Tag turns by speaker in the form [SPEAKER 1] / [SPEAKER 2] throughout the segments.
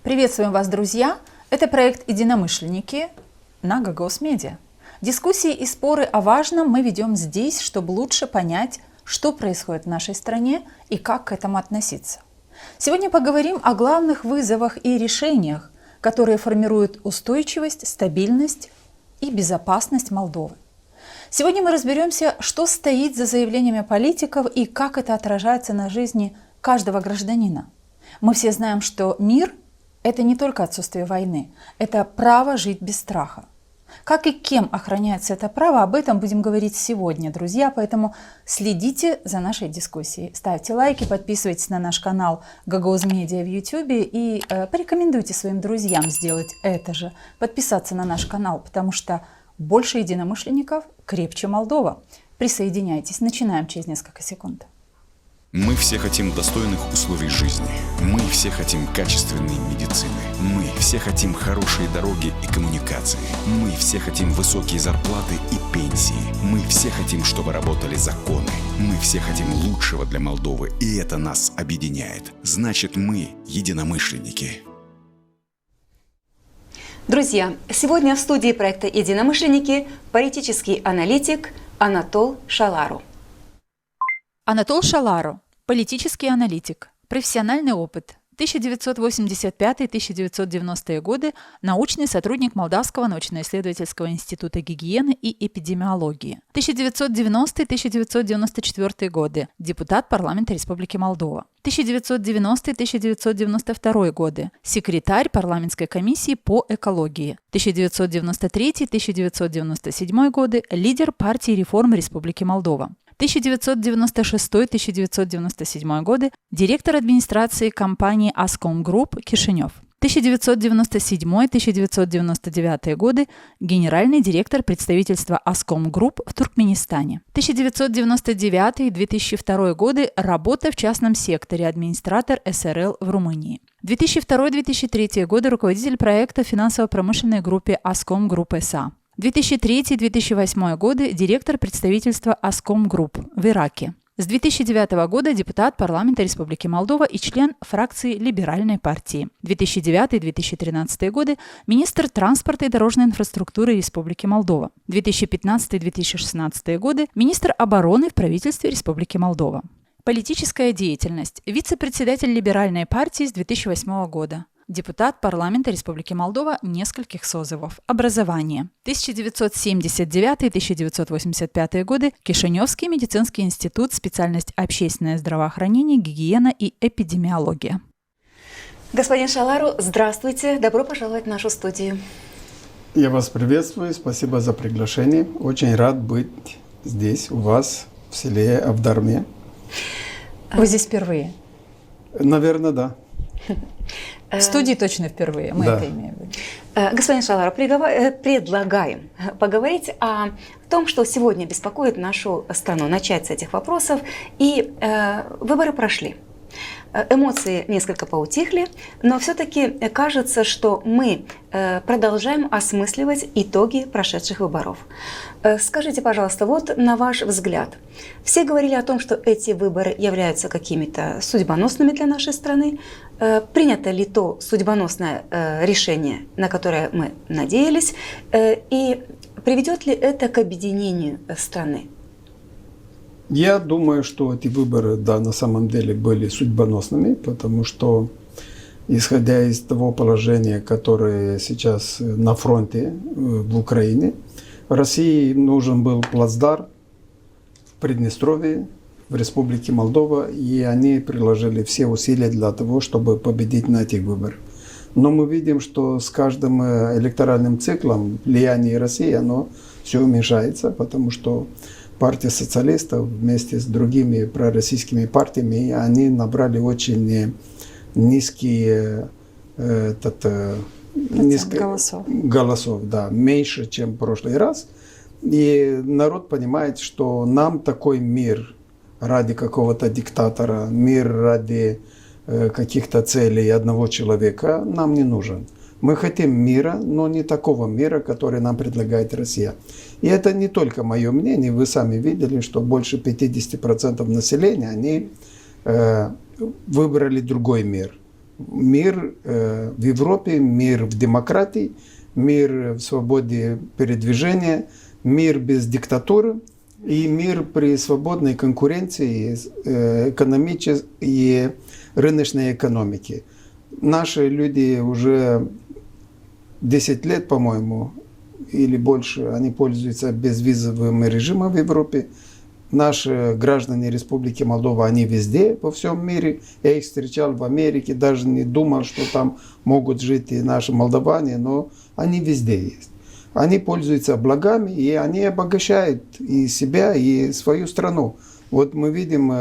[SPEAKER 1] Приветствуем вас, друзья! Это проект «Единомышленники» на Gagos Media. Дискуссии и споры о важном мы ведем здесь, чтобы лучше понять, что происходит в нашей стране и как к этому относиться. Сегодня поговорим о главных вызовах и решениях, которые формируют устойчивость, стабильность и безопасность Молдовы. Сегодня мы разберемся, что стоит за заявлениями политиков и как это отражается на жизни каждого гражданина. Мы все знаем, что мир – это не только отсутствие войны, это право жить без страха. Как и кем охраняется это право, об этом будем говорить сегодня, друзья, поэтому следите за нашей дискуссией. Ставьте лайки, подписывайтесь на наш канал Gagos Media в YouTube и порекомендуйте своим друзьям сделать это же, подписаться на наш канал, потому что больше единомышленников крепче Молдова. Присоединяйтесь, начинаем через несколько секунд.
[SPEAKER 2] Мы все хотим достойных условий жизни. Мы все хотим качественной медицины. Мы все хотим хорошие дороги и коммуникации. Мы все хотим высокие зарплаты и пенсии. Мы все хотим, чтобы работали законы. Мы все хотим лучшего для Молдовы, и это нас объединяет. Значит, мы единомышленники.
[SPEAKER 3] Друзья, сегодня в студии проекта «Единомышленники» политический аналитик Анатол Шалару.
[SPEAKER 1] Анатол Шалару, политический аналитик, профессиональный опыт, 1985-1990 годы, научный сотрудник Молдавского научно-исследовательского института гигиены и эпидемиологии, 1990-1994 годы, депутат парламента Республики Молдова, 1990-1992 годы, секретарь парламентской комиссии по экологии, 1993-1997 годы, лидер партии реформ Республики Молдова. 1996-1997 годы, директор администрации компании Ascom Group Кишинев. 1997-1999 годы, генеральный директор представительства Ascom Group в Туркменистане. 1999-2002 годы, работа в частном секторе, администратор СРЛ в Румынии. 2002-2003 годы, руководитель проекта финансово-промышленной группе Ascom Group SA. 2003-2008 годы, директор представительства Ascom Group в Ираке. С 2009 года депутат парламента Республики Молдова и член фракции Либеральной партии. 2009-2013 годы, министр транспорта и дорожной инфраструктуры Республики Молдова. 2015-2016 годы, министр обороны в правительстве Республики Молдова. Политическая деятельность. Вице-председатель Либеральной партии с 2008 года. Депутат парламента Республики Молдова нескольких созывов. Образование. 1979-1985 годы. Кишиневский медицинский институт, специальность общественное здравоохранение, гигиена и эпидемиология.
[SPEAKER 3] Господин Шалару, здравствуйте. Добро пожаловать в нашу студию.
[SPEAKER 4] Я вас приветствую. Спасибо за приглашение. Очень рад быть здесь, у вас, в селе Авдарме.
[SPEAKER 1] Вы здесь впервые?
[SPEAKER 4] Наверное, да.
[SPEAKER 1] В студии точно впервые, мы это имеем в виду.
[SPEAKER 3] Господин Шалару, предлагаем поговорить о том, что сегодня беспокоит нашу страну. Начать с этих вопросов. И выборы прошли. Эмоции несколько поутихли, но все-таки кажется, что мы продолжаем осмысливать итоги прошедших выборов. Скажите, пожалуйста, вот на ваш взгляд, все говорили о том, что эти выборы являются какими-то судьбоносными для нашей страны. Принято ли то судьбоносное решение, на которое мы надеялись, и приведет ли это к объединению страны?
[SPEAKER 4] Я думаю, что эти выборы, да, на самом деле были судьбоносными, потому что, исходя из того положения, которое сейчас на фронте в Украине, России нужен был плацдарм в Приднестровье, в Республике Молдова, и они приложили все усилия для того, чтобы победить на этих выборах. Но мы видим, что с каждым электоральным циклом влияние России, оно все уменьшается, потому что партия социалистов вместе с другими пророссийскими партиями, они набрали очень низкие голосов, да, меньше, чем в прошлый раз. И народ понимает, что нам такой мир ради какого-то диктатора, мир ради каких-то целей одного человека нам не нужен. Мы хотим мира, но не такого мира, который нам предлагает Россия. И это не только мое мнение. Вы сами видели, что больше 50% населения, они выбрали другой мир. мир в Европе, мир в демократии, мир в свободе передвижения, мир без диктатуры и мир при свободной конкуренции экономической и рыночной экономики. Наши люди уже 10 лет, по-моему, или больше, они пользуются безвизовым режимом в Европе. Наши граждане Республики Молдова, они везде, во всем мире. Я их встречал в Америке, даже не думал, что там могут жить и наши молдаване, но они везде есть. Они пользуются благами, и они обогащают и себя, и свою страну. Вот мы видим,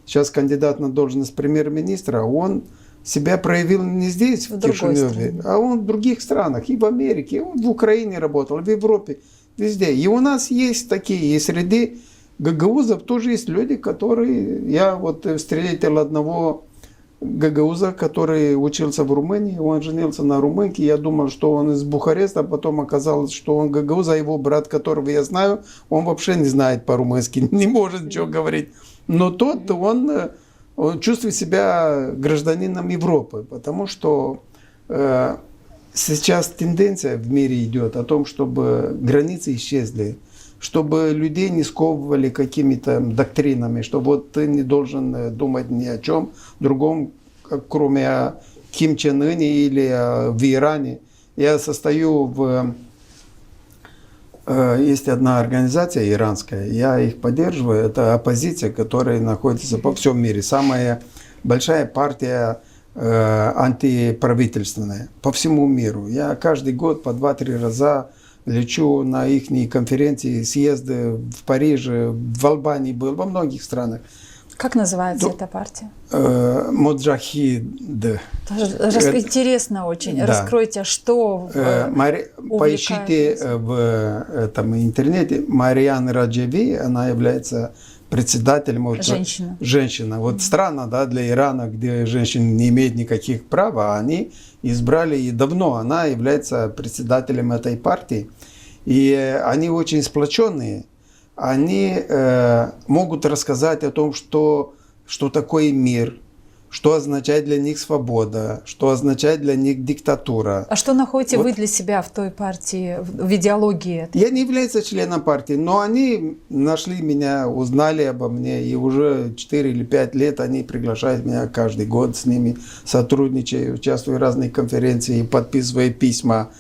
[SPEAKER 4] сейчас кандидат на должность премьер-министра, он себя проявил не здесь, в Кишиневе, а он в других странах, и в Америке, он в Украине работал, в Европе, везде. И у нас есть такие, и среди гагаузов тоже есть люди, которые... Я вот встретил одного гагауза, который учился в Румынии, он женился на румынке, я думал, что он из Бухареста, а потом оказалось, что он гагауз, а его брат, которого я знаю, он вообще не знает по-румынски, не может ничего говорить. Но тот, он чувствует себя гражданином Европы, потому что сейчас тенденция в мире идет о том, чтобы границы исчезли, чтобы людей не сковывали какими-то доктринами, что вот ты не должен думать ни о чем другом, кроме о Ким Чен Ыне или в Иране. Я состою в... Есть одна организация иранская, я их поддерживаю, это оппозиция, которая находится по всему мире. Самая большая партия антиправительственная по всему миру. Я каждый год по 2-3 раза лечу на их конференции, съезды в Париже, в Албании был, во многих странах.
[SPEAKER 1] Как называется эта партия?
[SPEAKER 4] Моджахид.
[SPEAKER 1] Интересно очень. Да. Раскройте, что
[SPEAKER 4] поищите в этом интернете. Мариан Раджави, она является председателем.
[SPEAKER 1] Женщина.
[SPEAKER 4] Женщина. Вот странно, да, для Ирана, где женщины не имеют никаких прав, а они избрали, и давно она является председателем этой партии. И они очень сплоченные. Они могут рассказать о том, что такое мир, что означает для них свобода, что означает для них диктатура.
[SPEAKER 1] А что находите вы для себя в той партии, в идеологии этой?
[SPEAKER 4] Я не являюсь членом партии, но они нашли меня, узнали обо мне, и уже 4 или 5 лет они приглашают меня каждый год, с ними сотрудничаю, участвую в разных конференциях, подписываю письма.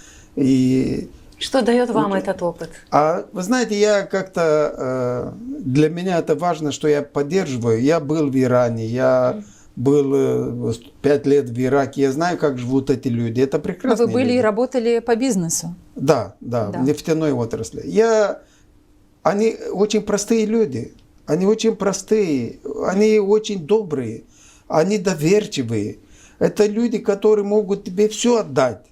[SPEAKER 3] Что дает вам этот опыт?
[SPEAKER 4] Вы знаете, я как-то, для меня это важно, что я поддерживаю. Я был в Иране, я был 5 лет в Ираке, я знаю, как живут эти люди. Это прекрасно.
[SPEAKER 1] Вы были люди. И работали по бизнесу?
[SPEAKER 4] Да, в нефтяной отрасли. Они очень простые люди. Они очень простые, они очень добрые, они доверчивые. Это люди, которые могут тебе все отдать.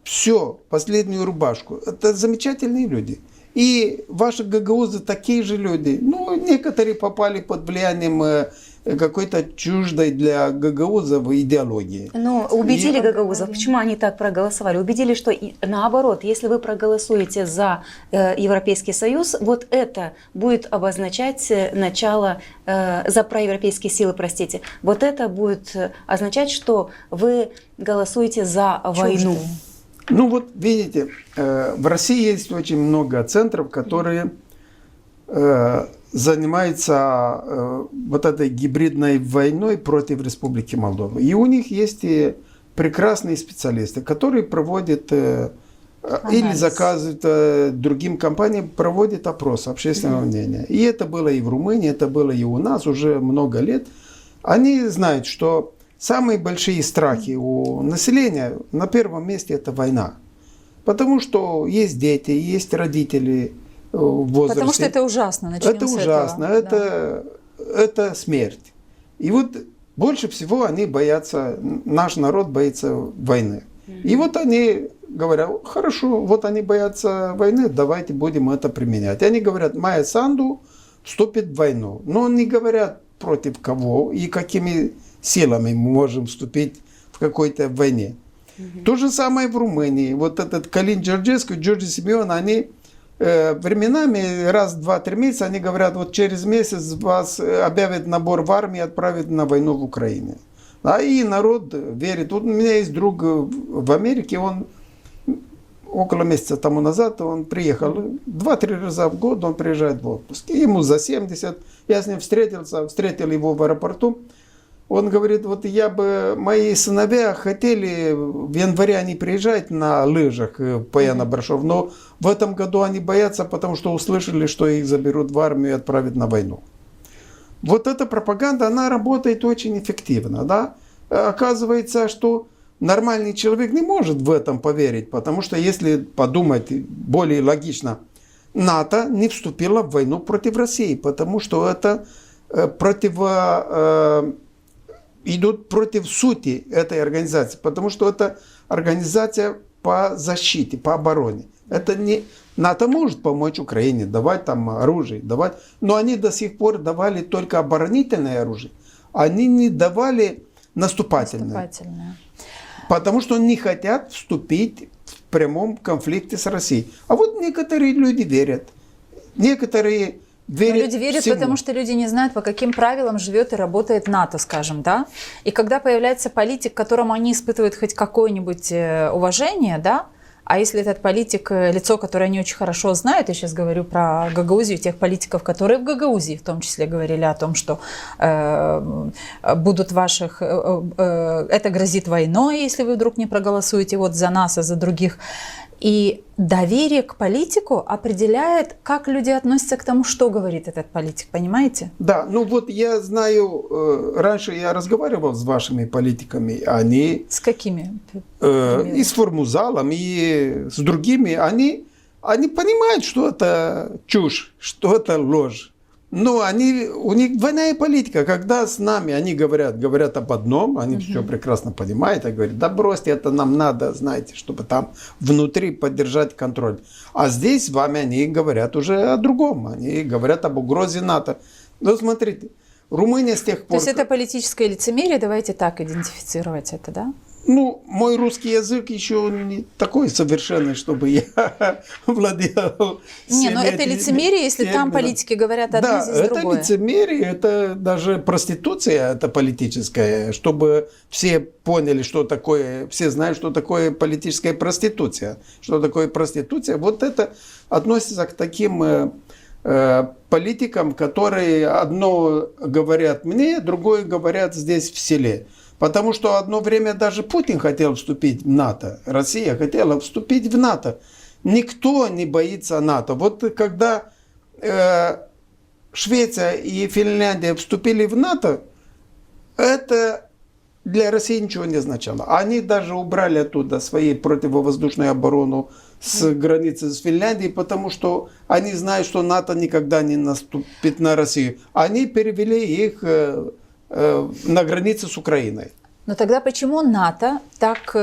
[SPEAKER 4] Все, последнюю рубашку. Это замечательные люди. И ваши гагаузы такие же люди. Ну, некоторые попали под влиянием какой-то чуждой для гагаузов идеологии.
[SPEAKER 3] Но убедили гагаузов, почему они так проголосовали? Убедили, что наоборот, если вы проголосуете за Европейский Союз, вот это будет обозначать начало, за проевропейские силы, простите, вот это будет означать, что вы голосуете за войну.
[SPEAKER 4] Ну вот видите, в России есть очень много центров, которые занимаются вот этой гибридной войной против Республики Молдова. И у них есть и прекрасные специалисты, которые проводят или заказывают другим компаниям, проводят опрос общественного мнения. И это было и в Румынии, это было и у нас уже много лет. Они знают, что самые большие страхи у населения на первом месте это война. Потому что есть дети, есть родители в возрасте.
[SPEAKER 1] Потому что это ужасно. Начнем
[SPEAKER 4] это ужасно, это смерть. И вот больше всего они боятся, наш народ боится войны. И вот они говорят, хорошо, вот они боятся войны, давайте будем это применять. И они говорят, Майя Санду вступит в войну. Но не говорят против кого и какими силами мы можем вступить в какой-то войне. То же самое в Румынии. Вот этот Калин Джорджеску, Джорджи Симеон, они временами, раз, 2-3 месяца, они говорят, вот через месяц вас объявят набор в армию и отправят на войну в Украине. А и народ верит. Вот у меня есть друг в Америке, он около месяца тому назад он приехал. 2-3 раза в год он приезжает в отпуск. И ему за 70. Я с ним встретил его в аэропорту. Он говорит, вот мои сыновья хотели, в январе они приезжать на лыжах по Яна-Брашов, но в этом году они боятся, потому что услышали, что их заберут в армию и отправят на войну. Вот эта пропаганда, она работает очень эффективно. Да? Оказывается, что нормальный человек не может в этом поверить, потому что, если подумать более логично, НАТО не вступило в войну против России, потому что это идут против сути этой организации, потому что это организация по защите, по обороне. Это не НАТО может помочь Украине, давать там оружие, давать, но они до сих пор давали только оборонительное оружие, они не давали наступательное. Потому что не хотят вступить в прямом конфликте с Россией. А вот некоторые люди верят. Некоторые верят.
[SPEAKER 1] Но люди верят,
[SPEAKER 4] всему.
[SPEAKER 1] потому что люди не знают, по каким правилам живет и работает НАТО, скажем, да? И когда появляется политик, к которому они испытывают хоть какое-нибудь уважение, да? А если этот политик, лицо, которое они очень хорошо знают, я сейчас говорю про Гагаузию, тех политиков, которые в Гагаузии в том числе говорили о том, что будут это грозит войной, если вы вдруг не проголосуете вот за нас, а за других. И доверие к политику определяет, как люди относятся к тому, что говорит этот политик, понимаете?
[SPEAKER 4] Да, ну вот я знаю, раньше я разговаривал с вашими политиками, они...
[SPEAKER 1] С какими?
[SPEAKER 4] И с Формузалом, и с другими, они понимают, что это чушь, что это ложь. Но у них двойная политика. Когда с нами они говорят об одном, они все прекрасно понимают, и говорят, да бросьте, это нам надо, знаете, чтобы там внутри поддержать контроль. А здесь с вами они говорят уже о другом, они говорят об угрозе НАТО. Но смотрите, Румыния с тех пор...
[SPEAKER 1] То есть это политическое лицемерие, давайте так идентифицировать это, да?
[SPEAKER 4] Ну, мой русский язык еще не такой совершенный, чтобы я владел...
[SPEAKER 1] Не, но это лицемерие, если там политики говорят одно, здесь другое.
[SPEAKER 4] Да, это лицемерие, это даже проституция, это политическая, чтобы все поняли, что такое, все знают, что такое политическая проституция. Что такое проституция. Вот это относится к таким политикам, которые одно говорят мне, другое говорят здесь в селе. Потому что одно время даже Путин хотел вступить в НАТО, Россия хотела вступить в НАТО. Никто не боится НАТО. Вот когда Швеция и Финляндия вступили в НАТО, это для России ничего не означало. Они даже убрали оттуда свою противовоздушную оборону с границы с Финляндией, потому что они знают, что НАТО никогда не наступит на Россию. Они перевели их на границе с Украиной.
[SPEAKER 1] Но тогда почему НАТО так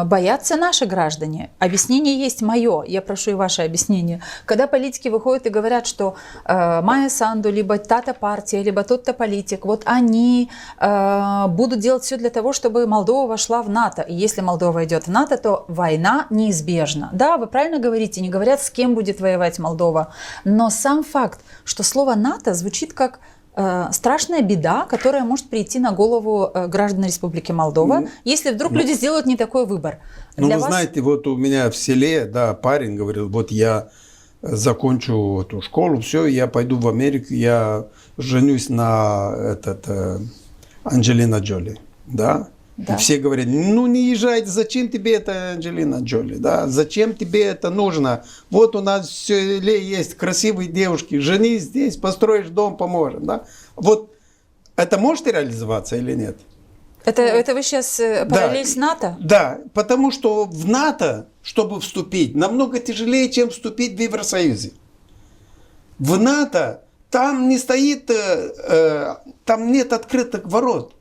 [SPEAKER 1] боятся наши граждане? Объяснение есть мое, я прошу и ваше объяснение. Когда политики выходят и говорят, что Майя Санду, либо та-то партия, либо тот-то политик, вот они будут делать все для того, чтобы Молдова вошла в НАТО. И если Молдова идет в НАТО, то война неизбежна. Да, вы правильно говорите, не говорят, с кем будет воевать Молдова. Но сам факт, что слово НАТО звучит как страшная беда, которая может прийти на голову граждан Республики Молдова, если вдруг люди сделают не такой выбор.
[SPEAKER 4] Ну, вы знаете, вот у меня в селе, да, парень говорил, вот я закончу эту школу, все, я пойду в Америку, я женюсь на Анджелина Джоли, да? Да. И все говорят, ну не езжай, зачем тебе это Анджелина Джоли, да? Зачем тебе это нужно? Вот у нас в селе есть красивые девушки, женись здесь, построишь дом, поможем, да? Вот это может реализоваться или нет?
[SPEAKER 1] Это вы сейчас параллель с НАТО?
[SPEAKER 4] Да, потому что в НАТО, чтобы вступить, намного тяжелее, чем вступить в Евросоюз. В НАТО там не стоит, там нет открытых ворот.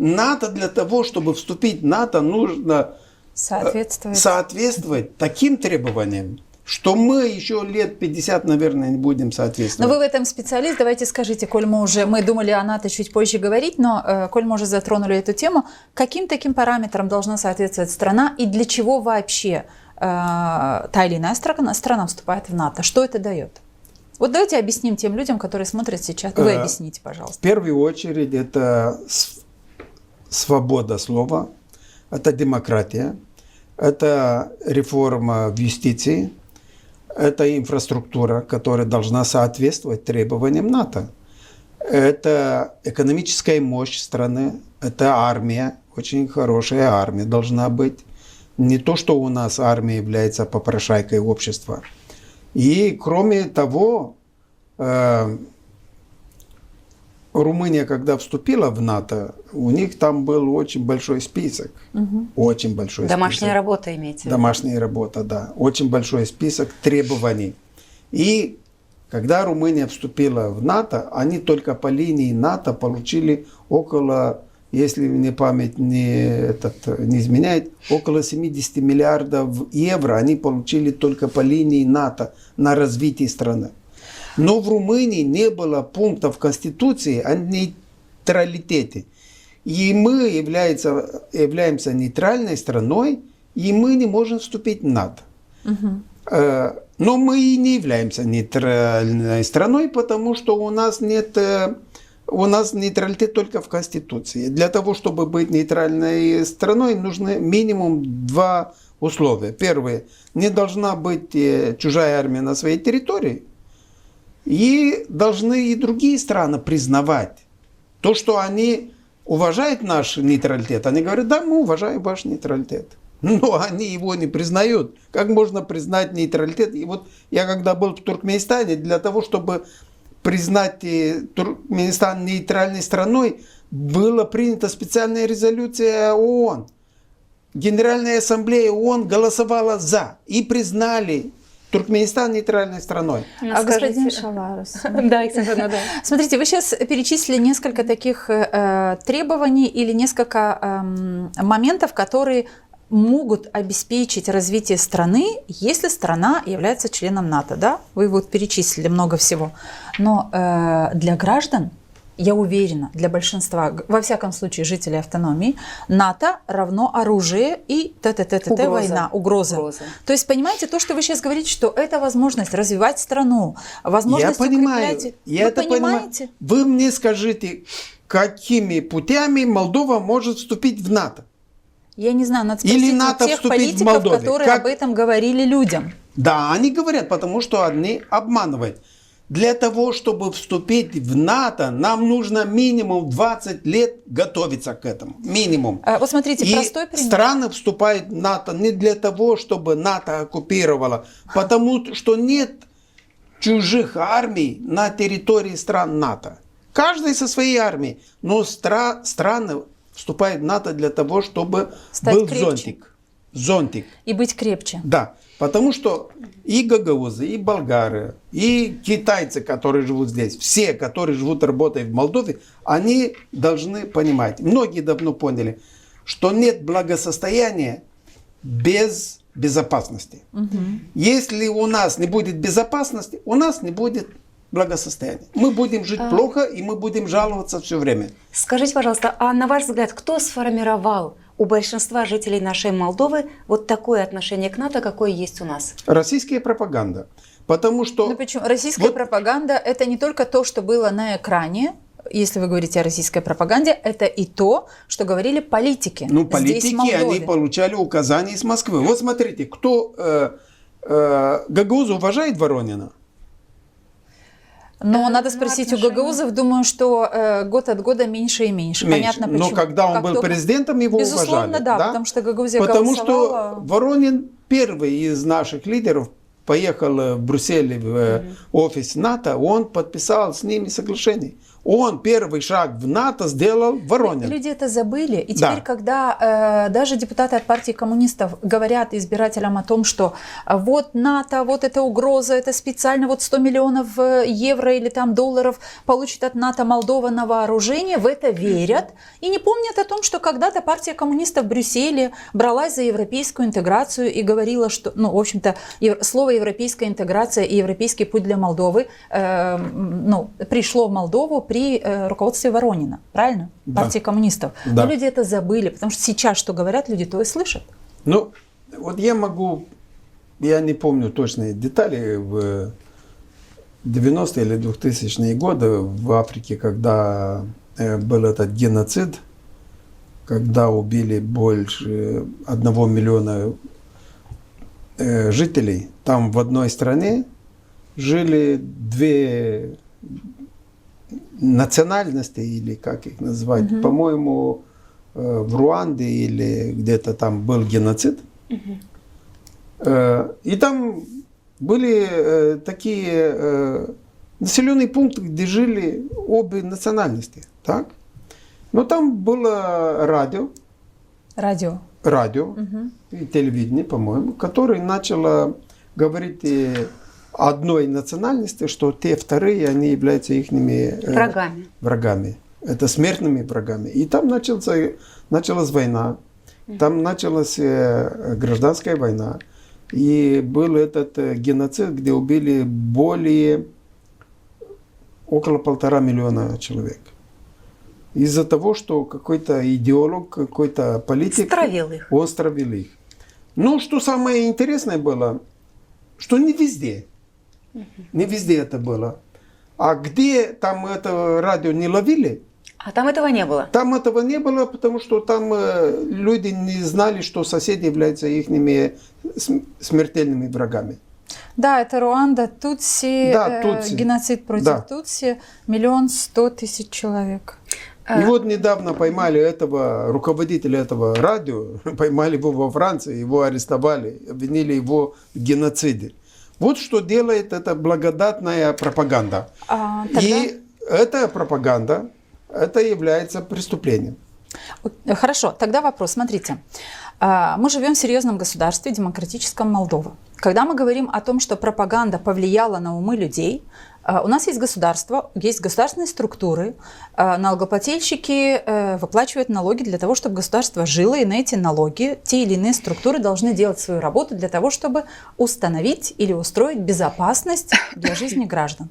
[SPEAKER 4] НАТО для того, чтобы вступить в НАТО, нужно соответствовать таким требованиям, что мы еще лет 50, наверное, не будем соответствовать.
[SPEAKER 1] Но вы в этом специалист. Давайте скажите, коль мы думали о НАТО чуть позже говорить, но коль мы уже затронули эту тему, каким таким параметрам должна соответствовать страна и для чего вообще та или иная страна вступает в НАТО? Что это дает? Вот давайте объясним тем людям, которые смотрят сейчас. Вы объясните,
[SPEAKER 4] В
[SPEAKER 1] пожалуйста.
[SPEAKER 4] первую очередь это свобода слова, это демократия, это реформа в юстиции, это инфраструктура, которая должна соответствовать требованиям НАТО. Это экономическая мощь страны, это армия, очень хорошая армия должна быть. Не то, что у нас армия является попрошайкой общества. И кроме того, Румыния, когда вступила в НАТО, у них там был очень большой список. Очень большой
[SPEAKER 3] Домашняя
[SPEAKER 4] список.
[SPEAKER 3] работа имеете в виду?
[SPEAKER 4] Домашняя работа, да. Очень большой список требований. И когда Румыния вступила в НАТО, они только по линии НАТО получили около, если мне память не изменяет, около 70 миллиардов евро они получили только по линии НАТО на развитие страны. Но в Румынии не было пункта в Конституции о нейтралитете. И мы являемся нейтральной страной, и мы не можем вступить в НАТО. Но мы и не являемся нейтральной страной, потому что у нас нейтралитет только в Конституции. Для того, чтобы быть нейтральной страной, нужно минимум 2 условия. Первое, не должна быть чужая армия на своей территории. И должны и другие страны признавать то, что они уважают наш нейтралитет. Они говорят, да, мы уважаем ваш нейтралитет. Но они его не признают. Как можно признать нейтралитет? И вот я когда был в Туркменистане, для того, чтобы признать Туркменистан нейтральной страной, была принята специальная резолюция ООН. Генеральная ассамблея ООН голосовала за и признали Туркменистан нейтральной страной.
[SPEAKER 1] А господин Шаларус.
[SPEAKER 3] Да, Александра, да.
[SPEAKER 1] Смотрите, вы сейчас перечислили несколько таких требований или несколько моментов, которые могут обеспечить развитие страны, если страна является членом НАТО. Да? Вы вот перечислили много всего. Но для граждан, я уверена, для большинства, во всяком случае, жителей автономии, НАТО равно оружие и война, угроза. То есть, понимаете, то, что вы сейчас говорите, что это возможность развивать страну, возможность укреплять.
[SPEAKER 4] Я
[SPEAKER 1] вы понимаете?
[SPEAKER 4] Вы мне скажите, какими путями Молдова может вступить в НАТО?
[SPEAKER 1] Я не знаю, надо спросить
[SPEAKER 4] Или НАТО
[SPEAKER 1] тех
[SPEAKER 4] вступить в
[SPEAKER 1] политиков,
[SPEAKER 4] Молдове.
[SPEAKER 1] которые об этом говорили людям.
[SPEAKER 4] Да, они говорят, потому что одни обманывают. Для того, чтобы вступить в НАТО, нам нужно минимум 20 лет готовиться к этому. Минимум.
[SPEAKER 1] Вот смотрите,
[SPEAKER 4] И
[SPEAKER 1] простой пример.
[SPEAKER 4] страны вступают в НАТО не для того, чтобы НАТО оккупировало, потому что нет чужих армий на территории стран НАТО. Каждый со своей армией. Но страны вступают в НАТО для того, чтобы
[SPEAKER 1] Стать
[SPEAKER 4] был
[SPEAKER 1] крепче.
[SPEAKER 4] зонтик.
[SPEAKER 1] И быть крепче.
[SPEAKER 4] Да, потому что и гагаузы, и болгары, и китайцы, которые живут здесь, все, которые живут, работают в Молдове, они должны понимать, многие давно поняли, что нет благосостояния без безопасности. Если у нас не будет безопасности, у нас не будет благосостояния. Мы будем жить плохо, и мы будем жаловаться все время.
[SPEAKER 3] Скажите, пожалуйста, а на ваш взгляд, кто сформировал у большинства жителей нашей Молдовы вот такое отношение к НАТО, какое есть у нас?
[SPEAKER 4] Российская пропаганда. Потому что...
[SPEAKER 1] Ну, почему? Российская пропаганда – это не только то, что было на экране, если вы говорите о российской пропаганде, это и то, что говорили политики.
[SPEAKER 4] Ну,
[SPEAKER 1] здесь, в
[SPEAKER 4] политики,
[SPEAKER 1] Молдове.
[SPEAKER 4] они получали указания из Москвы. Вот смотрите, кто гагаузы уважает Воронина?
[SPEAKER 1] Но надо спросить у гагаузов, думаю, что год от года меньше и меньше. Понятно, почему.
[SPEAKER 4] Но когда он
[SPEAKER 1] Как
[SPEAKER 4] был
[SPEAKER 1] только...
[SPEAKER 4] президентом, его
[SPEAKER 1] Безусловно,
[SPEAKER 4] уважали.
[SPEAKER 1] да, потому что Гагаузия
[SPEAKER 4] Потому
[SPEAKER 1] голосовала...
[SPEAKER 4] что Воронин первый из наших лидеров поехал в Брюссель в офис НАТО, он подписал с ними соглашение. Он первый шаг в НАТО сделал Воронин.
[SPEAKER 1] Люди это забыли. И
[SPEAKER 4] Да.
[SPEAKER 1] теперь, когда даже депутаты от партии коммунистов говорят избирателям о том, что вот НАТО, вот эта угроза, это специально вот 100 миллионов евро или там долларов получит от НАТО Молдова на вооружение, в это верят и не помнят о том, что когда-то партия коммунистов в Брюсселе бралась за европейскую интеграцию и говорила, что, ну, в общем-то, слово европейская интеграция и европейский путь для Молдовы пришло в Молдову при руководстве Воронина, правильно?
[SPEAKER 4] Да.
[SPEAKER 1] Партии коммунистов.
[SPEAKER 4] Да.
[SPEAKER 1] Но люди это забыли, потому что сейчас что говорят люди, то и слышат.
[SPEAKER 4] Ну, вот я не помню точные детали в 90-е или 2000-е годы в Африке, когда был этот геноцид, когда убили больше 1 миллиона жителей, там в одной стране жили 2 национальности, или как их назвать, по-моему, в Руанде или где-то там был геноцид. И там были такие населенные пункты, где жили обе национальности. Так? Но там было радио и телевидение, по-моему, которое начало говорить одной национальности, что те вторые, они являются их врагами. Это смертными врагами. И там началась война, там началась гражданская война. И был этот геноцид, где убили около 1,5 миллиона человек. Из-за того, что какой-то идеолог, какой-то политик, он стравил их. Но что самое интересное было, что не везде это было. А где там это радио не ловили,
[SPEAKER 3] а там этого не было?
[SPEAKER 4] Там этого не было, потому что там люди не знали, что соседи являются их смертельными врагами.
[SPEAKER 1] Да, это Руанда, Тутси, геноцид против Тутси, 1 100 000 человек.
[SPEAKER 4] И вот недавно поймали этого руководителя этого радио, поймали его во Франции, его арестовали, обвинили его в геноциде. Вот что делает эта благодатная пропаганда. И эта пропаганда, это является преступлением.
[SPEAKER 1] Хорошо, тогда вопрос. Смотрите, мы живем в серьезном государстве, демократическом Молдова. Когда мы говорим о том, что пропаганда повлияла на умы людей, у нас есть государство, есть государственные структуры, налогоплательщики выплачивают налоги для того, чтобы государство жило, и на эти налоги те или иные структуры должны делать свою работу для того, чтобы установить или устроить безопасность для жизни граждан.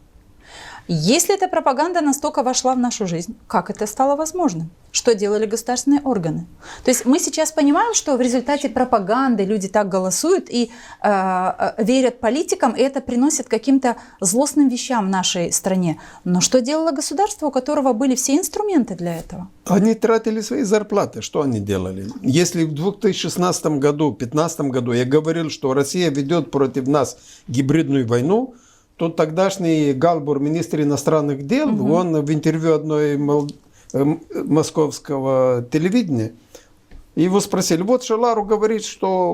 [SPEAKER 1] Если эта пропаганда настолько вошла в нашу жизнь, как это стало возможным? Что делали государственные органы? То есть мы сейчас понимаем, что в результате пропаганды люди так голосуют и верят политикам, и это приносит каким-то злостным вещам в нашей стране. Но что делало государство, у которого были все инструменты для этого?
[SPEAKER 4] Они тратили свои зарплаты. Что они делали? Если в 2016 году, 2015 году я говорил, что Россия ведет против нас гибридную войну, то тогдашний Галбур, министр иностранных дел, он в интервью одной московского телевидения, его спросили, вот Шалару говорит, что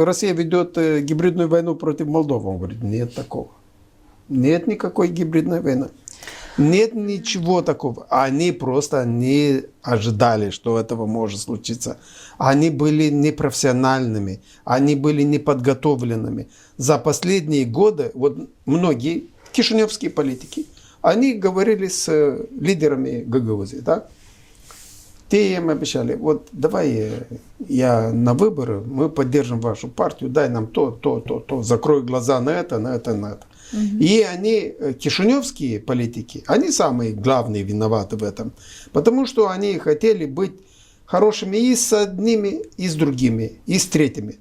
[SPEAKER 4] Россия ведет гибридную войну против Молдовы. Он говорит, нет такого. Нет никакой гибридной войны. Нет ничего такого. Они просто не ожидали, что этого может случиться. Они были непрофессиональными, они были неподготовленными. За последние годы, вот многие кишиневские политики, они говорили с лидерами Гагаузии, так? Те им обещали, вот давай я на выборы, мы поддержим вашу партию, дай нам то, закрой глаза на это, на это, на это. И они, кишиневские политики, они самые главные виноваты в этом. Потому что они хотели быть хорошими и с одними, и с другими, и с третьими.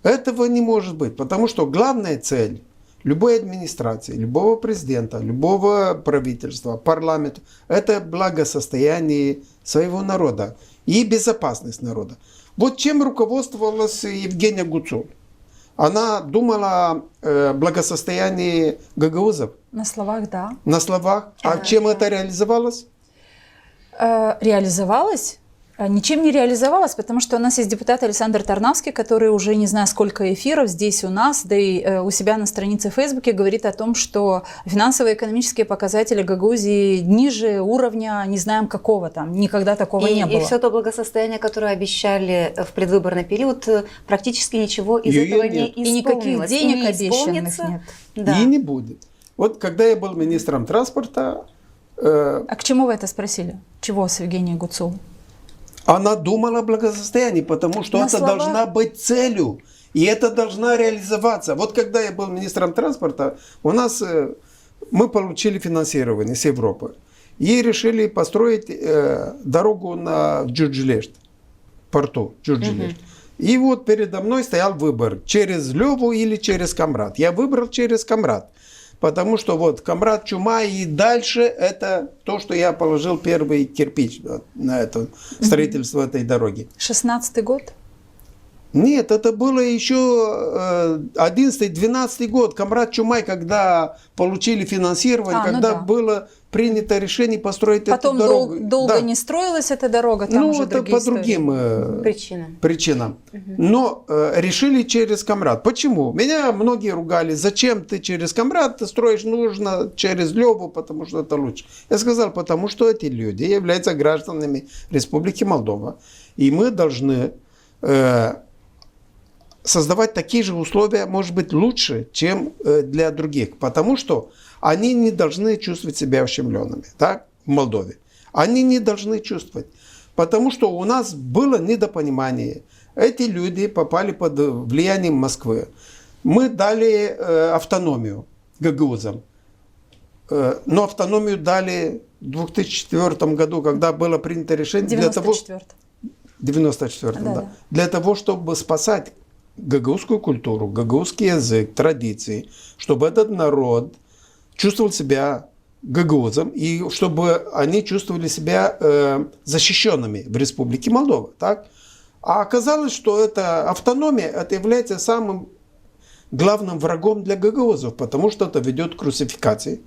[SPEAKER 4] Этого не может быть, потому что главная цель любой администрации, любого президента, любого правительства, парламента – это благосостояние своего народа и безопасность народа. Вот чем руководствовалась Евгения Гуцул. Она думала о благосостоянии гагаузов.
[SPEAKER 1] На словах, да.
[SPEAKER 4] На словах. А чем это реализовалось?
[SPEAKER 1] Реализовалось? Ничем не реализовалось, потому что у нас есть депутат Александр Тарнавский, который уже не знаю сколько эфиров здесь у нас, да и у себя на странице в Фейсбуке говорит о том, что финансово-экономические показатели Гагаузии ниже уровня, не знаем какого там, никогда такого не было.
[SPEAKER 3] И все то благосостояние, которое обещали в предвыборный период, практически ничего из этого не исполнилось.
[SPEAKER 1] И никаких денег обещанных нет.
[SPEAKER 4] Да. И не будет. Вот когда я был министром транспорта...
[SPEAKER 1] А к чему вы это спросили? Чего с Евгенией Гуцул?
[SPEAKER 4] Она думала о благосостоянии, потому что это должна быть целью, и это должна реализоваться. Вот когда я был министром транспорта, мы получили финансирование с Европы и решили построить дорогу в Джурджелешт, порту Джурджелешт. И вот передо мной стоял выбор, через Львову или через Камрад. Я выбрал через Камрад. потому что вот Камрад Чума и дальше это то, что я положил первый кирпич на это строительство этой дороги.
[SPEAKER 1] 16-й год?
[SPEAKER 4] Нет, это было еще 11-12 год. Камрад Чумай, когда получили финансирование, когда было принято решение построить
[SPEAKER 1] потом
[SPEAKER 4] эту дорогу.
[SPEAKER 1] Долго не строилась эта дорога, там уже
[SPEAKER 4] это
[SPEAKER 1] другие
[SPEAKER 4] по другим причинам. Но решили через Камрад. Почему? Меня многие ругали, зачем ты через Камрад ты строишь, нужно через Лёву, потому что это лучше. Я сказал, потому что эти люди являются гражданами Республики Молдова. И мы должны создавать такие же условия, может быть, лучше, чем для других. Потому что они не должны чувствовать себя ущемленными, так, в Молдове. Они не должны чувствовать. Потому что у нас было недопонимание. Эти люди попали под влиянием Москвы. Мы дали автономию гагаузам. Но автономию дали в 2004 году, когда было принято решение... 94-м, да. Для того, чтобы спасать гагаузскую культуру, гагаузский язык, традиции, чтобы этот народ чувствовал себя гагаузом и чтобы они чувствовали себя защищенными в Республике Молдова. Так? А оказалось, что эта автономия это является самым главным врагом для гагаузов, потому что это ведет к русификации,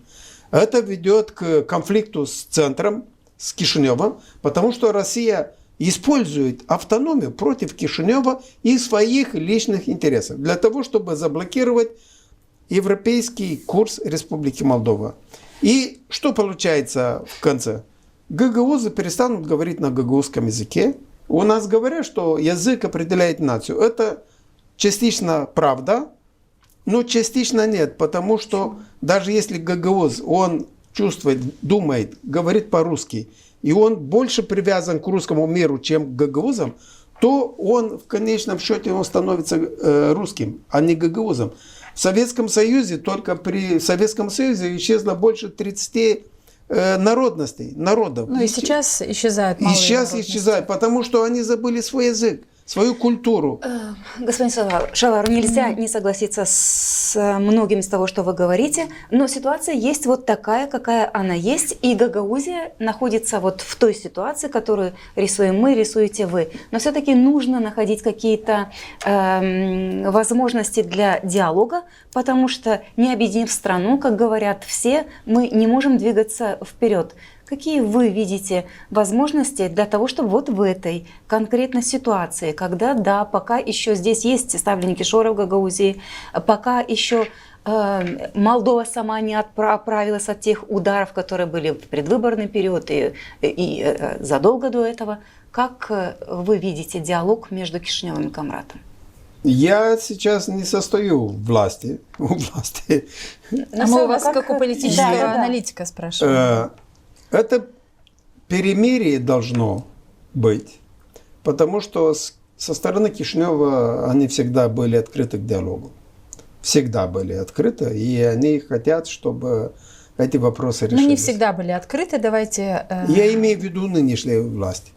[SPEAKER 4] это ведет к конфликту с центром, с Кишиневым, потому что Россия использует автономию против Кишинева и своих личных интересов для того, чтобы заблокировать европейский курс Республики Молдова. И что получается в конце? Гагаузы перестанут говорить на гагаузском языке. У нас говорят, что язык определяет нацию. Это частично правда, но частично нет, потому что даже если гагауз, он чувствует, думает, говорит по-русски, и он больше привязан к русскому миру, чем к гагаузам, то он в конечном счете он становится русским, а не гагаузом. В Советском Союзе, только при Советском Союзе исчезло больше 30 народностей, народов.
[SPEAKER 1] Ну и сейчас исчезают малые
[SPEAKER 4] сейчас
[SPEAKER 1] народности.
[SPEAKER 4] исчезают, потому что они забыли свой язык, свою культуру.
[SPEAKER 3] Господин Шалару, нельзя не согласиться с многим из того, что вы говорите, но ситуация есть вот такая, какая она есть, и Гагаузия находится вот в той ситуации, которую рисуем мы, рисуете вы. Но все-таки нужно находить какие-то возможности для диалога, потому что не объединив страну, как говорят все, мы не можем двигаться вперед. Какие вы видите возможности для того, чтобы вот в этой конкретной ситуации, когда, да, пока еще здесь есть ставленники Шора в Гагаузии, пока еще Молдова сама не оправилась от тех ударов, которые были в предвыборный период и задолго до этого, как вы видите диалог между Кишиневым и Камрадом?
[SPEAKER 4] Я сейчас не состою в власти.
[SPEAKER 1] А мы у вас как у политического аналитика спрашиваем.
[SPEAKER 4] Это перемирие должно быть, потому что со стороны Кишинева они всегда были открыты к диалогу. Всегда были открыты, и они хотят, чтобы эти вопросы решились.
[SPEAKER 1] Мы не всегда были открыты, давайте...
[SPEAKER 4] Я имею в виду нынешнюю власть.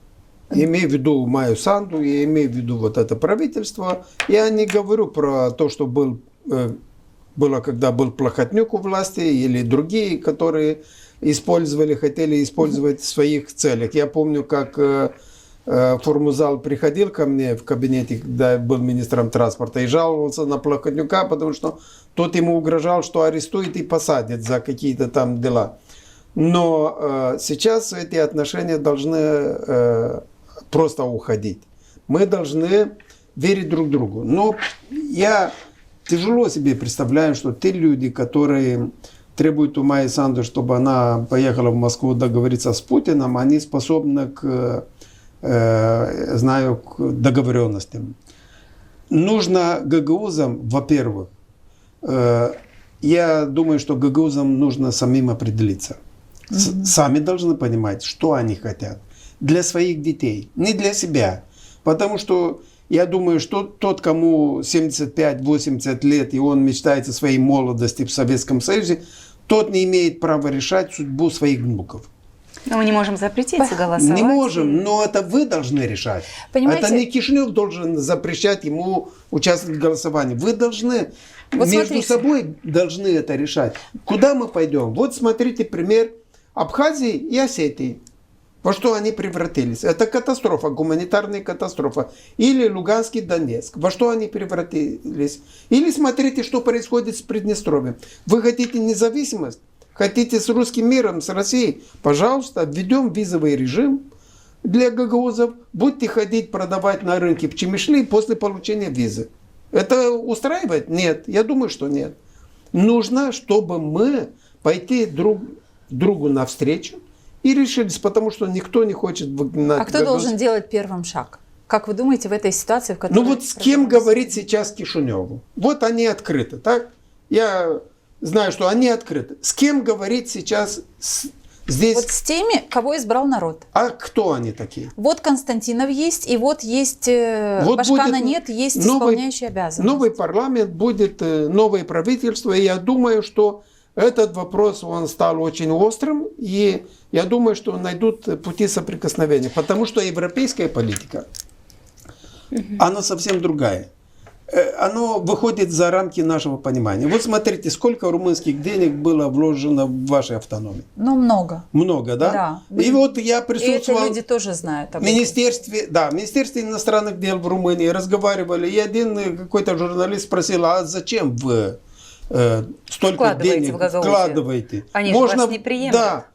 [SPEAKER 4] Я имею в виду Майю Санду, я имею в виду вот это правительство. Я не говорю про то, что было, когда был Плохотнюк у власти, или другие, которые... хотели использовать в своих целях. Я помню, как Формузал приходил ко мне в кабинете, когда я был министром транспорта, и жаловался на Плохотнюка, потому что тот ему угрожал, что арестует и посадит за какие-то там дела. Но сейчас эти отношения должны просто уходить. Мы должны верить друг другу. Но я тяжело себе представляю, что те люди, которые... требует у Майи Санду, чтобы она поехала в Москву договориться с Путиным, они способны к договоренностям. Нужно гагаузам, во-первых, я думаю, что гагаузам нужно самим определиться. Сами должны понимать, что они хотят. Для своих детей, не для себя. Потому что я думаю, что тот, кому 75-80 лет, и он мечтает о своей молодости в Советском Союзе, тот не имеет права решать судьбу своих внуков.
[SPEAKER 3] Но мы не можем запретить голосовать.
[SPEAKER 4] Не можем, но это вы должны решать.
[SPEAKER 1] Понимаете?
[SPEAKER 4] Это не Кишинев должен запрещать ему участвовать в голосовании. Вы должны
[SPEAKER 1] Вот
[SPEAKER 4] между
[SPEAKER 1] смотрите.
[SPEAKER 4] собой должны это решать. Куда мы пойдем? Вот смотрите пример Абхазии и Осетии. Во что они превратились? Это катастрофа, гуманитарная катастрофа. Или Луганский Донецк. Во что они превратились? Или смотрите, что происходит с Приднестровьем. Вы хотите независимость? Хотите с русским миром, с Россией? Пожалуйста, введем визовый режим для гагаузов. Будете ходить продавать на рынке в Чемишли после получения визы. Это устраивает? Нет. Я думаю, что нет. Нужно, чтобы мы пойти друг другу навстречу и решились, потому что никто не хочет выгнать.
[SPEAKER 1] А кто должен делать первым шаг? Как вы думаете, в этой ситуации, в которой...
[SPEAKER 4] Ну вот с кем говорить сейчас Кишиневу? Вот они открыты, так? Я знаю, что они открыты. С кем говорить сейчас здесь?
[SPEAKER 1] Вот с теми, кого избрал народ.
[SPEAKER 4] А кто они такие?
[SPEAKER 1] Вот Константинов есть, и вот есть
[SPEAKER 4] Вот
[SPEAKER 1] Башкана
[SPEAKER 4] будет
[SPEAKER 1] нет, есть
[SPEAKER 4] новый-
[SPEAKER 1] исполняющий обязанности.
[SPEAKER 4] Новый парламент, будет новое правительство, и я думаю, что этот вопрос, он стал очень острым, и я думаю, что найдут пути соприкосновения, потому что европейская политика, она совсем другая. Оно выходит за рамки нашего понимания. Вот смотрите, сколько румынских денег было вложено в вашей автономии.
[SPEAKER 1] Ну, много.
[SPEAKER 4] Много, да?
[SPEAKER 1] Да.
[SPEAKER 4] И вот я
[SPEAKER 1] И это
[SPEAKER 4] присутствовал
[SPEAKER 1] люди тоже знают об
[SPEAKER 4] в
[SPEAKER 1] этом.
[SPEAKER 4] Министерстве иностранных дел в Румынии, разговаривали, и один какой-то журналист спросил, а зачем вы столько
[SPEAKER 3] Вкладываете
[SPEAKER 4] денег
[SPEAKER 3] в Гагаузию?
[SPEAKER 4] вкладываете?
[SPEAKER 3] Они же вас не приемлют.
[SPEAKER 4] Да.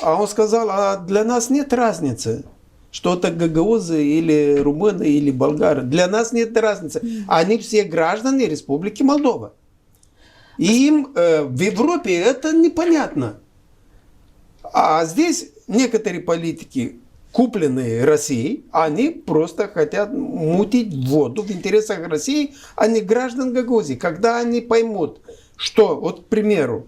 [SPEAKER 4] А он сказал, а для нас нет разницы, что это гагаузы или румыны или болгары. Для нас нет разницы. Они все граждане Республики Молдова. И им в Европе это непонятно. А здесь некоторые политики, купленные Россией, они просто хотят мутить воду в интересах России, а не граждан Гагаузии. Когда они поймут, что, вот, к примеру,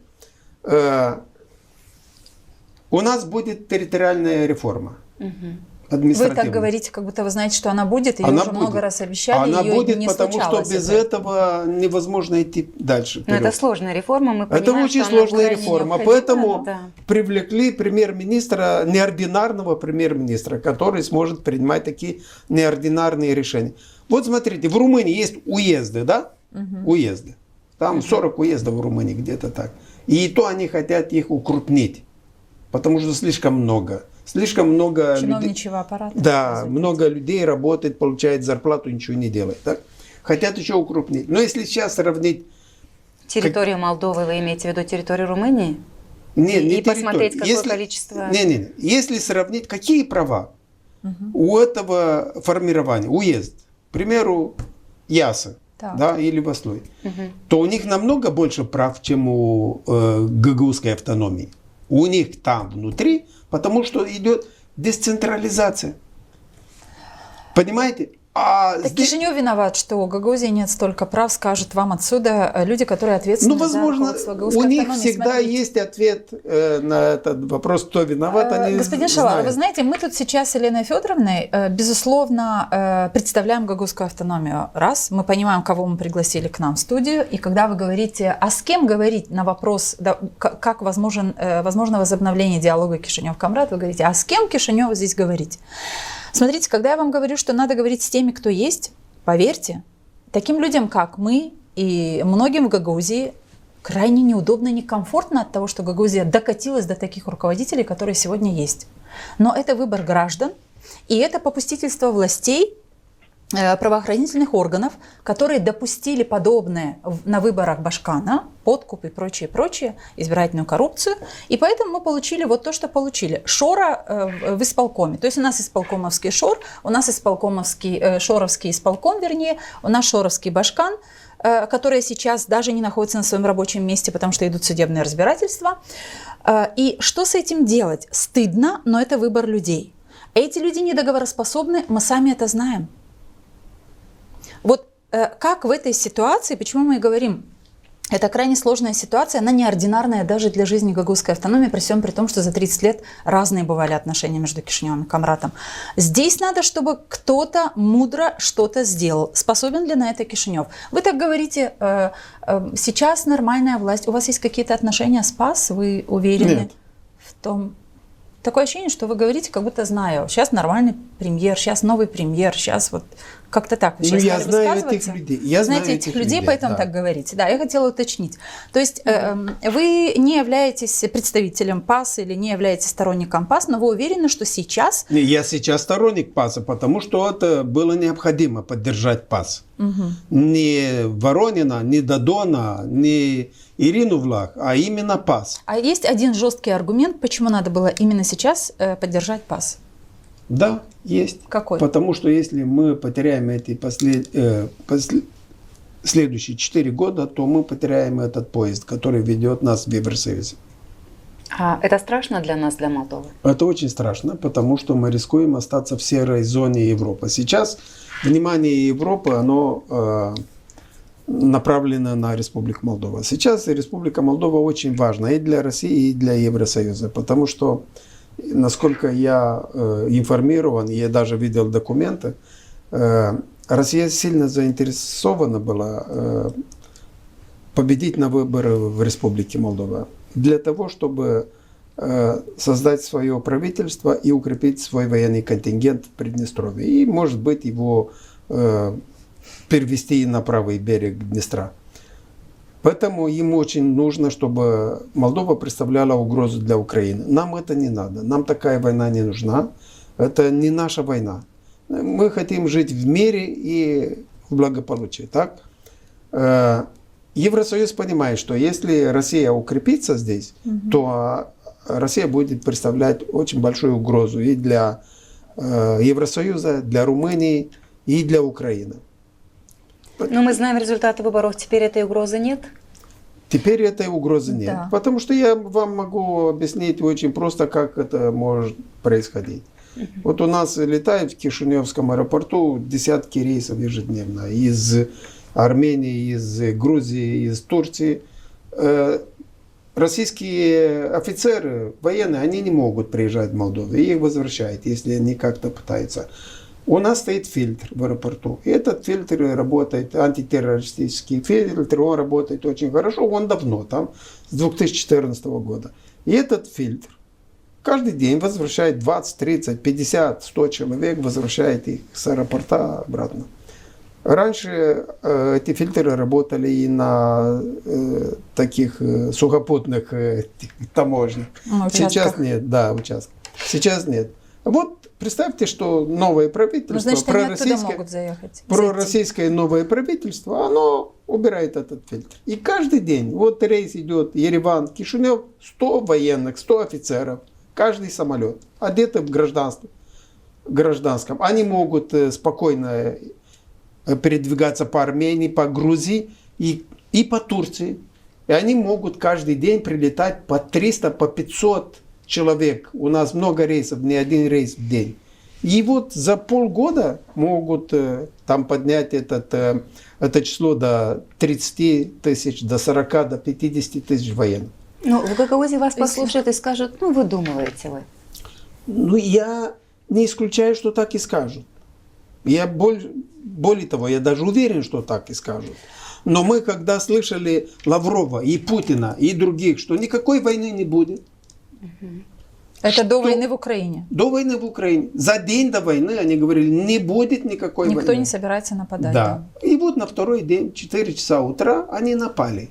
[SPEAKER 4] у нас будет территориальная реформа.
[SPEAKER 1] Вы
[SPEAKER 4] Административная.
[SPEAKER 1] так говорите, как будто вы знаете, что она будет, ее
[SPEAKER 4] Она
[SPEAKER 1] уже
[SPEAKER 4] будет.
[SPEAKER 1] много раз обещали,
[SPEAKER 4] Она
[SPEAKER 1] ее
[SPEAKER 4] будет,
[SPEAKER 1] не
[SPEAKER 4] потому что
[SPEAKER 1] случалось
[SPEAKER 4] без
[SPEAKER 1] это.
[SPEAKER 4] этого невозможно идти дальше.
[SPEAKER 3] Но это
[SPEAKER 4] вперед.
[SPEAKER 3] сложная реформа, мы
[SPEAKER 4] Это
[SPEAKER 3] понимаем,
[SPEAKER 4] очень
[SPEAKER 3] что она
[SPEAKER 4] сложная
[SPEAKER 3] крайне
[SPEAKER 4] реформа,
[SPEAKER 3] необходима,
[SPEAKER 4] поэтому
[SPEAKER 3] да.
[SPEAKER 4] привлекли премьер-министра, неординарного премьер-министра, который сможет принимать такие неординарные решения. Вот смотрите, в Румынии есть уезды, да? Уезды. Там 40 уездов в Румынии, где-то так. И то они хотят их укрупнить, потому что слишком много. Слишком много людей.
[SPEAKER 1] Чиновничьего аппарата.
[SPEAKER 4] Да, много людей работает, получает зарплату, ничего не делает. Так? Хотят еще укрупнить. Но если сейчас сравнить...
[SPEAKER 3] Территорию Молдовы, вы имеете в виду территорию Румынии?
[SPEAKER 4] Не, не
[SPEAKER 3] И посмотреть,
[SPEAKER 4] территорию.
[SPEAKER 3] какое количество...
[SPEAKER 4] Не. Если сравнить, какие права у этого формирования, уезд, к примеру, Ясы,
[SPEAKER 1] Так.
[SPEAKER 4] да, или Васлой, то у них намного больше прав, чем у гагаузской автономии. У них там внутри, потому что идет децентрализация. Понимаете? А
[SPEAKER 1] Так
[SPEAKER 4] здесь...
[SPEAKER 1] Кишинев виноват, что у Гагаузии нет столько прав, скажут вам отсюда люди, которые ответственны
[SPEAKER 4] Ну,
[SPEAKER 1] за
[SPEAKER 4] возможно,
[SPEAKER 1] руководство
[SPEAKER 4] у
[SPEAKER 1] гагаузской
[SPEAKER 4] них
[SPEAKER 1] автономии.
[SPEAKER 4] всегда
[SPEAKER 1] Смотрите.
[SPEAKER 4] есть ответ на этот вопрос, кто виноват, они
[SPEAKER 1] Господин Шавар,
[SPEAKER 4] знают.
[SPEAKER 1] вы знаете, мы тут сейчас с Еленой Федоровной, безусловно, представляем гагаузскую автономию. Раз, мы понимаем, кого мы пригласили к нам в студию, и когда вы говорите, а с кем говорить на вопрос, да, как возможно возобновление диалога Кишинев-Камрад, вы говорите, а с кем Кишиневу здесь говорить? Смотрите, когда я вам говорю, что надо говорить с теми, кто есть, поверьте, таким людям, как мы и многим в Гагаузии, крайне неудобно и некомфортно от того, что Гагаузия докатилась до таких руководителей, которые сегодня есть. Но это выбор граждан, и это попустительство властей, правоохранительных органов, которые допустили подобное на выборах Башкана, подкуп и прочее, избирательную коррупцию. И поэтому мы получили вот то, что получили. Шора в исполкоме. То есть у нас исполкомовский шор, у нас шоровский исполком, вернее, у нас шоровский Башкан, которые сейчас даже не находятся на своем рабочем месте, потому что идут судебные разбирательства. И что с этим делать? Стыдно, но это выбор людей. Эти люди недоговороспособны, мы сами это знаем. Вот как в этой ситуации, почему мы и говорим, это крайне сложная ситуация, она неординарная даже для жизни гагаузской автономии, при всем при том, что за 30 лет разные бывали отношения между Кишиневым и Камратом. Здесь надо, чтобы кто-то мудро что-то сделал. Способен ли на это Кишинев? Вы так говорите, сейчас нормальная власть, у вас есть какие-то отношения с ПАС, вы уверены
[SPEAKER 4] Нет.
[SPEAKER 1] в том? Такое ощущение, что вы говорите, как будто знаю. Сейчас нормальный премьер, сейчас новый премьер, сейчас вот как-то так. Вы сейчас
[SPEAKER 4] я
[SPEAKER 1] стали
[SPEAKER 4] знаю
[SPEAKER 1] высказываться.
[SPEAKER 4] этих людей. Я
[SPEAKER 1] знаете
[SPEAKER 4] знаю
[SPEAKER 1] этих людей, поэтому
[SPEAKER 4] да.
[SPEAKER 1] так говорите. Да, я хотела уточнить. То есть вы не являетесь представителем ПАС или не являетесь сторонником ПАС, но вы уверены, что сейчас...
[SPEAKER 4] Я сейчас сторонник ПАСа, потому что это было необходимо поддержать ПАС. Не Воронина, не Додона, не Ирину Влах, а именно ПАС.
[SPEAKER 1] А есть один жесткий аргумент, почему надо было именно сейчас поддержать ПАС?
[SPEAKER 4] Да, есть.
[SPEAKER 1] Какой?
[SPEAKER 4] Потому что если мы потеряем эти следующие 4 года, то мы потеряем этот поезд, который ведет нас в Евросоюз.
[SPEAKER 3] А это страшно для нас, для Молдовы?
[SPEAKER 4] Это очень страшно, потому что мы рискуем остаться в серой зоне Европы. Сейчас внимание Европы, оно направлено на Республику Молдова. Сейчас Республика Молдова очень важна и для России, и для Евросоюза, потому что, насколько я информирован, я даже видел документы, Россия сильно заинтересована была победить на выборах в Республике Молдова для того, чтобы создать свое правительство и укрепить свой военный контингент в Приднестровье. И, может быть, его перевести на правый берег Днестра. Поэтому им очень нужно, чтобы Молдова представляла угрозу для Украины. Нам это не надо. Нам такая война не нужна. Это не наша война. Мы хотим жить в мире и в благополучии. Так? Евросоюз понимает, что если Россия укрепится здесь, то Россия будет представлять очень большую угрозу и для Евросоюза, для Румынии и для Украины.
[SPEAKER 3] Но мы знаем результаты выборов, теперь этой угрозы нет?
[SPEAKER 4] Теперь этой угрозы нет.
[SPEAKER 1] Да.
[SPEAKER 4] Потому что я вам могу объяснить очень просто, как это может происходить. Вот у нас летают в Кишиневском аэропорту десятки рейсов ежедневно из Армении, из Грузии, из Турции. Российские офицеры, военные, они не могут приезжать в Молдову. И их возвращают, если они как-то пытаются. У нас стоит фильтр в аэропорту. И этот фильтр работает, антитеррористический фильтр, он работает очень хорошо. Он давно там, с 2014 года. И этот фильтр каждый день возвращает 20, 30, 50, 100 человек, возвращает их с аэропорта обратно. Раньше эти фильтры работали и на таких сухопутных таможнях. Сейчас нет, да, участках. Сейчас нет. Вот представьте, что новое правительство,
[SPEAKER 1] значит, могут заехать,
[SPEAKER 4] пророссийское новое правительство, оно убирает этот фильтр. И каждый день, вот рейс идет Ереван, Кишинев, 100 военных, 100 офицеров, каждый самолет, одеты в гражданском. Они могут спокойно передвигаться по Армении, по Грузии и по Турции. И они могут каждый день прилетать по 300, по 500 человек. У нас много рейсов, не один рейс в день. И вот за полгода могут там поднять это число до 30 тысяч, до 40, до 50 тысяч военных.
[SPEAKER 3] Ну, в Гагаузии вас послушают и скажут, ну, выдумываете вы.
[SPEAKER 4] Ну, я не исключаю, что так и скажут. Я более того, я даже уверен, что так и скажут. Но мы, когда слышали Лаврова и Путина и других, что никакой войны не будет.
[SPEAKER 1] Это до войны в Украине?
[SPEAKER 4] До войны в Украине. За день до войны они говорили, не будет никакой войны.
[SPEAKER 1] Никто не собирается нападать.
[SPEAKER 4] Да. И вот на второй день, 4 часа утра, они напали.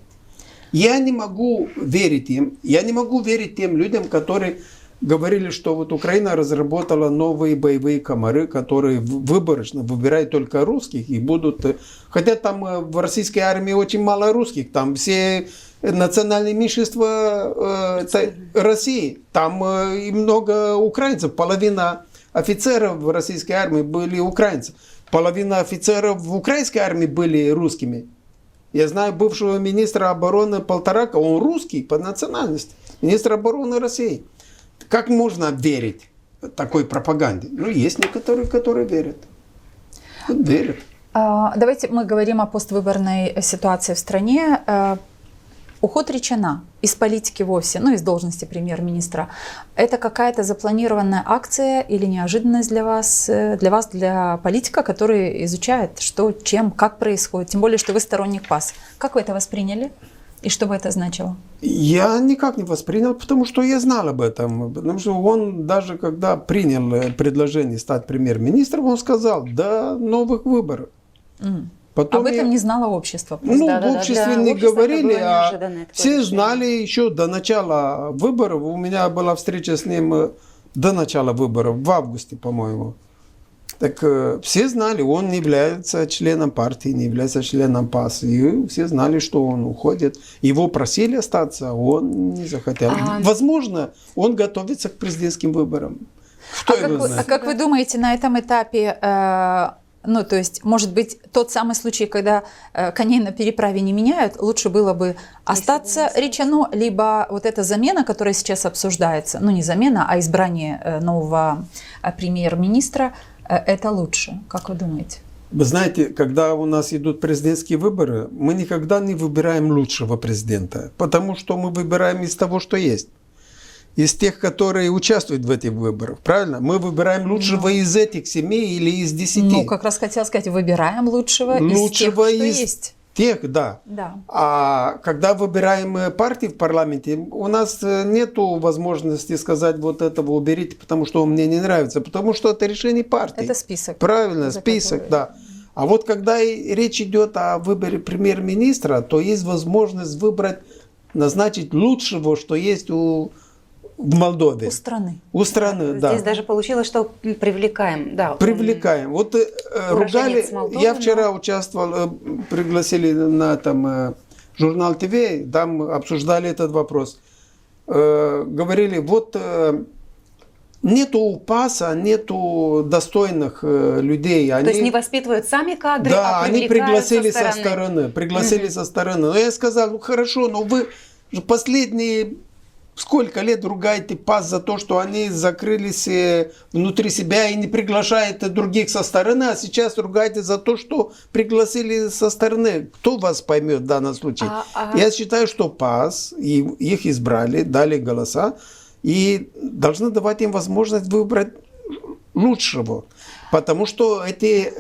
[SPEAKER 4] Я не могу верить им. Я не могу верить тем людям, которые говорили, что вот Украина разработала новые боевые комары, которые выборочно выбирают только русских и будут... Хотя там в российской армии очень мало русских, там все национальные меньшинства России, там и много украинцев, половина офицеров в российской армии были украинцы, половина офицеров в украинской армии были русскими. Я знаю бывшего министра обороны Полторака, он русский по национальности, министр обороны России. Как можно верить такой пропаганде? Ну, есть некоторые, которые верят. Вот верят.
[SPEAKER 1] Давайте мы говорим о поствыборной ситуации в стране. Уход Ричана из политики вовсе, ну, из должности премьер-министра, это какая-то запланированная акция или неожиданность для вас, для политика, который изучает, что, чем, как происходит, тем более, что вы сторонник ПАС. Как вы это восприняли? И что бы это значило?
[SPEAKER 4] Я никак не воспринял, потому что я знал об этом. Потому что он даже когда принял предложение стать премьер-министром, он сказал, до новых выборов. Потом
[SPEAKER 1] Об этом не знало общество.
[SPEAKER 4] Ну,
[SPEAKER 3] Да-да-да,
[SPEAKER 4] в обществе
[SPEAKER 3] для
[SPEAKER 4] не
[SPEAKER 3] общества это
[SPEAKER 4] говорили,
[SPEAKER 3] было
[SPEAKER 4] а
[SPEAKER 3] неожиданное такое
[SPEAKER 4] все
[SPEAKER 3] решение.
[SPEAKER 4] знали еще до начала выборов. У меня была встреча с ним до начала выборов, в августе, по-моему. Так все знали, он не является членом партии, не является членом ПАС. И все знали, что он уходит. Его просили остаться, а он не захотел. Возможно, он готовится к президентским выборам. Кто его знает?
[SPEAKER 1] Как вы думаете, на этом этапе, ну, то есть, может быть, тот самый случай, когда коней на переправе не меняют, лучше было бы остаться Ричану, либо вот эта замена, которая сейчас обсуждается, ну, не замена, а избрание нового премьер-министра, это лучше, как вы думаете?
[SPEAKER 4] Вы знаете, когда у нас идут президентские выборы, мы никогда не выбираем лучшего президента, потому что мы выбираем из того, что есть. Из тех, которые участвуют в этих выборах, правильно? Мы выбираем лучшего из этих 7 или из 10.
[SPEAKER 1] Ну, как раз хотела сказать, выбираем лучшего из тех, что есть.
[SPEAKER 4] Тех, да.
[SPEAKER 1] Да.
[SPEAKER 4] А когда выбираем партии в парламенте, у нас нет возможности сказать вот этого уберите, потому что он мне не нравится, потому что это решение партии.
[SPEAKER 1] Это список.
[SPEAKER 4] Правильно,
[SPEAKER 1] за
[SPEAKER 4] список,
[SPEAKER 1] который-
[SPEAKER 4] да. А вот когда речь идет о выборе премьер-министра, то есть возможность выбрать, назначить лучшего, что есть в Молдове.
[SPEAKER 1] У страны.
[SPEAKER 4] У страны, да.
[SPEAKER 3] Здесь даже получилось, что привлекаем. Да,
[SPEAKER 4] Привлекаем. Вот ругали.
[SPEAKER 3] уроженец Молдовы,
[SPEAKER 4] Я вчера участвовал, пригласили на там журнал ТВ, там обсуждали этот вопрос. Говорили, вот нету у ПАСа, нету достойных людей.
[SPEAKER 3] То есть не воспитывают сами кадры,
[SPEAKER 4] Да,
[SPEAKER 3] а
[SPEAKER 4] они
[SPEAKER 3] привлекают
[SPEAKER 4] пригласили со стороны. Пригласили со стороны. Но я сказал, ну хорошо, но вы же последние сколько лет ругаете ПАС за то, что они закрылись внутри себя и не приглашают других со стороны, а сейчас ругаете за то, что пригласили со стороны. Кто вас поймет в данном случае? Я считаю, что ПАС, их избрали, дали голоса, и должны давать им возможность выбрать лучшего. Потому что эти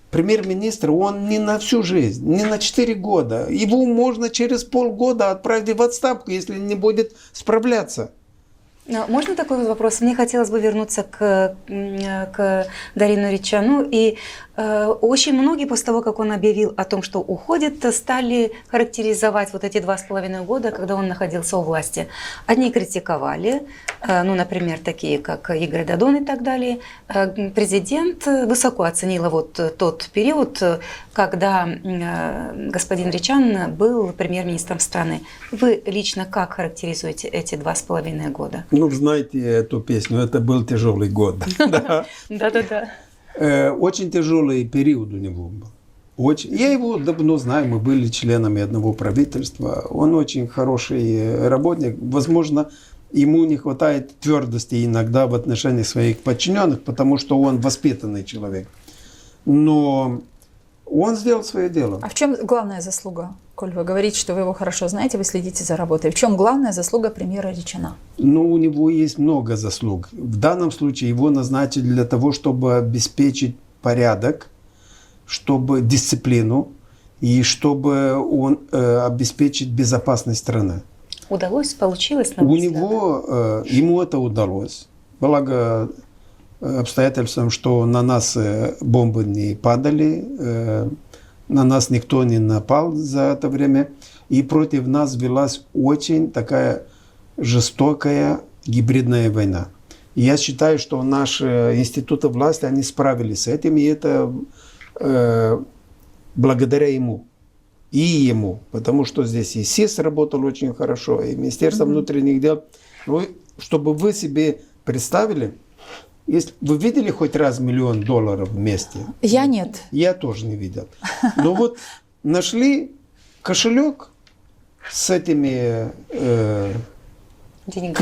[SPEAKER 4] премьер-министр, он не на всю жизнь, не на 4 года. Его можно через полгода отправить в отставку, если не будет справляться.
[SPEAKER 3] Можно такой вот вопрос? Мне хотелось бы вернуться к Дарину Ричану. И очень многие после того, как он объявил о том, что уходит, стали характеризовать вот эти 2,5 года, когда он находился у власти. Одни критиковали, ну, например, такие как Игорь Додон и так далее. Президент высоко оценила вот тот период, когда господин Ричан был премьер-министром страны. Вы лично как характеризуете эти 2,5 года?
[SPEAKER 4] Ну, знаете эту песню, это был тяжелый год.
[SPEAKER 3] Да-да-да.
[SPEAKER 4] Очень тяжелый период у него был. Очень. Я его давно знаю, мы были членами одного правительства. Он очень хороший работник. Возможно, ему не хватает твердости иногда в отношении своих подчиненных, потому что он воспитанный человек. Но он сделал свое дело.
[SPEAKER 1] А в чем главная заслуга? Коль вы говорите, что вы его хорошо знаете, вы следите за работой. В чем главная заслуга премьера Ричана?
[SPEAKER 4] Ну, у него есть много заслуг. В данном случае его назначили для того, чтобы обеспечить порядок, чтобы дисциплину и чтобы он обеспечить безопасность страны.
[SPEAKER 3] Удалось, получилось? На
[SPEAKER 4] У
[SPEAKER 3] ваш взгляд?
[SPEAKER 4] него, ему это удалось. Благо обстоятельствам, что на нас бомбы не падали, на нас никто не напал за это время. И против нас велась очень такая жестокая гибридная война. И я считаю, что наши институты власти, они справились с этим. И это благодаря ему. И ему. Потому что здесь и СИС работал очень хорошо, и Министерство внутренних дел. Ну, чтобы вы себе представили, если вы видели хоть раз $1 миллион вместе?
[SPEAKER 1] Я нет.
[SPEAKER 4] Я тоже не видел. Но вот нашли кошелек с этими
[SPEAKER 3] Деньгами.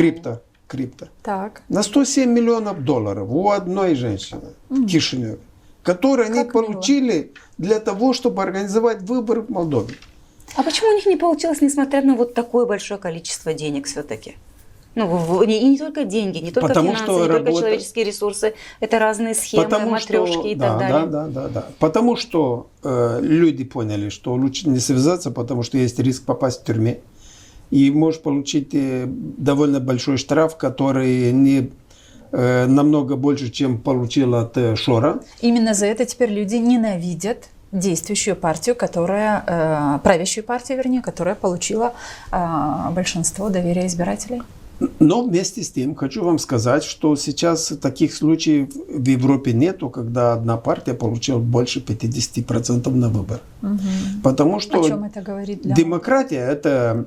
[SPEAKER 4] крипто.
[SPEAKER 1] Так.
[SPEAKER 4] На $107 миллионов у одной женщины в Кишиневе, которые они
[SPEAKER 1] Как мило.
[SPEAKER 4] получили для того, чтобы организовать выборы в Молдове.
[SPEAKER 3] А почему у них не получилось, несмотря на вот такое большое количество денег все-таки? Ну, и не только деньги, не только
[SPEAKER 4] Потому
[SPEAKER 3] финансы,
[SPEAKER 4] что
[SPEAKER 3] не только
[SPEAKER 4] работа-
[SPEAKER 3] человеческие ресурсы, это разные схемы, матрешки и так далее.
[SPEAKER 4] Да. Потому что люди поняли, что лучше не связаться, потому что есть риск попасть в тюрьму. И можешь получить довольно большой штраф, который не намного больше, чем получил от Шора.
[SPEAKER 1] Именно за это теперь люди ненавидят действующую партию, правящую партию, вернее, которая получила большинство доверия избирателей.
[SPEAKER 4] Но вместе с тем хочу вам сказать, что сейчас таких случаев в Европе нету, когда одна партия получила больше 50% на выбор. Потому что
[SPEAKER 1] О чем это говорит для
[SPEAKER 4] демократия – это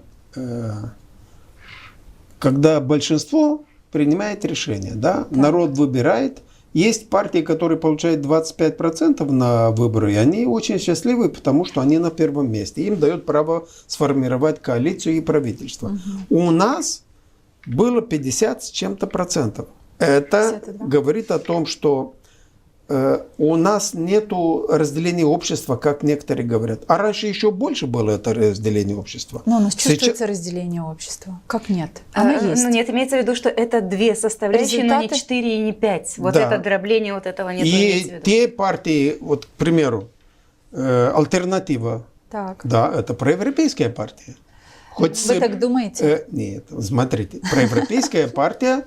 [SPEAKER 4] когда большинство принимает решение, да? Народ выбирает. Есть партии, которые получают 25% на выборы, и они очень счастливы, потому что они на первом месте. Им дают право сформировать коалицию и правительство. У нас было 50 с чем-то процентов. Это
[SPEAKER 1] 52.
[SPEAKER 4] говорит о том, что у нас нету разделения общества, как некоторые говорят. А раньше еще больше было это разделение общества.
[SPEAKER 1] Но у нас чувствуется
[SPEAKER 4] Сейчас-
[SPEAKER 1] разделение общества. Как нет? Оно есть.
[SPEAKER 3] Ну, нет, имеется в виду, что это две составляющие, но не
[SPEAKER 1] Результаты?
[SPEAKER 3] 4 и не 5. Вот
[SPEAKER 4] Да.
[SPEAKER 3] это дробление, вот этого нет. имеется в
[SPEAKER 4] И
[SPEAKER 3] виду.
[SPEAKER 4] те партии, вот, к примеру, Альтернатива,
[SPEAKER 1] Так.
[SPEAKER 4] да, это проевропейская партия. Хоть
[SPEAKER 1] Вы так думаете?
[SPEAKER 4] нет, смотрите, проевропейская партия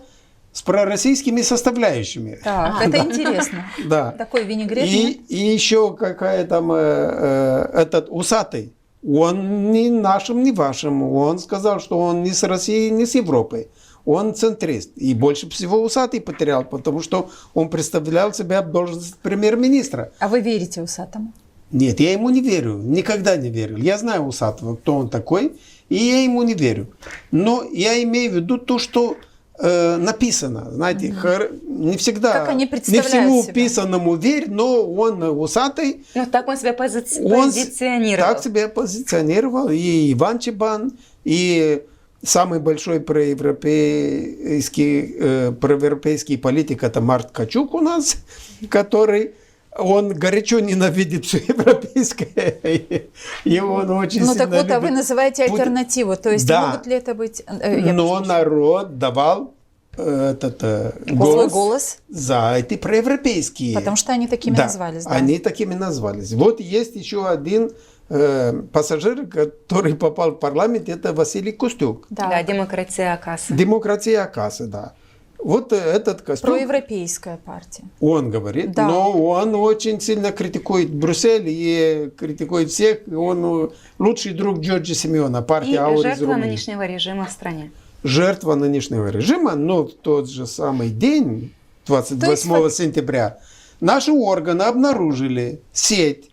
[SPEAKER 4] с пророссийскими составляющими.
[SPEAKER 1] Так, это интересно.
[SPEAKER 4] Да.
[SPEAKER 1] Такой винегрет.
[SPEAKER 4] И еще какая там, этот усатый, он ни нашим, ни вашим. Он сказал, что он ни с Россией, ни с Европой. Он центрист. И больше всего усатый потерял, потому что он представлял себя в должности премьер-министра.
[SPEAKER 1] А вы верите усатому?
[SPEAKER 4] Нет, я ему не верю. Никогда не верил. Я знаю усатого, кто он такой, и я ему не верю. Но я имею в виду то, что написано. Знаете, не всегда,
[SPEAKER 1] Как они
[SPEAKER 4] не
[SPEAKER 1] представляют
[SPEAKER 4] всему
[SPEAKER 1] себя.
[SPEAKER 4] писанному верь, но он усатый.
[SPEAKER 3] Ну, так он себя
[SPEAKER 4] Он
[SPEAKER 3] позиционировал.
[SPEAKER 4] так себя позиционировал. И Иван Чебан, и самый большой проевропейский политик это Март Качук у нас, который он горячо ненавидит все европейское. И он очень
[SPEAKER 1] Ну
[SPEAKER 4] сильно
[SPEAKER 1] так вот, а вы
[SPEAKER 4] любит
[SPEAKER 1] называете
[SPEAKER 4] Путин.
[SPEAKER 1] альтернативу. То есть
[SPEAKER 4] Да.
[SPEAKER 1] могут ли это быть...
[SPEAKER 4] Но народ давал
[SPEAKER 1] Свой голос,
[SPEAKER 4] за эти проевропейские.
[SPEAKER 1] потому что они такими
[SPEAKER 4] Да,
[SPEAKER 1] назвались. Да.
[SPEAKER 4] они такими назвались. Вот есть еще один пассажир, который попал в парламент, это Василий Костюк.
[SPEAKER 1] Да.
[SPEAKER 3] Да, демократия Акаса.
[SPEAKER 4] Демократия Акасы, да. Вот этот Костюк,
[SPEAKER 1] Проевропейская партия.
[SPEAKER 4] он говорит,
[SPEAKER 1] Да.
[SPEAKER 4] но он очень сильно критикует Брюссель и критикует всех. Он лучший друг Джорджа Симеона, партия
[SPEAKER 3] И
[SPEAKER 4] Аурис
[SPEAKER 3] жертва
[SPEAKER 4] Румынии.
[SPEAKER 3] нынешнего режима в стране.
[SPEAKER 4] Жертва нынешнего режима, но в тот же самый день, 28 сентября, наши органы обнаружили сеть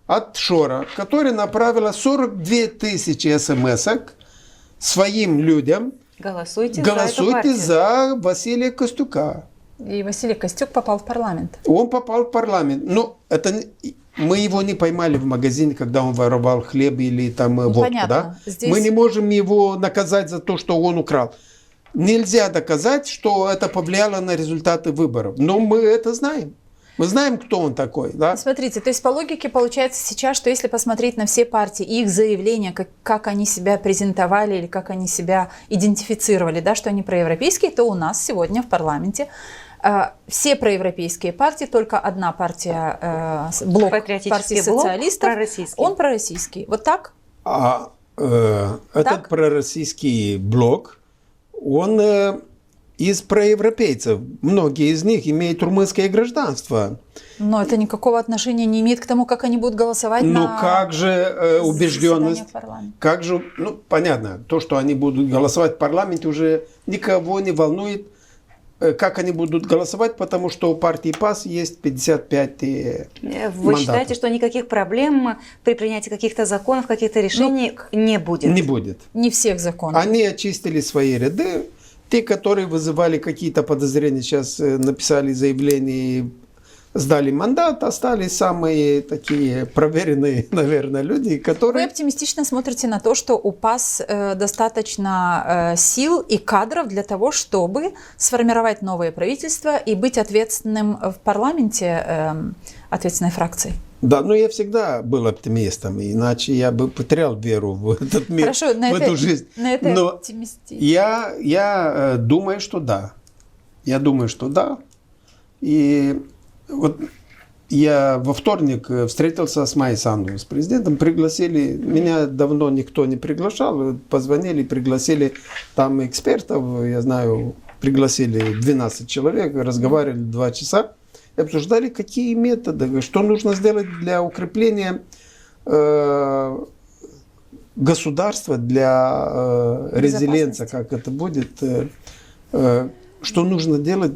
[SPEAKER 4] от Шора, которая направила 42 тысячи смс-ок своим людям.
[SPEAKER 3] Голосуйте,
[SPEAKER 4] Голосуйте
[SPEAKER 3] за
[SPEAKER 4] за Василия Костюка.
[SPEAKER 1] И Василий Костюк попал в парламент.
[SPEAKER 4] Он попал в парламент. Но мы его не поймали в магазине, когда он воровал хлеб или там водку.
[SPEAKER 1] понятно.
[SPEAKER 4] Да?
[SPEAKER 1] Здесь-
[SPEAKER 4] Мы не можем его наказать за то, что он украл. Нельзя доказать, что это повлияло на результаты выборов. Но мы это знаем. Мы знаем, кто он такой. Да?
[SPEAKER 1] Смотрите, то есть по логике получается сейчас, что если посмотреть на все партии, их заявления, как они себя презентовали или как они себя идентифицировали, да, что они проевропейские, то у нас сегодня в парламенте все проевропейские партии, только одна партия, блок
[SPEAKER 3] Патриотический
[SPEAKER 1] партии
[SPEAKER 3] блок
[SPEAKER 1] социалистов,
[SPEAKER 3] пророссийский.
[SPEAKER 1] он пророссийский. Вот так?
[SPEAKER 4] Этот пророссийский блок, он из проевропейцев. Многие из них имеют румынское гражданство.
[SPEAKER 1] Но это никакого отношения не имеет к тому, как они будут голосовать
[SPEAKER 4] Но
[SPEAKER 1] на
[SPEAKER 4] как же убежденность?
[SPEAKER 1] заседаниях парламента.
[SPEAKER 4] Как же, ну, понятно, то, что они будут голосовать в парламенте, уже никого не волнует, как они будут голосовать, потому что у партии ПАС есть 55
[SPEAKER 3] Вы
[SPEAKER 4] мандатов.
[SPEAKER 3] считаете, что никаких проблем при принятии каких-то законов, каких-то решений не будет?
[SPEAKER 4] Не будет.
[SPEAKER 1] Не всех законов.
[SPEAKER 4] Они очистили свои ряды. Те, которые вызывали какие-то подозрения, сейчас написали заявление и сдали мандат, остались самые такие проверенные, наверное, люди,
[SPEAKER 1] Вы
[SPEAKER 4] которые...
[SPEAKER 1] оптимистично смотрите на то, что у ПАС достаточно сил и кадров для того, чтобы сформировать новое правительство и быть ответственным в парламенте, ответственной фракцией?
[SPEAKER 4] Да, но я всегда был оптимистом, иначе я бы потерял веру в этот мир,
[SPEAKER 1] Хорошо,
[SPEAKER 4] в эту жизнь.
[SPEAKER 1] на этой
[SPEAKER 4] Но
[SPEAKER 1] оптимистии.
[SPEAKER 4] я думаю, что да. Я думаю, что да. И вот я во вторник встретился с Майей Санду, с президентом, пригласили, меня давно никто не приглашал, позвонили, пригласили там экспертов, я знаю, пригласили 12 человек, разговаривали 2 часа, и обсуждали, какие методы, что нужно сделать для укрепления государства, для резилиенции, как это будет, что нужно делать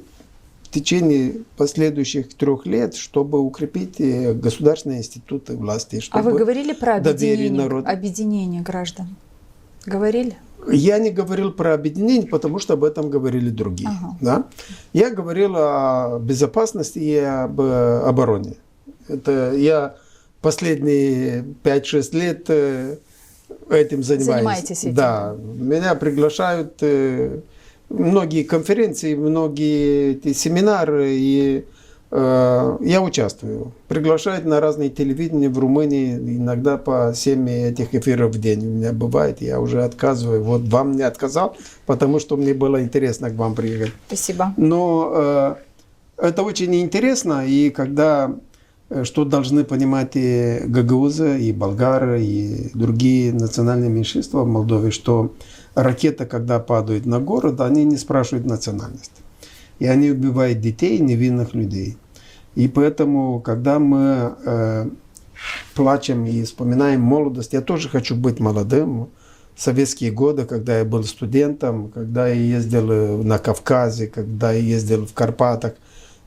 [SPEAKER 4] в течение последующих 3 лет, чтобы укрепить государственные институты власти.
[SPEAKER 1] А вы говорили про
[SPEAKER 4] доверие народа.
[SPEAKER 1] объединение граждан? Говорили?
[SPEAKER 4] Я не говорил про объединение, потому что об этом говорили другие.
[SPEAKER 1] Ага.
[SPEAKER 4] Да? Я говорил о безопасности и об обороне. Это я последние 5-6 лет этим занимаюсь.
[SPEAKER 1] Занимаетесь этим?
[SPEAKER 4] Да. Меня приглашают многие конференции, многие эти семинары, и я участвую. Приглашают на разные телевидения в Румынии, иногда по 7 этих эфиров в день у меня бывает, я уже отказываю. Вот вам не отказал, потому что мне было интересно к вам приехать.
[SPEAKER 1] Спасибо.
[SPEAKER 4] Но это очень интересно, и когда, что должны понимать и гагаузы, и болгары, и другие национальные меньшинства в Молдове, что ракета, когда падает на город, они не спрашивают национальность. И они убивают детей, невинных людей. И поэтому, когда мы плачем и вспоминаем молодость, я тоже хочу быть молодым. Советские годы, когда я был студентом, когда я ездил на Кавказе, когда я ездил в Карпатах,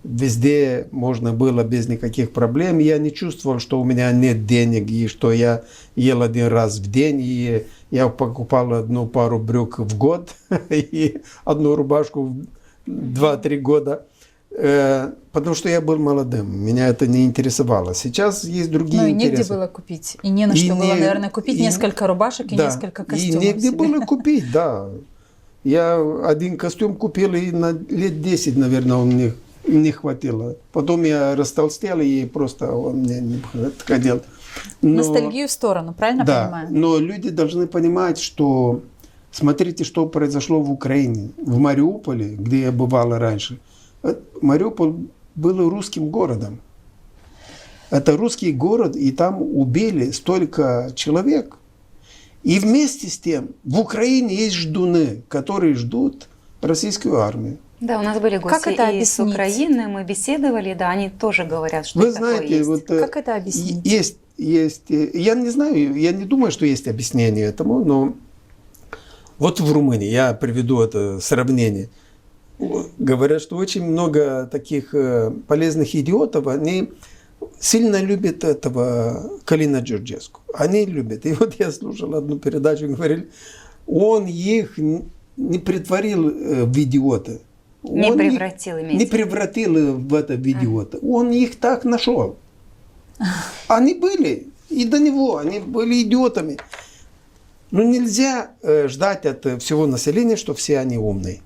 [SPEAKER 4] везде можно было без никаких проблем. Я не чувствовал, что у меня нет денег, и что я ел 1 раз в день, и я покупал 1 пару брюк в год, и 1 рубашку в 2-3 года. Потому что я был молодым, меня это не интересовало. Сейчас есть другие
[SPEAKER 1] Ну и
[SPEAKER 4] интересы.
[SPEAKER 1] негде было купить. И не на что было, наверное, купить несколько рубашек и
[SPEAKER 4] да,
[SPEAKER 1] несколько костюмов.
[SPEAKER 4] И негде
[SPEAKER 1] себе.
[SPEAKER 4] было купить, да. Я 1 костюм купил, и на лет 10, наверное, он мне не хватило. Потом я растолстел, и просто он мне не подходил.
[SPEAKER 1] Ностальгию в сторону, правильно понимаю?
[SPEAKER 4] Но люди должны понимать, что смотрите, что произошло в Украине, в Мариуполе, где я бывал раньше. Мариуполь был русским городом. Это русский город, и там убили столько человек. И вместе с тем в Украине есть ждуны, которые ждут российскую армию.
[SPEAKER 3] Да, у нас были гости
[SPEAKER 1] Как это
[SPEAKER 3] из
[SPEAKER 1] объяснить?
[SPEAKER 3] Украины, мы беседовали, да, они тоже говорят, что
[SPEAKER 4] Вы
[SPEAKER 3] такое
[SPEAKER 4] знаете,
[SPEAKER 3] есть.
[SPEAKER 4] вот
[SPEAKER 1] Как это объяснить?
[SPEAKER 4] есть, я не знаю, я не думаю, что есть объяснение этому, но вот в Румынии, я приведу это сравнение. Говорят, что очень много таких полезных идиотов, они сильно любят этого Калина Джорджеску. Они любят. И вот я слушал одну передачу, говорили, он их не притворил в идиоты.
[SPEAKER 3] Не превратил, имеется.
[SPEAKER 4] Не превратил в это в идиота. Он их так нашел. Они были, и до него, они были идиотами. Но нельзя ждать от всего населения, что все они умные.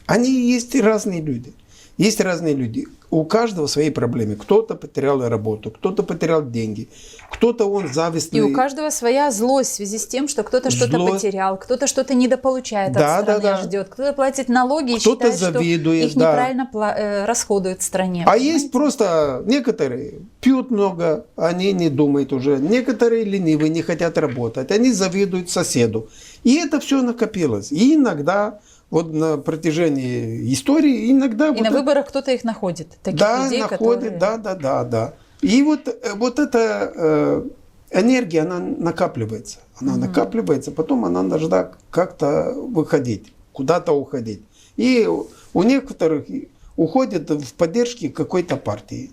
[SPEAKER 4] Они есть разные люди. Есть разные люди. У каждого свои проблемы. Кто-то потерял работу, кто-то потерял деньги, кто-то он завистный.
[SPEAKER 1] И у каждого своя злость в связи с тем, что кто-то что-то потерял, кто-то что-то недополучает от страны, ждет, кто-то платит налоги и
[SPEAKER 4] кто-то
[SPEAKER 1] считает,
[SPEAKER 4] завидует,
[SPEAKER 1] что их неправильно расходуют в стране.
[SPEAKER 4] А есть просто некоторые пьют много, они не думают уже. Некоторые ленивые, не хотят работать, они завидуют соседу. И это все накопилось. И иногда... Вот на протяжении истории иногда...
[SPEAKER 1] И вот на выборах кто-то их находит. Таких людей,
[SPEAKER 4] находит,
[SPEAKER 1] которые...
[SPEAKER 4] да. И вот эта энергия, она накапливается. Она накапливается, потом она должна как-то выходить, куда-то уходить. И у некоторых уходит в поддержке какой-то партии.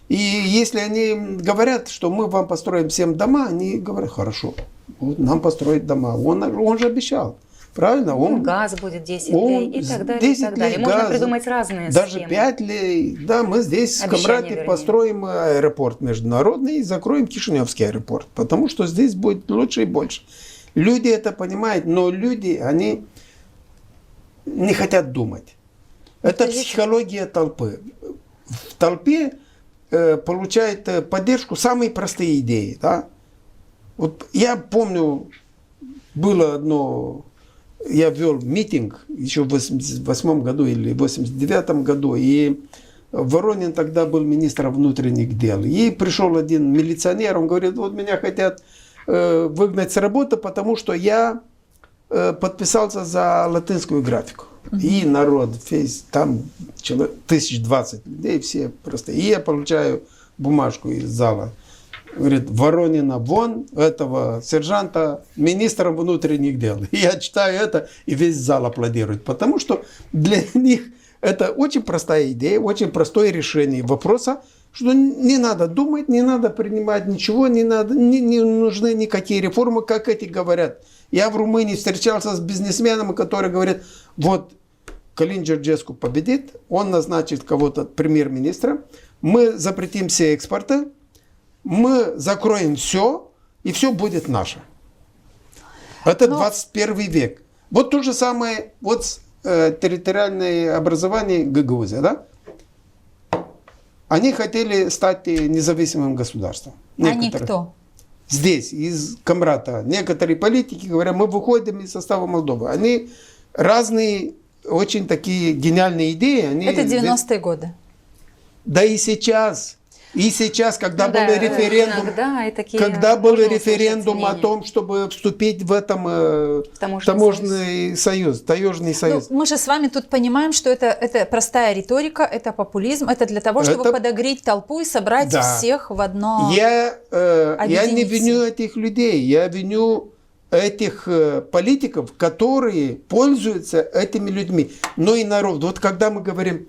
[SPEAKER 4] И если они говорят, что мы вам построим всем дома, они говорят, хорошо, вот нам построить дома. Он же обещал. Правильно?
[SPEAKER 3] Газ будет 10 лей и так далее.
[SPEAKER 4] 10
[SPEAKER 3] и так далее.
[SPEAKER 4] лей
[SPEAKER 3] Можно
[SPEAKER 4] газа,
[SPEAKER 3] придумать разные
[SPEAKER 4] даже
[SPEAKER 3] схемы.
[SPEAKER 4] 5 лей. Да, мы здесь в Камрате построим аэропорт международный и закроем Кишиневский аэропорт. Потому что здесь будет лучше и больше. Люди это понимают, но люди, они не хотят думать. Это психология толпы. В толпе получают поддержку самые простые идеи. Да? Вот я помню, было одно, я вел митинг еще в 88 году или 89 году, и Воронин тогда был министром внутренних дел. И пришел один милиционер, он говорит, вот меня хотят выгнать с работы, потому что я подписался за латинскую графику. И народ, весь, там 1020 людей, все просто. И я получаю бумажку из зала. Говорит, Воронина вон, этого сержанта министром внутренних дел. И я читаю это, и весь зал аплодирует. Потому что для них это очень простая идея, очень простое решение вопроса, что не надо думать, не надо принимать ничего, не нужны никакие реформы, как эти говорят. Я в Румынии встречался с бизнесменами, которые говорят, вот Калин Джорджеску победит, он назначит кого-то премьер-министра, мы запретим все экспорты, мы закроем все, и все будет наше. Это 21 век. Вот то же самое, вот территориальное образование гагаузия, да? Они хотели стать независимым государством.
[SPEAKER 1] Они кто?
[SPEAKER 4] Здесь, из Камрата. Некоторые политики говорят, мы выходим из состава Молдовы. Они разные, очень такие гениальные идеи. Они
[SPEAKER 1] Это 90-е годы.
[SPEAKER 4] Да и сейчас. И сейчас, когда был референдум, о том, чтобы вступить в этом таможенный союз.
[SPEAKER 1] Мы же с вами тут понимаем, что это простая риторика, это популизм, это для того, чтобы подогреть толпу и собрать всех в одно.
[SPEAKER 4] Я не виню этих людей, я виню этих политиков, которые пользуются этими людьми. Но и народ. Вот когда мы говорим,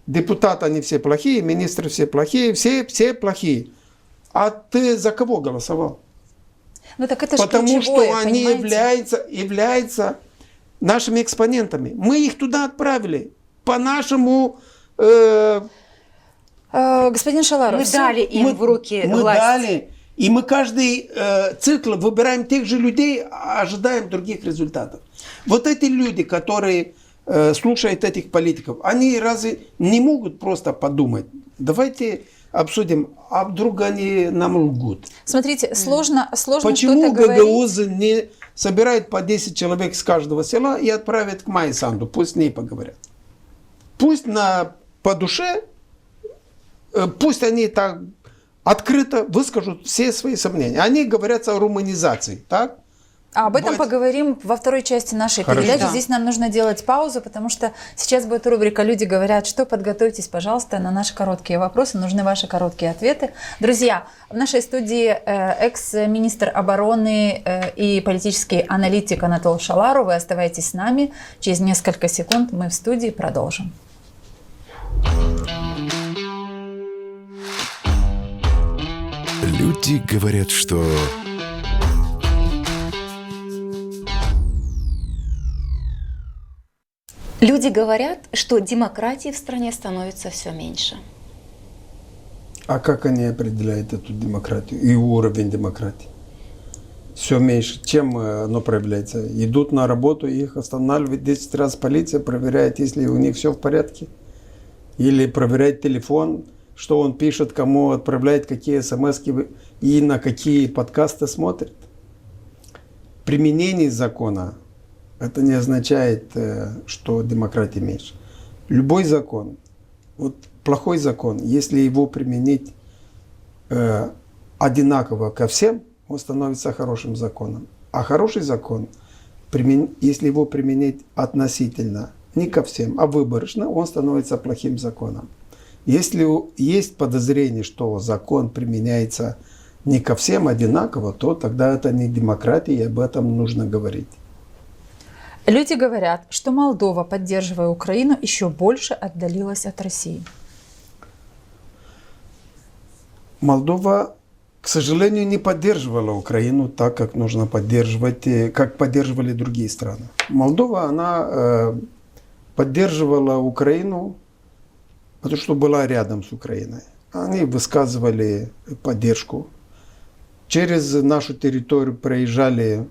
[SPEAKER 4] депутаты они все плохие, министры все плохие, все плохие. А ты за кого голосовал?
[SPEAKER 1] Ну, так это же
[SPEAKER 4] потому что они
[SPEAKER 1] понимаете?
[SPEAKER 4] являются нашими экспонентами. Мы их туда отправили по нашему...
[SPEAKER 1] Господин Шаларов,
[SPEAKER 3] мы дали им в руки
[SPEAKER 4] мы
[SPEAKER 3] власть.
[SPEAKER 4] Дали, и мы каждый цикл выбираем тех же людей, а ожидаем других результатов. Вот эти люди, которые слушают этих политиков, они разве не могут просто подумать, давайте обсудим, а вдруг они нам лгут?
[SPEAKER 1] Смотрите, сложно
[SPEAKER 4] Почему
[SPEAKER 1] что-то говорить.
[SPEAKER 4] гагаузы не собирают по 10 человек с каждого села и отправят к Майе Санду, пусть с ней поговорят. Пусть по душе, пусть они так открыто выскажут все свои сомнения. Они говорят о румынизации, так?
[SPEAKER 1] Об этом поговорим во второй части нашей передачи.
[SPEAKER 3] Да.
[SPEAKER 1] Здесь нам нужно делать паузу, потому что сейчас будет рубрика «Люди говорят что». Подготовьтесь, пожалуйста, на наши короткие вопросы. Нужны ваши короткие ответы. Друзья, в нашей студии экс-министр обороны и политический аналитик Анатол Шаларов. Вы оставайтесь с нами. Через несколько секунд мы в студии продолжим.
[SPEAKER 2] Люди говорят, что...
[SPEAKER 3] Люди говорят, что демократии в стране становится все меньше.
[SPEAKER 4] А как они определяют эту демократию и уровень демократии? Все меньше. Чем оно проявляется? Идут на работу, их останавливает 10 раз полиция, проверяет, если у них все в порядке. Или проверяет телефон, что он пишет, кому отправляет, какие смс-ки и на какие подкасты смотрит. Применение закона – это не означает, что демократия меньше. Любой закон, вот плохой закон, если его применить одинаково ко всем, он становится хорошим законом. А хороший закон, если его применить относительно, не ко всем, а выборочно, он становится плохим законом. Если есть подозрение, что закон применяется не ко всем одинаково, то тогда это не демократия, и об этом нужно говорить.
[SPEAKER 1] Люди говорят, что Молдова, поддерживая Украину, еще больше отдалилась от России.
[SPEAKER 4] Молдова, к сожалению, не поддерживала Украину так, как нужно поддерживать, как поддерживали другие страны. Молдова, она поддерживала Украину, потому что была рядом с Украиной. Они высказывали поддержку. Через нашу территорию проезжали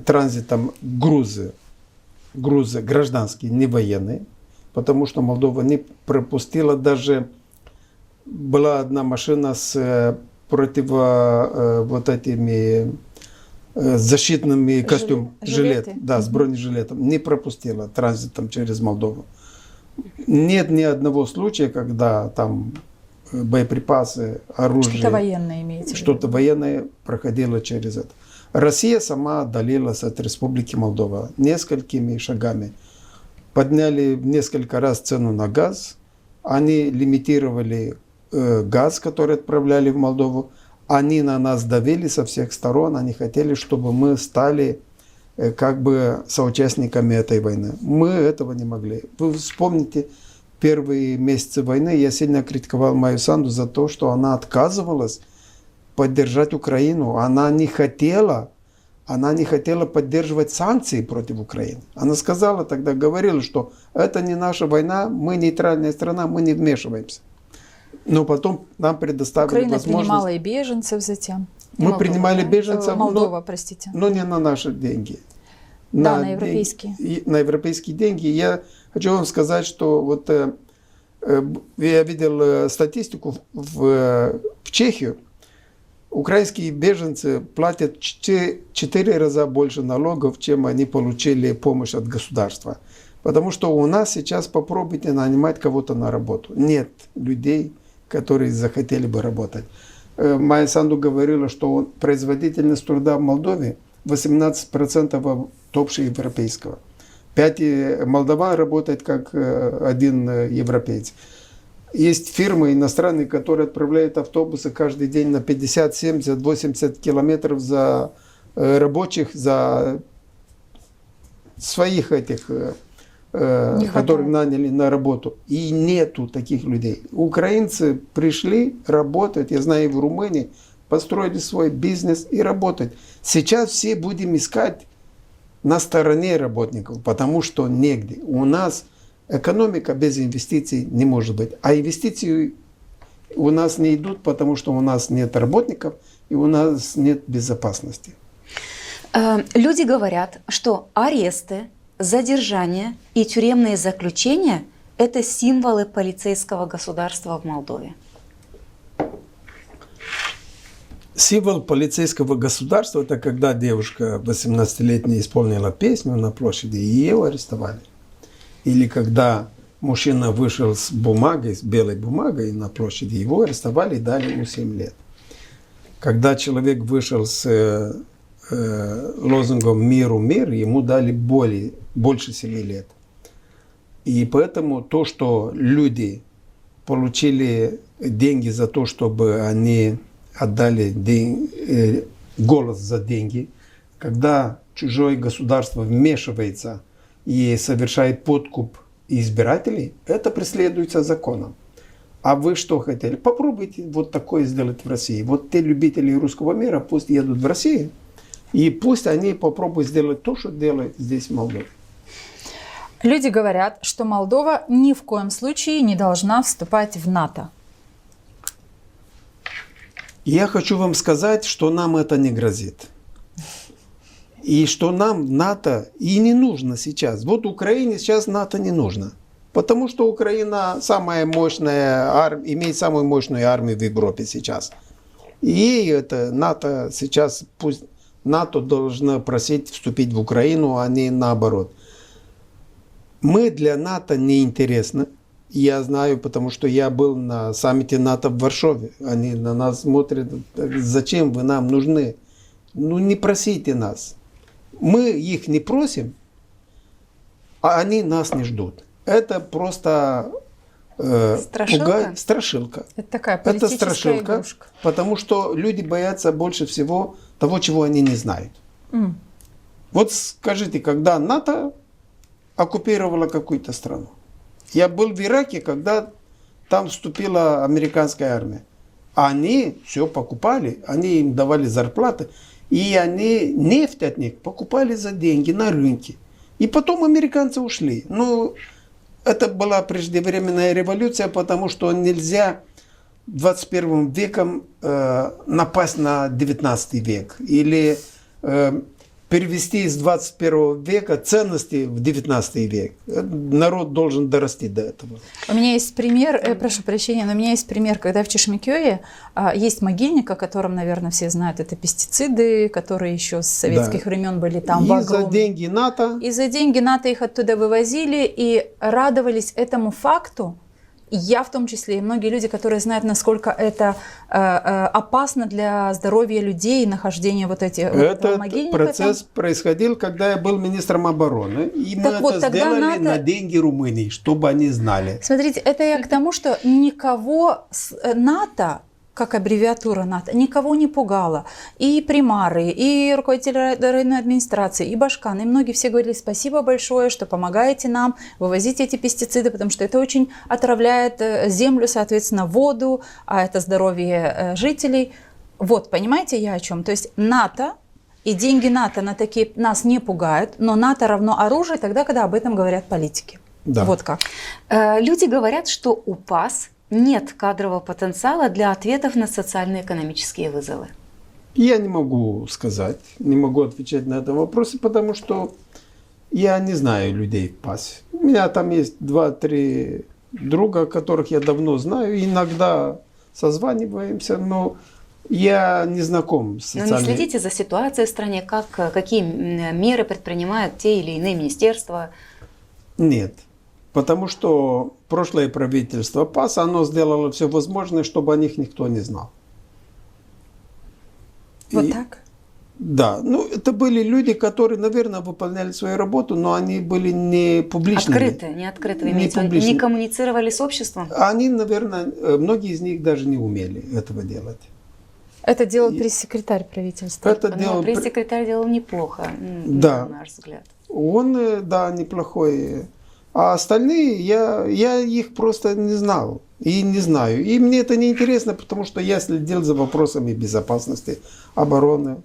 [SPEAKER 4] транзитом грузы гражданские, не военные, потому что Молдова не пропустила даже была одна машина с вот этими защитными костюмами,
[SPEAKER 1] жилеты.
[SPEAKER 4] да, с бронежилетом, не пропустила транзитом через Молдову. Нет ни одного случая, когда там боеприпасы, оружие,
[SPEAKER 1] Что-то военное имеете в виду?
[SPEAKER 4] что-то военное проходило через это. Россия сама отдалилась от Республики Молдова несколькими шагами. Подняли в несколько раз цену на газ. Они лимитировали газ, который отправляли в Молдову. Они на нас давили со всех сторон. Они хотели, чтобы мы стали как бы соучастниками этой войны. Мы этого не могли. Вы вспомните первые месяцы войны. Я сильно критиковал Майю Санду за то, что она отказывалась поддержать Украину. Она не хотела поддерживать санкции против Украины. Она сказала тогда, говорила, что это не наша война, мы нейтральная страна, мы не вмешиваемся. Но потом нам предоставили
[SPEAKER 1] Украина
[SPEAKER 4] возможность...
[SPEAKER 1] принимала и беженцев затем.
[SPEAKER 4] Мы принимали беженцев,
[SPEAKER 1] Молдова, простите.
[SPEAKER 4] но не на наши деньги.
[SPEAKER 1] Да, на европейские.
[SPEAKER 4] На европейские деньги. Я хочу вам сказать, что вот я видел статистику в Чехию. Украинские беженцы платят 4 раза больше налогов, чем они получили помощь от государства. Потому что у нас сейчас попробуйте нанимать кого-то на работу. Нет людей, которые захотели бы работать. Майя Санду говорила, что производительность труда в Молдове 18% от общеевропейского. 5 молдаван работает как один европеец. Есть фирмы иностранные, которые отправляют автобусы каждый день на 50, 70, 80 километров за рабочих, за своих этих, которых наняли на работу. И нету таких людей. Украинцы пришли работать, я знаю, в Румынии, построили свой бизнес и работать. Сейчас все будем искать на стороне работников, потому что негде. У нас экономика без инвестиций не может быть. А инвестиции у нас не идут, потому что у нас нет работников и у нас нет безопасности.
[SPEAKER 3] Люди говорят, что аресты, задержания и тюремные заключения – это символы полицейского государства в Молдове.
[SPEAKER 4] Символ полицейского государства – это когда девушка 18-летняя исполнила песню на площади, и ее арестовали. Или когда мужчина вышел с бумагой, с белой бумагой на площади, его арестовали и дали ему 7 лет. Когда человек вышел с лозунгом «Миру мир», ему дали больше 7 лет. И поэтому то, что люди получили деньги за то, чтобы они отдали голос за деньги, когда чужое государство вмешивается и совершает подкуп избирателей, это преследуется законом. А вы что хотели? Попробуйте вот такое сделать в России. Вот те любители русского мира пусть едут в Россию, и пусть они попробуют сделать то, что делают здесь в Молдове.
[SPEAKER 1] Люди говорят, что Молдова ни в коем случае не должна вступать в НАТО.
[SPEAKER 4] Я хочу вам сказать, что нам это не грозит. И что нам НАТО и не нужно сейчас. Вот Украине сейчас НАТО не нужно. Потому что Украина самая мощная, имеет самую мощную армию в Европе сейчас. И это НАТО сейчас, пусть НАТО должно просить вступить в Украину, а не наоборот. Мы для НАТО не интересны. Я знаю, потому что я был на саммите НАТО в Варшаве. Они на нас смотрят, зачем вы нам нужны? Ну не просите нас. Мы их не просим, а они нас не ждут. Это просто страшилка.
[SPEAKER 1] Это такая политическая игрушка.
[SPEAKER 4] Потому что люди боятся больше всего того, чего они не знают. Вот скажите, когда НАТО оккупировало какую-то страну? Я был в Ираке, когда там вступила американская армия. Они все покупали, они им давали зарплаты. И они нефть от них покупали за деньги на рынке. И потом американцы ушли. Ну, это была преждевременная революция, потому что нельзя 21 веком напасть на 19 век. Или перевести из 21 века ценности в 19 век. Народ должен дорасти до этого.
[SPEAKER 1] У меня есть пример, прошу прощения, но у меня есть пример, когда в Чешмекёе есть могильник, о котором, наверное, все знают, это пестициды, которые еще с советских времен были там в
[SPEAKER 4] И за
[SPEAKER 1] огромном.
[SPEAKER 4] деньги НАТО.
[SPEAKER 1] И за деньги НАТО их оттуда вывозили и радовались этому факту. И я в том числе, и многие люди, которые знают, насколько это опасно для здоровья людей, нахождение вот этих
[SPEAKER 4] Этот
[SPEAKER 1] могильников.
[SPEAKER 4] процесс происходил, когда я был министром обороны. И мы
[SPEAKER 1] Так вот,
[SPEAKER 4] это
[SPEAKER 1] тогда
[SPEAKER 4] сделали
[SPEAKER 1] НАТО-
[SPEAKER 4] на деньги Румынии, чтобы они знали.
[SPEAKER 1] Смотрите, это я к тому, что никого с НАТО, как аббревиатура НАТО, никого не пугало. И примары, и руководители районной администрации, и Башкан, и многие все говорили: спасибо большое, что помогаете нам вывозить эти пестициды, потому что это очень отравляет землю, соответственно, воду, а это здоровье жителей. Вот, понимаете, я о чем? То есть НАТО и деньги НАТО на такие нас не пугают, но НАТО равно оружие тогда, когда об этом говорят политики.
[SPEAKER 4] Да.
[SPEAKER 1] Вот как.
[SPEAKER 3] Люди говорят, что у ПАС нет кадрового потенциала для ответов на социально-экономические вызовы.
[SPEAKER 4] Я не могу сказать, не могу отвечать на этот вопрос, потому что я не знаю людей в ПАСе. У меня там есть 2-3 друга, которых я давно знаю, иногда созваниваемся, но я не знаком с
[SPEAKER 3] Но
[SPEAKER 4] социальными...
[SPEAKER 3] не следите за ситуацией в стране, какие меры предпринимают те или иные министерства?
[SPEAKER 4] Нет. Потому что прошлое правительство ПАС, оно сделало все возможное, чтобы о них никто не знал.
[SPEAKER 1] Вот
[SPEAKER 4] И-
[SPEAKER 1] так?
[SPEAKER 4] Да, ну это были люди, которые, наверное, выполняли свою работу, но они были не публичными.
[SPEAKER 3] Открытые, не открытые, вы
[SPEAKER 4] Не
[SPEAKER 3] имеете в виду,
[SPEAKER 4] публичные.
[SPEAKER 3] не коммуницировали с обществом?
[SPEAKER 4] Они, наверное, многие из них даже не умели этого делать.
[SPEAKER 1] Это делал
[SPEAKER 4] И-
[SPEAKER 1] пресс-секретарь правительства.
[SPEAKER 4] Это
[SPEAKER 3] Но
[SPEAKER 4] делал...
[SPEAKER 3] пресс-секретарь делал неплохо,
[SPEAKER 4] Да.
[SPEAKER 3] на наш взгляд.
[SPEAKER 4] Он, да, неплохой. А остальные, я их просто не знал и не знаю. И мне это не интересно, потому что я следил за вопросами безопасности, обороны.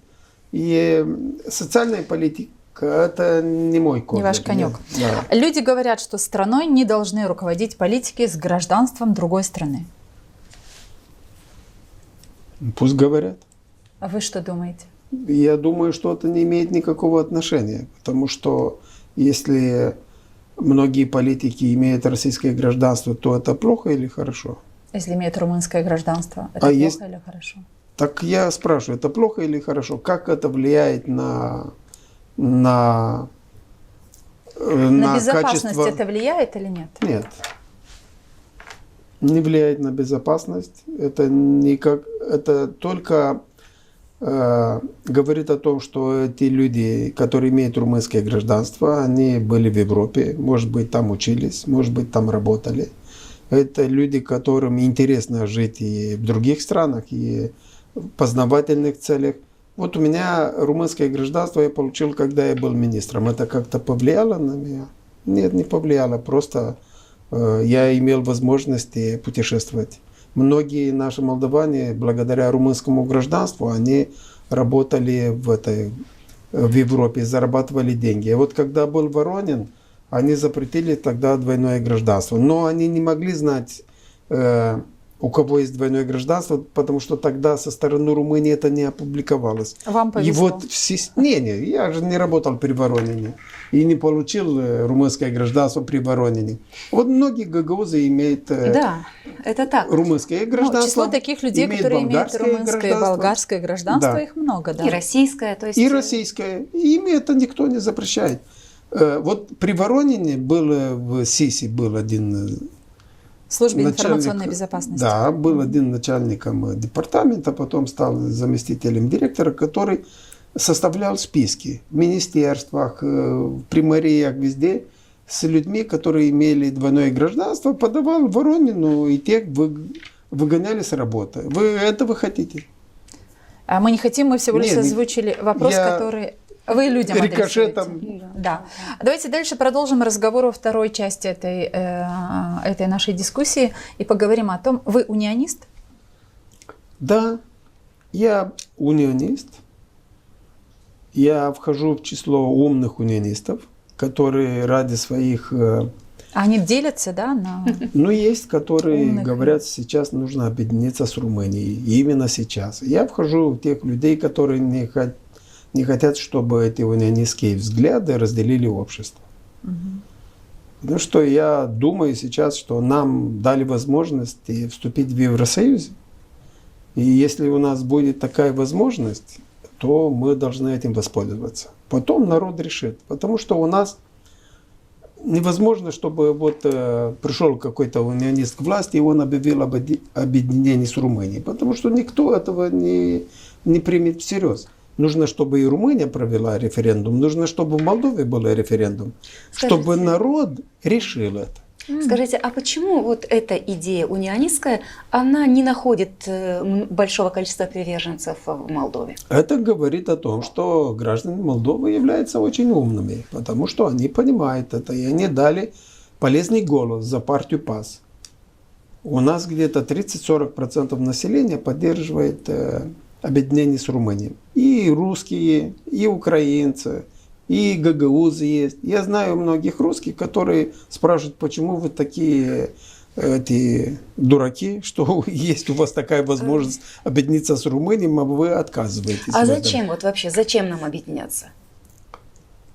[SPEAKER 4] И социальная политика – это не мой код.
[SPEAKER 1] Не ваш конек.
[SPEAKER 4] Да.
[SPEAKER 1] Люди говорят, что страной не должны руководить политики с гражданством другой страны.
[SPEAKER 4] Пусть говорят.
[SPEAKER 1] А вы что думаете?
[SPEAKER 4] Я думаю, что это не имеет никакого отношения, потому что если многие политики имеют российское гражданство, то это плохо или хорошо?
[SPEAKER 1] Если имеет румынское гражданство, это
[SPEAKER 4] А
[SPEAKER 1] плохо
[SPEAKER 4] есть-
[SPEAKER 1] или хорошо?
[SPEAKER 4] Так я спрашиваю, это плохо или хорошо? Как это влияет на
[SPEAKER 1] На безопасность
[SPEAKER 4] качество?
[SPEAKER 1] это влияет или нет?
[SPEAKER 4] Нет. Не влияет на безопасность. Это никак. Это только говорит о том, что эти люди, которые имеют румынское гражданство, они были в Европе, может быть, там учились, может быть, там работали. Это люди, которым интересно жить и в других странах, и в познавательных целях. Вот у меня румынское гражданство я получил, когда я был министром. Это как-то повлияло на меня? Нет, не повлияло. Просто я имел возможность путешествовать. Многие наши молдаване, благодаря румынскому гражданству, они работали в Европе, зарабатывали деньги. И вот когда был Воронин, они запретили тогда двойное гражданство. Но они не могли знать, у кого есть двойное гражданство, потому что тогда со стороны Румынии это не опубликовалось.
[SPEAKER 1] Вам
[SPEAKER 4] И
[SPEAKER 1] повезло.
[SPEAKER 4] вот не, я же не работал при Воронине и не получил румынское гражданство при Воронине. Вот многие гагаузы имеют
[SPEAKER 3] Да, это так.
[SPEAKER 4] румынское
[SPEAKER 1] Ну,
[SPEAKER 4] гражданство.
[SPEAKER 1] число таких людей, которые имеют
[SPEAKER 4] болгарское
[SPEAKER 1] румынское и
[SPEAKER 4] гражданство.
[SPEAKER 1] болгарское гражданство,
[SPEAKER 4] Да.
[SPEAKER 1] их много, да.
[SPEAKER 3] И российское, то есть...
[SPEAKER 4] И российское. И им это никто не запрещает. Вот при Воронине был в СИСе был один
[SPEAKER 1] Службе
[SPEAKER 4] начальник-
[SPEAKER 1] информационной безопасности.
[SPEAKER 4] Да, был один начальником департамента, потом стал заместителем директора, который составлял списки в министерствах, в примариях, везде с людьми, которые имели двойное гражданство, подавал Воронину, и тех выгоняли с работы. Вы этого хотите?
[SPEAKER 1] А мы не хотим, мы всего лишь
[SPEAKER 4] Не,
[SPEAKER 1] озвучили вопрос,
[SPEAKER 4] я
[SPEAKER 1] который вы людям
[SPEAKER 4] рикошетом.
[SPEAKER 1] адресуете. Да. Давайте дальше продолжим разговор во второй части этой нашей дискуссии и поговорим о том, вы унионист?
[SPEAKER 4] Да, я унионист. Я вхожу в число умных унионистов, которые ради своих...
[SPEAKER 1] Они делятся, да, на...
[SPEAKER 4] Ну, есть, которые
[SPEAKER 1] Умных.
[SPEAKER 4] говорят, сейчас нужно объединиться с Румынией. И именно сейчас. Я вхожу в тех людей, которые не хотят, чтобы эти унионистские взгляды разделили общество. Потому что я думаю сейчас, что нам дали возможность вступить в Евросоюз. И если у нас будет такая возможность, то мы должны этим воспользоваться. Потом народ решит. Потому что у нас невозможно, чтобы вот пришел какой-то унионист к власти, и он объявил об объединении с Румынией. Потому что никто этого не примет всерьез. Нужно, чтобы и Румыния провела референдум, нужно, чтобы в Молдове был референдум, чтобы народ решил это.
[SPEAKER 3] Скажите, а почему вот эта идея унионистская, она не находит большого количества приверженцев в Молдове?
[SPEAKER 4] Это говорит о том, что граждане Молдовы являются очень умными, потому что они понимают это, и они дали полезный голос за партию ПАС. У нас где-то 30-40% населения поддерживает объединение с Румынией. И русские, и украинцы, и гагаузы есть. Я знаю многих русских, которые спрашивают, почему вы такие эти дураки, что есть у вас такая возможность объединиться с Румынией, а вы отказываетесь.
[SPEAKER 3] А зачем вот вообще, зачем нам объединяться?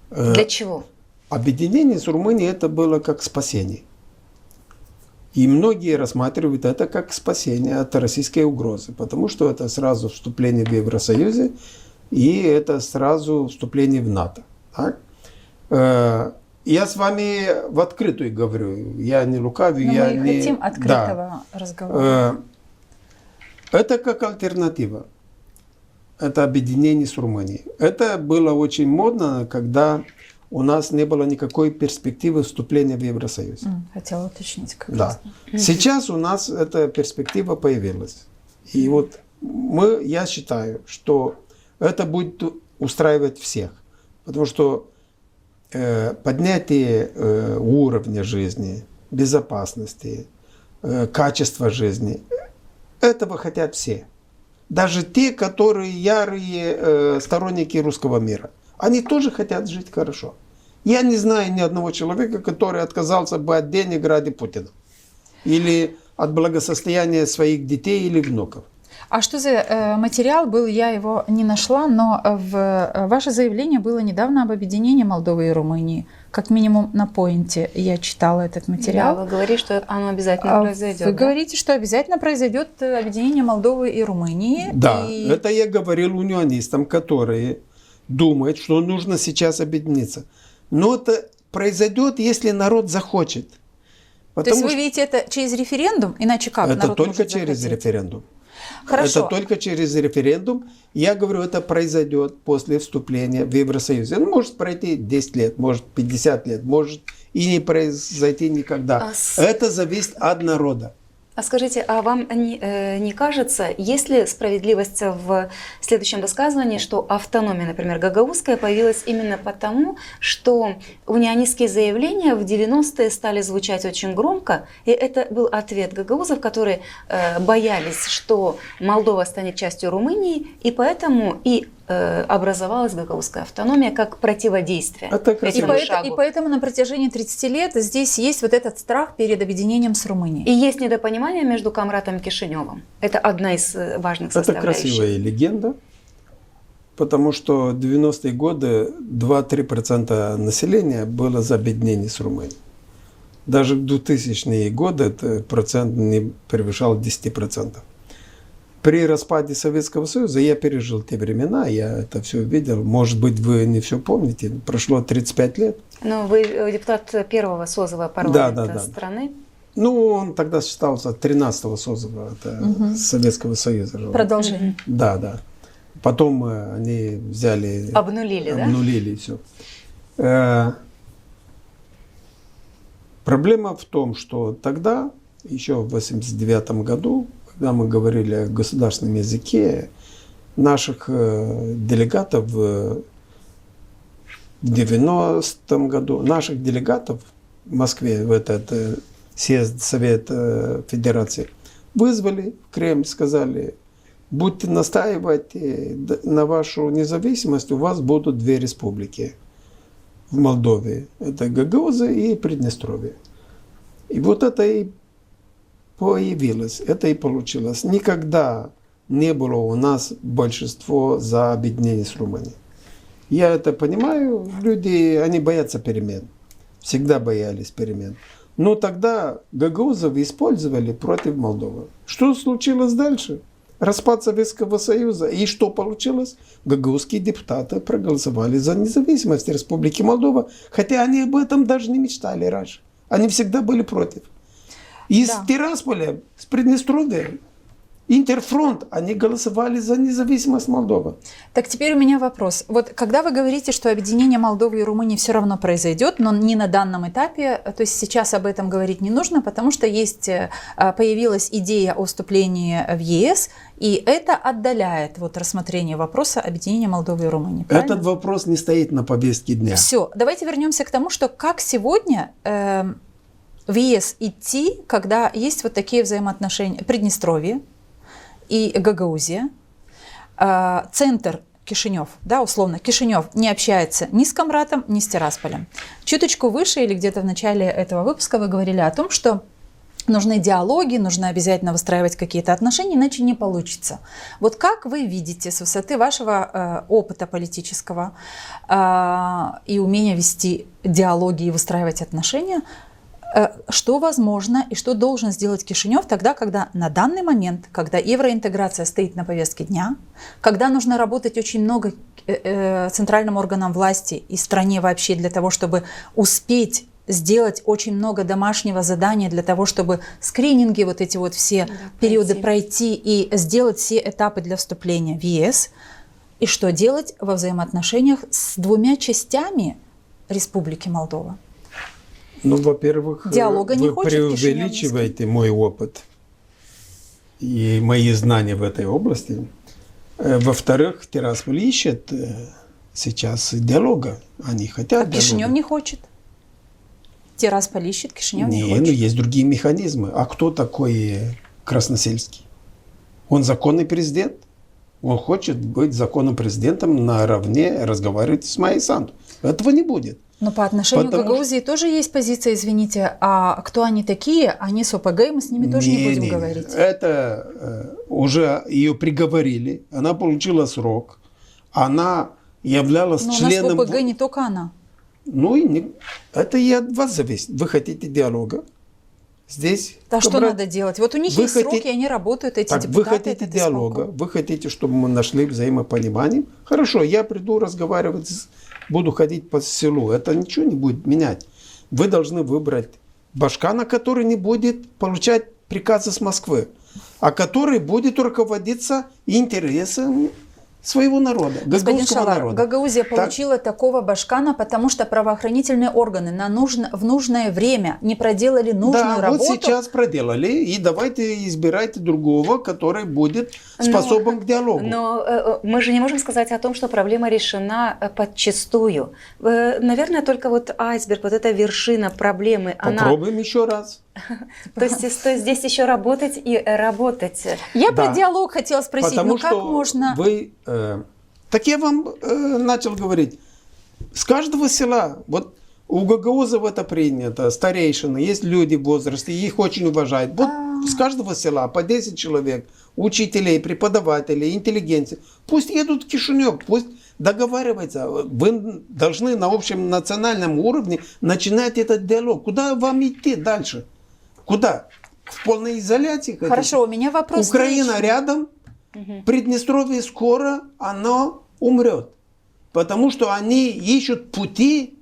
[SPEAKER 3] Для чего?
[SPEAKER 4] Объединение с Румынией это было как спасение. И многие рассматривают это как спасение от российской угрозы, потому что это сразу вступление в Евросоюз, и это сразу вступление в НАТО. Так? Я с вами в открытую говорю, я не лукавлю.
[SPEAKER 1] Но
[SPEAKER 4] я
[SPEAKER 1] мы
[SPEAKER 4] не...
[SPEAKER 1] хотим открытого разговора.
[SPEAKER 4] Это как альтернатива. Это объединение с Румынией. Это было очень модно, когда у нас не было никакой перспективы вступления в Евросоюз.
[SPEAKER 1] Хотела уточнить как
[SPEAKER 4] Да.
[SPEAKER 1] раз.
[SPEAKER 4] Сейчас у нас эта перспектива появилась. И вот я считаю, что это будет устраивать всех. Потому что поднятие уровня жизни, безопасности, качества жизни, этого хотят все. Даже те, которые ярые сторонники русского мира. Они тоже хотят жить хорошо. Я не знаю ни одного человека, который отказался бы от денег ради Путина. Или от благосостояния своих детей или внуков.
[SPEAKER 1] А что за материал был? Я его не нашла, но ваше заявление было недавно об объединении Молдовы и Румынии. Как минимум на поинте я читала этот материал.
[SPEAKER 3] Да, вы говорите, что оно обязательно произойдет.
[SPEAKER 1] Вы говорите, что обязательно произойдет объединение Молдовы и Румынии.
[SPEAKER 4] Да,
[SPEAKER 1] и...
[SPEAKER 4] это я говорил унионистам, которые думают, что нужно сейчас объединиться. Но это произойдет, если народ захочет.
[SPEAKER 1] То есть вы видите это через референдум? Иначе как?
[SPEAKER 4] Это
[SPEAKER 1] народ
[SPEAKER 4] только
[SPEAKER 1] может
[SPEAKER 4] через
[SPEAKER 1] захотеть?
[SPEAKER 4] референдум.
[SPEAKER 1] Хорошо.
[SPEAKER 4] Это только через референдум. Я говорю, это произойдет после вступления в Евросоюз. Это может пройти 10 лет, может 50 лет, может и не произойти никогда. Это зависит от народа.
[SPEAKER 3] А скажите, а вам не кажется, есть ли справедливость в следующем высказывании, что автономия, например, гагаузская, появилась именно потому, что унионистские заявления в 90-е стали звучать очень громко, и это был ответ гагаузов, которые боялись, что Молдова станет частью Румынии, и поэтому и образовалась гагаузская автономия как противодействие этому шагу.
[SPEAKER 1] И поэтому на протяжении 30 лет здесь есть вот этот страх перед объединением с Румынией.
[SPEAKER 3] И есть недопонимание между Камратом и Кишиневым. Это одна из важных составляющих.
[SPEAKER 4] Это красивая легенда, потому что в 90-е годы 2-3% населения было за объединение с Румынией. Даже в 2000-е годы этот процент не превышал 10%. При распаде Советского Союза я пережил те времена, я это все видел. Может быть, вы не все помните, прошло 35 лет.
[SPEAKER 3] Но вы депутат первого созыва парламента страны.
[SPEAKER 4] Ну, он тогда считался 13-го созыва Советского Союза.
[SPEAKER 1] Продолжение.
[SPEAKER 4] Да. Потом они взяли... Обнулили все. Проблема в том, что тогда, еще в 1989 году, когда мы говорили о государственном языке, наших делегатов в 90-м году, наших делегатов в Москве, в этот съезд Совета Федерации, вызвали в Кремль, сказали, будете настаивать на вашу независимость, у вас будут две республики в Молдове. Это Гагаузия и Приднестровье. И вот это и появилось, это и получилось. Никогда не было у нас большинство за объединение с Румынией. Я это понимаю, люди, они боятся перемен. Всегда боялись перемен. Но тогда гагаузов использовали против Молдовы. Что случилось дальше? Распад Советского Союза. И что получилось? Гагаузские депутаты проголосовали за независимость Республики Молдова, хотя они об этом даже не мечтали раньше. Они всегда были против. Из Тирасполя, с Приднестровья, Интерфронт, они голосовали за независимость Молдовы.
[SPEAKER 1] Так теперь у меня вопрос. Вот когда вы говорите, что объединение Молдовы и Румынии все равно произойдет, но не на данном этапе, то есть сейчас об этом говорить не нужно, потому что появилась идея о вступлении в ЕС, и это отдаляет рассмотрение вопроса объединения Молдовы и Румынии. Правильно?
[SPEAKER 4] Этот вопрос не стоит на повестке дня.
[SPEAKER 1] Все, давайте вернемся к тому, что как сегодня в ЕС идти, когда есть вот такие взаимоотношения. Приднестровье и Гагаузия, центр Кишинев, да, условно, Кишинев не общается ни с Камратом, ни с Тирасполем. Чуточку выше или где-то в начале этого выпуска вы говорили о том, что нужны диалоги, нужно обязательно выстраивать какие-то отношения, иначе не получится. Вот как вы видите с высоты вашего опыта политического и умения вести диалоги и выстраивать отношения, что возможно и что должен сделать Кишинев тогда, когда на данный момент, когда евроинтеграция стоит на повестке дня, когда нужно работать очень много центральным органам власти и стране вообще для того, чтобы успеть сделать очень много домашнего задания для того, чтобы скрининги вот эти вот все периоды пройти и сделать все этапы для вступления в ЕС, и что делать во взаимоотношениях с двумя частями Республики Молдова?
[SPEAKER 4] Ну, во-первых,
[SPEAKER 1] Диалога не
[SPEAKER 4] вы
[SPEAKER 1] хочет
[SPEAKER 4] преувеличиваете мой опыт и мои знания в этой области. Во-вторых, Тирасполь ищет сейчас диалога. Они хотят диалога.
[SPEAKER 1] Кишинев не хочет. Тирасполь ищет, Кишинев не хочет.
[SPEAKER 4] Ну, есть другие механизмы. А кто такой Красносельский? Он законный президент. Он хочет быть законным президентом наравне, разговаривать с Майей Санду. Этого не будет.
[SPEAKER 1] Но по отношению к Гагаузии тоже есть позиция, извините, а кто они такие? Они с ОПГ, и мы с ними тоже не будем говорить.
[SPEAKER 4] Это уже ее приговорили, она получила срок, она являлась членом...
[SPEAKER 1] Но у нас в ОПГ не только она.
[SPEAKER 4] Ну, это и от вас зависит. Вы хотите диалога? Здесь...
[SPEAKER 1] Да что надо делать? Вот у них есть сроки, и они работают, эти депутаты.
[SPEAKER 4] Вы хотите диалога, вы хотите, чтобы мы нашли взаимопонимание? Хорошо, я приду разговаривать буду ходить по селу. Это ничего не будет менять. Вы должны выбрать башкана, который не будет получать приказы с Москвы, а который будет руководиться интересами своего народа,
[SPEAKER 1] Господин Шалар,
[SPEAKER 4] народа.
[SPEAKER 1] Гагаузия получила такого башкана, потому что правоохранительные органы в нужное время не проделали нужную работу.
[SPEAKER 4] Да, вот сейчас проделали, и давайте избирайте другого, который будет способен к диалогу.
[SPEAKER 3] Но мы же не можем сказать о том, что проблема решена подчистую. Наверное, только вот айсберг, вот эта вершина проблемы,
[SPEAKER 4] Попробуем еще раз.
[SPEAKER 3] То есть здесь еще работать и работать.
[SPEAKER 1] Я про диалог хотела спросить,
[SPEAKER 4] потому
[SPEAKER 1] как можно...
[SPEAKER 4] Так я вам начал говорить. С каждого села, вот у гагаузов это принято, старейшины, есть люди в возрасте, их очень уважают. Вот с каждого села по 10 человек, учителей, преподавателей, интеллигенции. Пусть едут в Кишинев, пусть договариваются. Вы должны на общем национальном уровне начинать этот диалог. Куда вам идти дальше? Куда? В полной изоляции?
[SPEAKER 1] Хорошо, у меня вопрос.
[SPEAKER 4] Украина рядом, Приднестровье скоро оно умрет. Потому что они ищут пути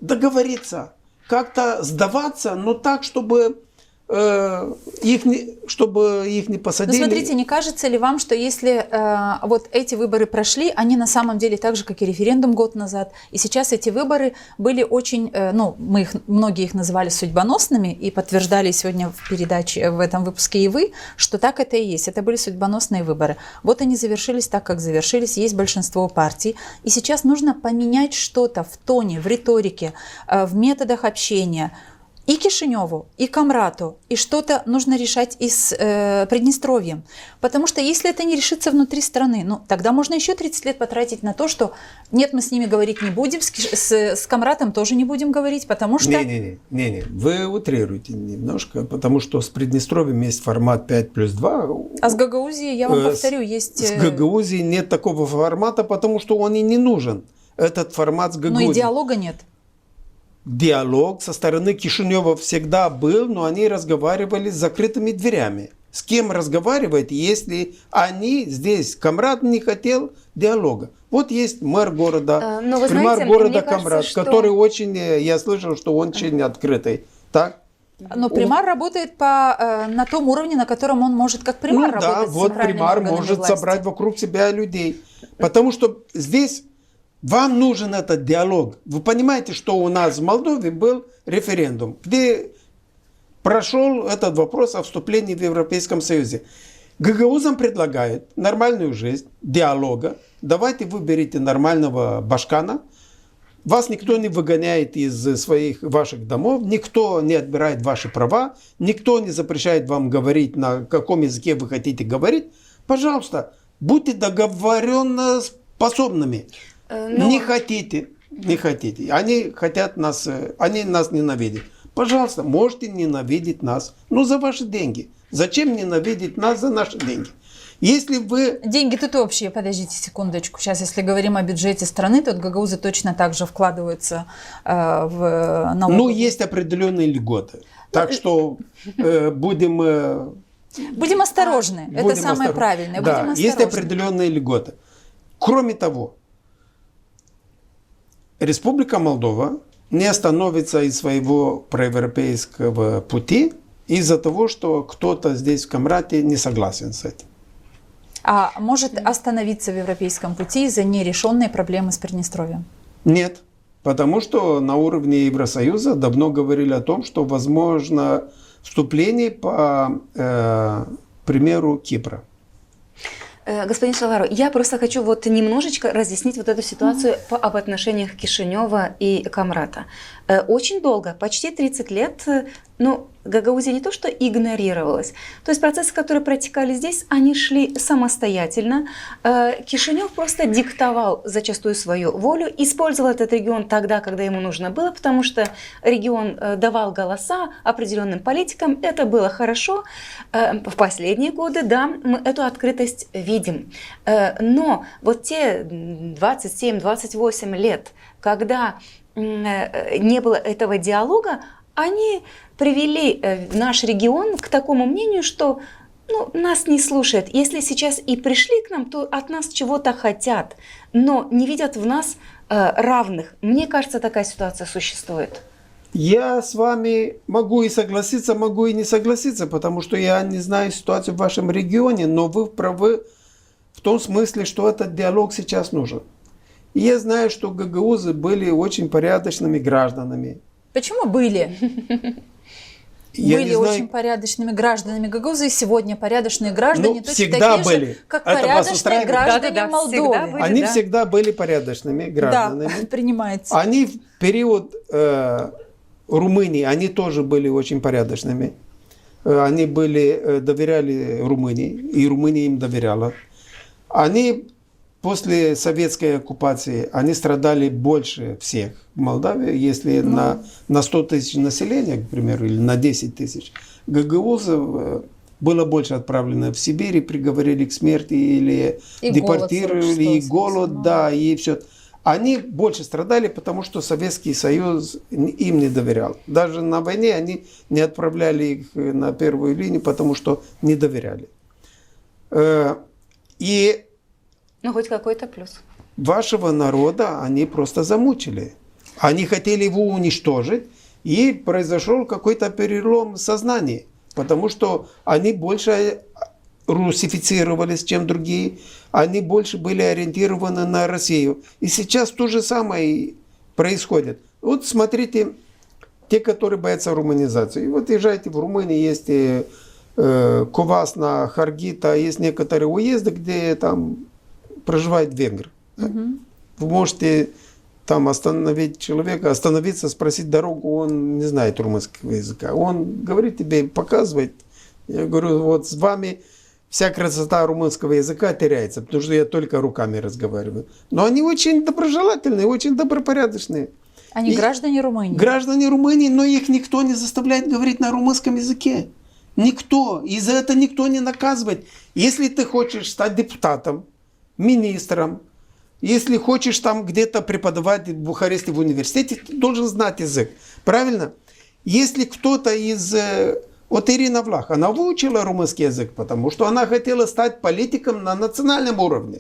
[SPEAKER 4] договориться, как-то сдаваться, но так, чтобы их не посадили.
[SPEAKER 1] Но смотрите, не кажется ли вам, что если вот эти выборы прошли, они на самом деле так же, как и референдум год назад, и сейчас эти выборы были очень, многие их называли судьбоносными, и подтверждали сегодня в передаче, в этом выпуске и вы, что так это и есть. Это были судьбоносные выборы. Вот они завершились так, как завершились, есть большинство партий, и сейчас нужно поменять что-то в тоне, в риторике, в методах общения, и Кишиневу, и Камрату, и что-то нужно решать и с Приднестровьем. Потому что если это не решится внутри страны, тогда можно еще 30 лет потратить на то, что нет, мы с ними говорить не будем, с Камратом тоже не будем говорить, потому что...
[SPEAKER 4] Не, вы утрируете немножко, потому что с Приднестровьем есть формат 5+2.
[SPEAKER 1] А с Гагаузией, я вам повторю, есть...
[SPEAKER 4] С Гагаузией нет такого формата, потому что он и не нужен. этот формат с Гагаузией.
[SPEAKER 1] Но и диалога нет.
[SPEAKER 4] Диалог со стороны Кишинева всегда был, но они разговаривали с закрытыми дверями. С кем разговаривать, если они здесь, Камрад не хотел диалога. Вот есть мэр города,
[SPEAKER 3] но вы
[SPEAKER 4] примар
[SPEAKER 3] знаете,
[SPEAKER 4] города
[SPEAKER 3] мне кажется,
[SPEAKER 4] Камрад,
[SPEAKER 3] что...
[SPEAKER 4] который очень, я слышал, что он очень открытый. Так?
[SPEAKER 1] Но примар работает на том уровне, на котором он может как примар
[SPEAKER 4] Ну да,
[SPEAKER 1] работать с
[SPEAKER 4] вот
[SPEAKER 1] центральными
[SPEAKER 4] примар
[SPEAKER 1] органами
[SPEAKER 4] может
[SPEAKER 1] власти.
[SPEAKER 4] собрать вокруг себя людей. Потому что здесь вам нужен этот диалог. Вы понимаете, что у нас в Молдове был референдум, где прошел этот вопрос о вступлении в Европейском Союзе. Гагаузам предлагает нормальную жизнь, диалога. Давайте выберите нормального башкана. Вас никто не выгоняет из ваших домов, никто не отбирает ваши права, никто не запрещает вам говорить, на каком языке вы хотите говорить. Пожалуйста, будьте договоренно способными. Не хотите. Они хотят нас, они нас ненавидят. Пожалуйста, можете ненавидеть нас, но за ваши деньги. Зачем ненавидеть нас за наши деньги? Если вы...
[SPEAKER 1] Деньги тут общие, подождите секундочку. Сейчас, если говорим о бюджете страны, то гагаузы точно так же вкладываются в налоги.
[SPEAKER 4] Ну, есть определенные льготы. Так что будем...
[SPEAKER 1] Будем осторожны. Это самое правильное.
[SPEAKER 4] Да,
[SPEAKER 1] будем
[SPEAKER 4] есть
[SPEAKER 1] осторожны.
[SPEAKER 4] определенные льготы. Кроме того, Республика Молдова не остановится из своего проевропейского пути из-за того, что кто-то здесь в Камрате не согласен с этим.
[SPEAKER 1] А может остановиться в европейском пути из-за нерешенной проблемы с Приднестровьем?
[SPEAKER 4] Нет, потому что на уровне Евросоюза давно говорили о том, что возможно вступление по примеру Кипра.
[SPEAKER 3] Господин Шалару, я просто хочу вот немножечко разъяснить вот эту ситуацию об отношениях Кишинева и Камрата. Очень долго, почти 30 лет, ну, Гагаузия не то что игнорировалась. То есть процессы, которые протекали здесь, они шли самостоятельно. Кишинев просто диктовал зачастую свою волю, использовал этот регион тогда, когда ему нужно было, потому что регион давал голоса определенным политикам. Это было хорошо. В последние годы, да, мы эту открытость видим. Но вот те 27-28 лет, когда не было этого диалога, они привели наш регион к такому мнению, что нас не слушают. Если сейчас и пришли к нам, то от нас чего-то хотят, но не видят в нас равных. Мне кажется, такая ситуация существует.
[SPEAKER 4] Я с вами могу и согласиться, могу и не согласиться, потому что я не знаю ситуацию в вашем регионе, но вы правы в том смысле, что этот диалог сейчас нужен. И я знаю, что гагаузы были очень порядочными гражданами.
[SPEAKER 1] Почему были? Были очень порядочными гражданами Гагаузы, и сегодня порядочные граждане точно такие же, как порядочные граждане Молдовы.
[SPEAKER 4] Они всегда были порядочными гражданами.
[SPEAKER 1] Да, принимается.
[SPEAKER 4] Они в период Румынии, они тоже были очень порядочными. Они доверяли Румынии, и Румыния им доверяла. Они после советской оккупации, они страдали больше всех в Молдавии, если на 100 тысяч населения, к примеру, или на 10 тысяч, гагаузов было больше отправлено в Сибирь, и приговорили к смерти, или депортировали, и голод, да, и все. Они больше страдали, потому что Советский Союз им не доверял. Даже на войне они не отправляли их на первую линию, потому что не доверяли. И
[SPEAKER 3] ну, хоть какой-то плюс.
[SPEAKER 4] Вашего народа они просто замучили. Они хотели его уничтожить, и произошел какой-то перелом сознания, потому что они больше русифицировались, чем другие, они больше были ориентированы на Россию. И сейчас то же самое происходит. Вот смотрите, те, которые боятся румынизации. Вот езжайте в Румынию, есть Ковасна, Харгита, есть некоторые уезды, где там проживает венгр. Вы можете там остановить человека, остановиться, спросить дорогу, он не знает румынского языка. Он говорит тебе, показывает. Я говорю, вот с вами вся красота румынского языка теряется, потому что я только руками разговариваю. Но они очень доброжелательные, очень добропорядочные.
[SPEAKER 1] Они граждане Румынии.
[SPEAKER 4] Граждане Румынии, но их никто не заставляет говорить на румынском языке. Никто. И за это никто не наказывает. Если ты хочешь стать депутатом, министром, Если хочешь там где-то преподавать в Бухаресте в университете, ты должен знать язык. Правильно? Если кто-то из... Вот Ирина Влах, она выучила румынский язык, потому что она хотела стать политиком на национальном уровне.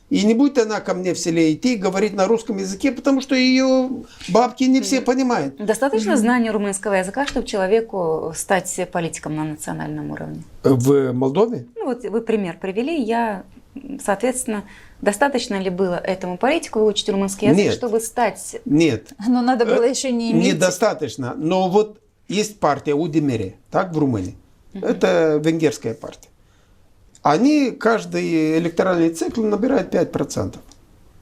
[SPEAKER 4] И не будет она ко мне в селе идти и говорить на русском языке, потому что ее бабки не все понимают.
[SPEAKER 3] Достаточно знания румынского языка, чтобы человеку стать политиком на национальном уровне?
[SPEAKER 4] В Молдове?
[SPEAKER 3] Ну вот вы пример привели, соответственно, достаточно ли было этому политику выучить румынский язык,
[SPEAKER 4] Нет.
[SPEAKER 3] чтобы стать...
[SPEAKER 4] Нет.
[SPEAKER 1] Но надо было еще не иметь...
[SPEAKER 4] Недостаточно. Но вот есть партия Удимере, так, в Румынии. Это венгерская партия. Они каждый электоральный цикл набирают 5%.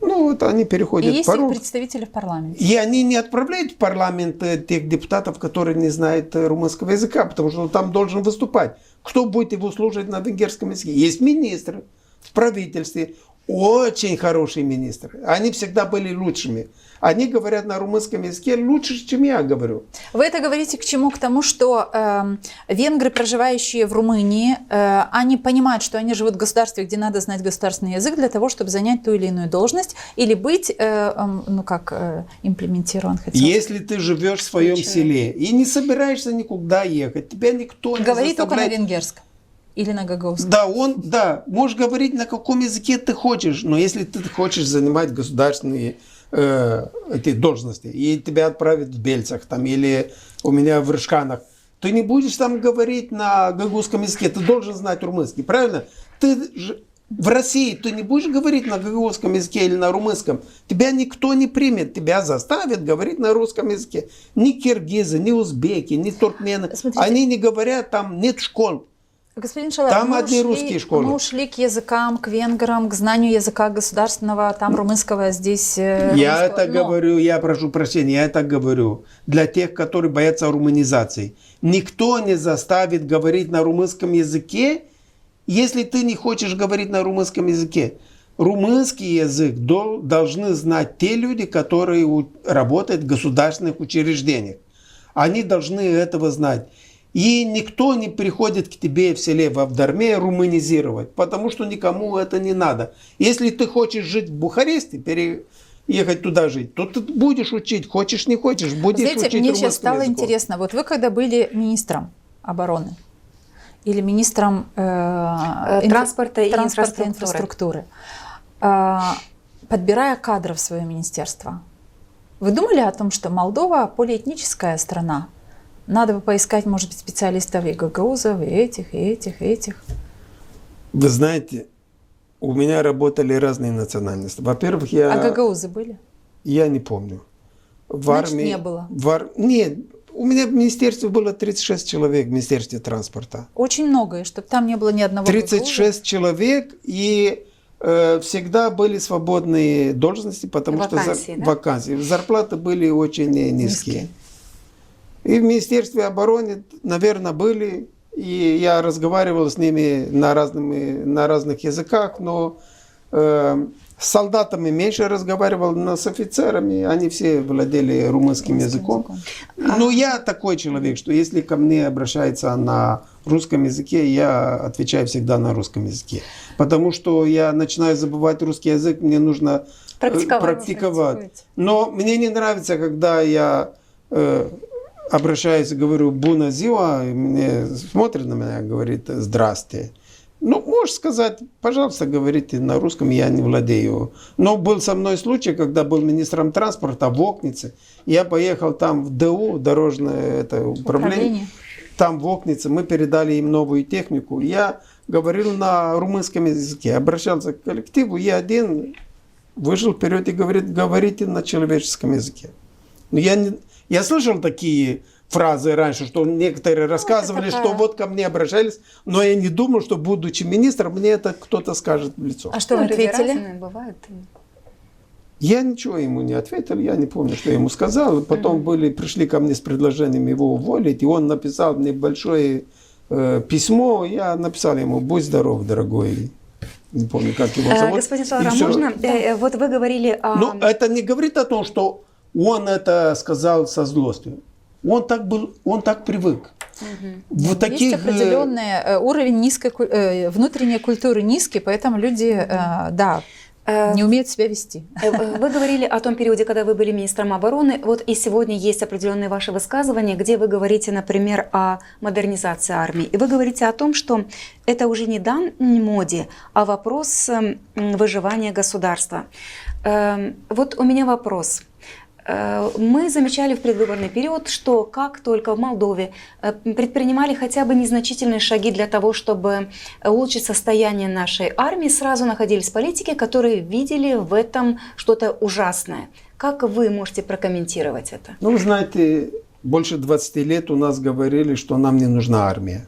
[SPEAKER 4] Ну, вот они
[SPEAKER 1] И
[SPEAKER 4] переходят
[SPEAKER 1] есть
[SPEAKER 4] порог.
[SPEAKER 1] их представители в парламенте.
[SPEAKER 4] И они не отправляют в парламент тех депутатов, которые не знают румынского языка, потому что он там должен выступать. Кто будет его слушать на венгерском языке? Есть министры в правительстве, очень хорошие министры. Они всегда были лучшими. Они говорят на румынском языке лучше, чем я говорю.
[SPEAKER 1] Вы это говорите к чему? К тому, что венгры, проживающие в Румынии, они понимают, что они живут в государстве, где надо знать государственный язык для того, чтобы занять ту или иную должность или быть, имплементирован.
[SPEAKER 4] Если ты живешь в своем селе и не собираешься никуда ехать, тебя никто не
[SPEAKER 1] Говорит только на
[SPEAKER 4] заставляет. Венгерском.
[SPEAKER 1] Или на гагаузском.
[SPEAKER 4] Да, можешь говорить на каком языке ты хочешь, но если ты хочешь занимать государственные эти должности, и тебя отправят в Бельцах там, или у меня в Рыжканах, ты не будешь там говорить на гагаузском языке, ты должен знать румынский, правильно? В России ты не будешь говорить на гагаузском языке или на румынском, тебя никто не примет, тебя заставят говорить на русском языке. Ни киргизы, ни узбеки, ни туркмены,
[SPEAKER 1] Смотрите.
[SPEAKER 4] они не говорят, там нет школ.
[SPEAKER 1] Господин Шалай,
[SPEAKER 4] Там одни русские школы.
[SPEAKER 1] Мы ушли к языкам, к венграм, к знанию языка государственного, там румынского, а здесь
[SPEAKER 4] Я
[SPEAKER 1] русского.
[SPEAKER 4] это
[SPEAKER 1] Но
[SPEAKER 4] говорю, я прошу прощения, я это говорю для тех, которые боятся румынизации. Никто не заставит говорить на румынском языке, если ты не хочешь говорить на румынском языке. Румынский язык должны знать те люди, которые работают в государственных учреждениях. Они должны этого знать. И никто не приходит к тебе в селе в Авдарме румынизировать, потому что никому это не надо. Если ты хочешь жить в Бухаресте, переехать туда жить, то ты будешь учить, хочешь не хочешь, будешь
[SPEAKER 1] знаете,
[SPEAKER 4] учить
[SPEAKER 1] мне сейчас
[SPEAKER 4] румынскому
[SPEAKER 1] стало
[SPEAKER 4] языку.
[SPEAKER 1] интересно, вот вы когда были министром обороны или министром
[SPEAKER 3] Транспорта и
[SPEAKER 1] инфраструктуры, подбирая кадров в свое министерство, вы думали о том, что Молдова полиэтническая страна? Надо бы поискать, может быть, специалистов и гагаузов, и этих, и этих, и этих.
[SPEAKER 4] Вы знаете, у меня работали разные национальности. Во-первых,
[SPEAKER 1] А гагаузы были?
[SPEAKER 4] я не помню. В
[SPEAKER 1] Значит,
[SPEAKER 4] армии,
[SPEAKER 1] не было.
[SPEAKER 4] Нет, у меня в министерстве было 36 человек, в министерстве транспорта.
[SPEAKER 1] Очень много, и чтобы там не было ни одного
[SPEAKER 4] 36 человек, и всегда были свободные должности, потому
[SPEAKER 3] Вакансии,
[SPEAKER 4] что
[SPEAKER 3] да?
[SPEAKER 4] вакансии. Зарплаты были очень низкие. И в Министерстве обороны, наверное, были, и я разговаривал с ними на разных языках, но с солдатами меньше разговаривал, но с офицерами они все владели румынским языком. Но я такой человек, что если ко мне обращаются на русском языке, я отвечаю всегда на русском языке. Потому что я начинаю забывать русский язык, мне нужно практиковать. Но мне не нравится, когда я обращаюсь и говорю «буна зива», и мне смотрит на меня и говорит «здрасте». Ну, можешь сказать, пожалуйста, говорите на русском, я не владею. Но был со мной случай, когда был министром транспорта в Окнице. Я поехал там в ДУ, дорожное управление. Там в Окнице мы передали им новую технику. Я говорил на румынском языке, обращался к коллективу, я один вышел вперед и говорит, говорите на человеческом языке. Но я слышал такие фразы раньше, что некоторые рассказывали, что вот ко мне обращались, но я не думал, что, будучи министром, мне это кто-то скажет в лицо.
[SPEAKER 1] А что вы ответили?
[SPEAKER 3] Бывают.
[SPEAKER 4] Я ничего ему не ответил, я не помню, что я ему сказал. Потом пришли ко мне с предложением его уволить, и он написал мне большое письмо, я написал ему «Будь здоров, дорогой». Не помню, как его зовут.
[SPEAKER 3] Господин Шалара, можно? Вот вы говорили о...
[SPEAKER 4] Но это не говорит о том, что он это сказал со злостью. Он так привык. В таких...
[SPEAKER 1] Есть определенный уровень внутренней культуры низкий, поэтому люди, да. не умеют себя вести.
[SPEAKER 3] Вы говорили о том периоде, когда вы были министром обороны. Вот и сегодня есть определенные ваши высказывания, где вы говорите, например, о модернизации армии. И вы говорите о том, что это уже не дань моде, а вопрос выживания государства. Вот у меня вопрос. Мы замечали в предвыборный период, что как только в Молдове предпринимали хотя бы незначительные шаги для того, чтобы улучшить состояние нашей армии, сразу находились политики, которые видели в этом что-то ужасное. Как вы можете прокомментировать это?
[SPEAKER 4] Ну, вы знаете, больше 20 лет у нас говорили, что нам не нужна армия.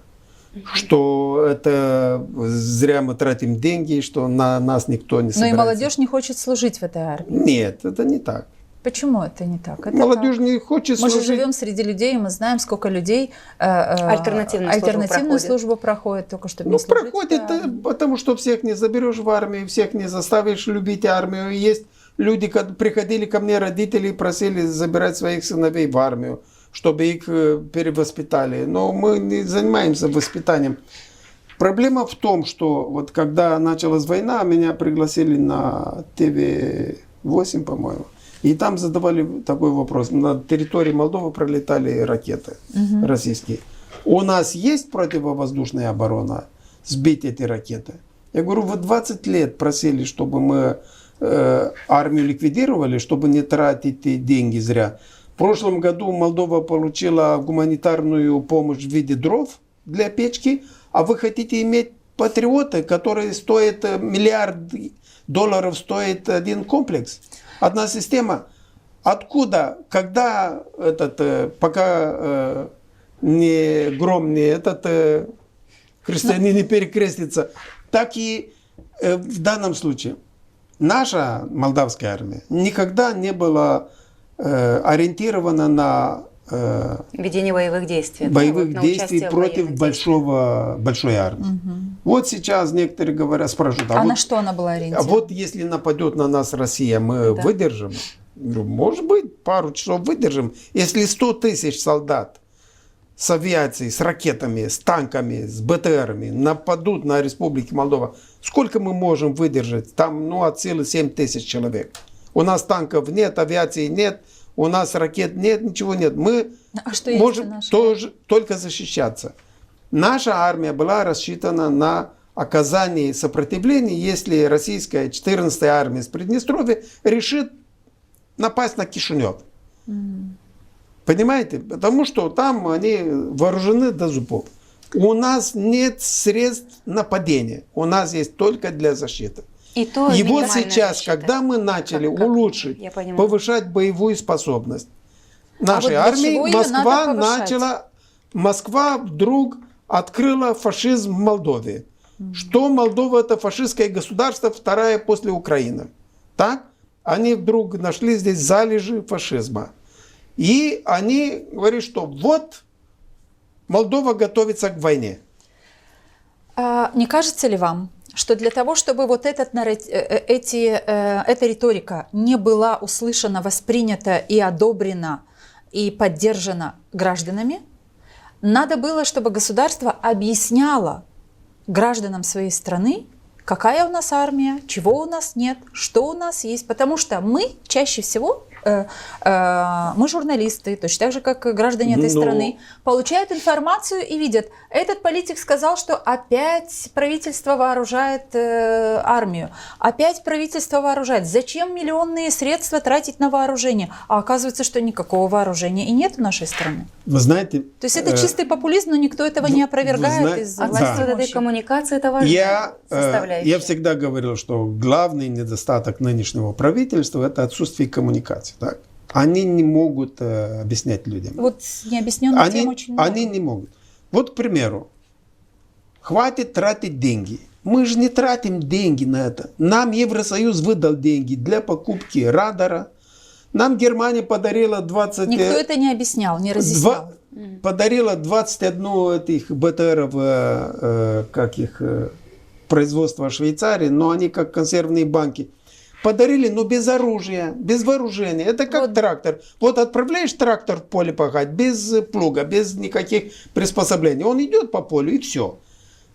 [SPEAKER 4] Что это зря мы тратим деньги, что на нас никто не собирается.
[SPEAKER 1] Но и молодежь не хочет служить в этой армии.
[SPEAKER 4] Нет, это не так.
[SPEAKER 1] Почему это не так? Это
[SPEAKER 4] Молодежь
[SPEAKER 1] так.
[SPEAKER 4] не хочет
[SPEAKER 1] Мы
[SPEAKER 4] служить.
[SPEAKER 1] же живем среди людей, и мы знаем, сколько людей
[SPEAKER 3] альтернативную
[SPEAKER 1] службу проходит, только чтобы
[SPEAKER 4] Ну,
[SPEAKER 1] не служить.
[SPEAKER 4] проходит, потому что всех не заберешь в армию, всех не заставишь любить армию. Есть люди, приходили ко мне, родители, просили забирать своих сыновей в армию, чтобы их перевоспитали. Но мы не занимаемся воспитанием. Проблема в том, что вот когда началась война, меня пригласили на ТВ-8, по-моему. И там задавали такой вопрос. На территории Молдовы пролетали ракеты российские. У нас есть противовоздушная оборона сбить эти ракеты? Я говорю, вы 20 лет просили, чтобы мы армию ликвидировали, чтобы не тратить деньги зря. В прошлом году Молдова получила гуманитарную помощь в виде дров для печки, а вы хотите иметь патриоты, которые стоят $1 миллиард стоит один комплекс. Одна система. Откуда, когда пока не гром, не христианин не перекрестится, так и в данном случае наша молдавская армия никогда не была ориентирована на
[SPEAKER 3] ведение боевых действий.
[SPEAKER 4] Боевых
[SPEAKER 3] на
[SPEAKER 4] действий против
[SPEAKER 3] военных
[SPEAKER 4] большой армии. Вот сейчас некоторые говорят, спрашивают,
[SPEAKER 1] А
[SPEAKER 4] вот,
[SPEAKER 1] на что она была ориентирована?
[SPEAKER 4] а вот если нападет на нас Россия, мы выдержим? Я говорю, может быть, пару часов выдержим. Если 100 тысяч солдат с авиацией, с ракетами, с танками, с БТРами нападут на Республику Молдова, сколько мы можем выдержать? Там от силы 7 тысяч человек. У нас танков нет, авиации нет, у нас ракет нет, ничего нет. Мы можем только защищаться. Наша армия была рассчитана на оказание сопротивления, если российская 14-я армия с Приднестровья решит напасть на Кишинев. Понимаете? Потому что там они вооружены до зубов. У нас нет средств нападения. У нас есть только для защиты. И вот сейчас, когда мы начали улучшить, повышать боевую способность нашей армии, Москва вдруг открыла фашизм в Молдове. Что Молдова это фашистское государство, второе после Украины. Так? Они вдруг нашли здесь залежи фашизма. И они говорят, что вот Молдова готовится к войне.
[SPEAKER 1] Не кажется ли вам, что для того, чтобы вот эта риторика не была услышана, воспринята и одобрена, и поддержана гражданами, надо было, чтобы государство объясняло гражданам своей страны, какая у нас армия, чего у нас нет, что у нас есть. Потому что мы чаще всего, мы журналисты, точно так же, как граждане этой страны, получают информацию и видят, этот политик сказал, что опять правительство вооружает армию, опять правительство вооружает. Зачем миллионные средства тратить на вооружение? А оказывается, что никакого вооружения и нет в нашей стране.
[SPEAKER 4] Вы знаете...
[SPEAKER 1] То есть это чистый популизм, но никто этого не опровергает из-за власти.
[SPEAKER 3] Этой коммуникации это важная составляющая.
[SPEAKER 4] Я всегда говорил, что главный недостаток нынешнего правительства – это отсутствие коммуникации. Так? Они не могут объяснять людям.
[SPEAKER 1] Вот необъясненных тем очень много.
[SPEAKER 4] Они не могут. Вот, к примеру, хватит тратить деньги. Мы же не тратим деньги на это. Нам Евросоюз выдал деньги для покупки радара. Нам Германия подарила 20...
[SPEAKER 1] Никто это не объяснял, не разъяснял.
[SPEAKER 4] Подарила 21 этих БТРов, производства Швейцарии, но они как консервные банки. Подарили, но без оружия, без вооружения. Это как трактор. Вот отправляешь трактор в поле пахать без плуга, без никаких приспособлений. Он идет по полю и все.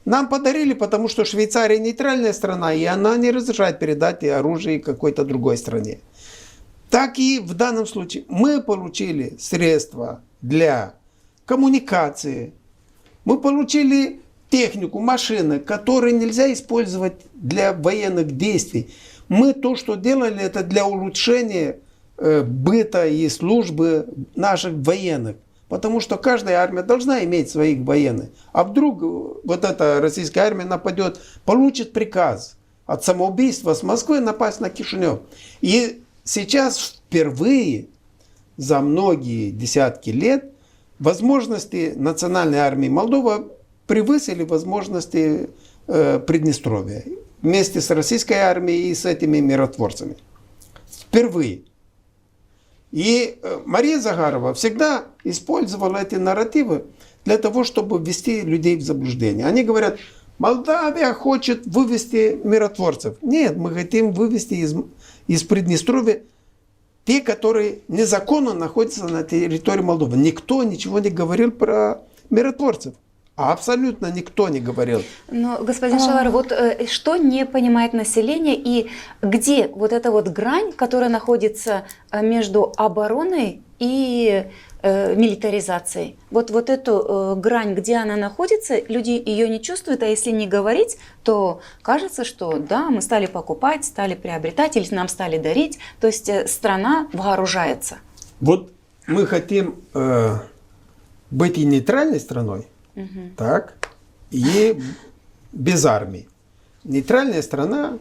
[SPEAKER 4] Нам подарили, потому что Швейцария нейтральная страна, и она не разрешает передать оружие какой-то другой стране. Так и в данном случае мы получили средства для коммуникации, мы получили технику, машины, которые нельзя использовать для военных действий. Мы то, что делали, это для улучшения быта и службы наших военных. Потому что каждая армия должна иметь своих военных. А вдруг вот эта российская армия нападет, получит приказ от самоубийства с Москвы напасть на Кишинев. И сейчас впервые за многие десятки лет возможности национальной армии Молдовы превысили возможности Приднестровья вместе с российской армией и с этими миротворцами. Впервые. И Мария Захарова всегда использовала эти нарративы для того, чтобы ввести людей в заблуждение. Они говорят, Молдавия хочет вывести миротворцев. Нет, мы хотим вывести из Приднестровья те, которые незаконно находятся на территории Молдовы. Никто ничего не говорил про миротворцев. Абсолютно никто не говорил.
[SPEAKER 3] Но, господин Шалар, вот что не понимает население и где вот эта вот грань, которая находится между обороной и милитаризацией? Вот эту грань, где она находится, люди ее не чувствуют, а если не говорить, то кажется, что да, мы стали покупать, стали приобретать или нам стали дарить, то есть страна вооружается.
[SPEAKER 4] Вот мы хотим быть и нейтральной страной, так, и без армии. Нейтральная страна,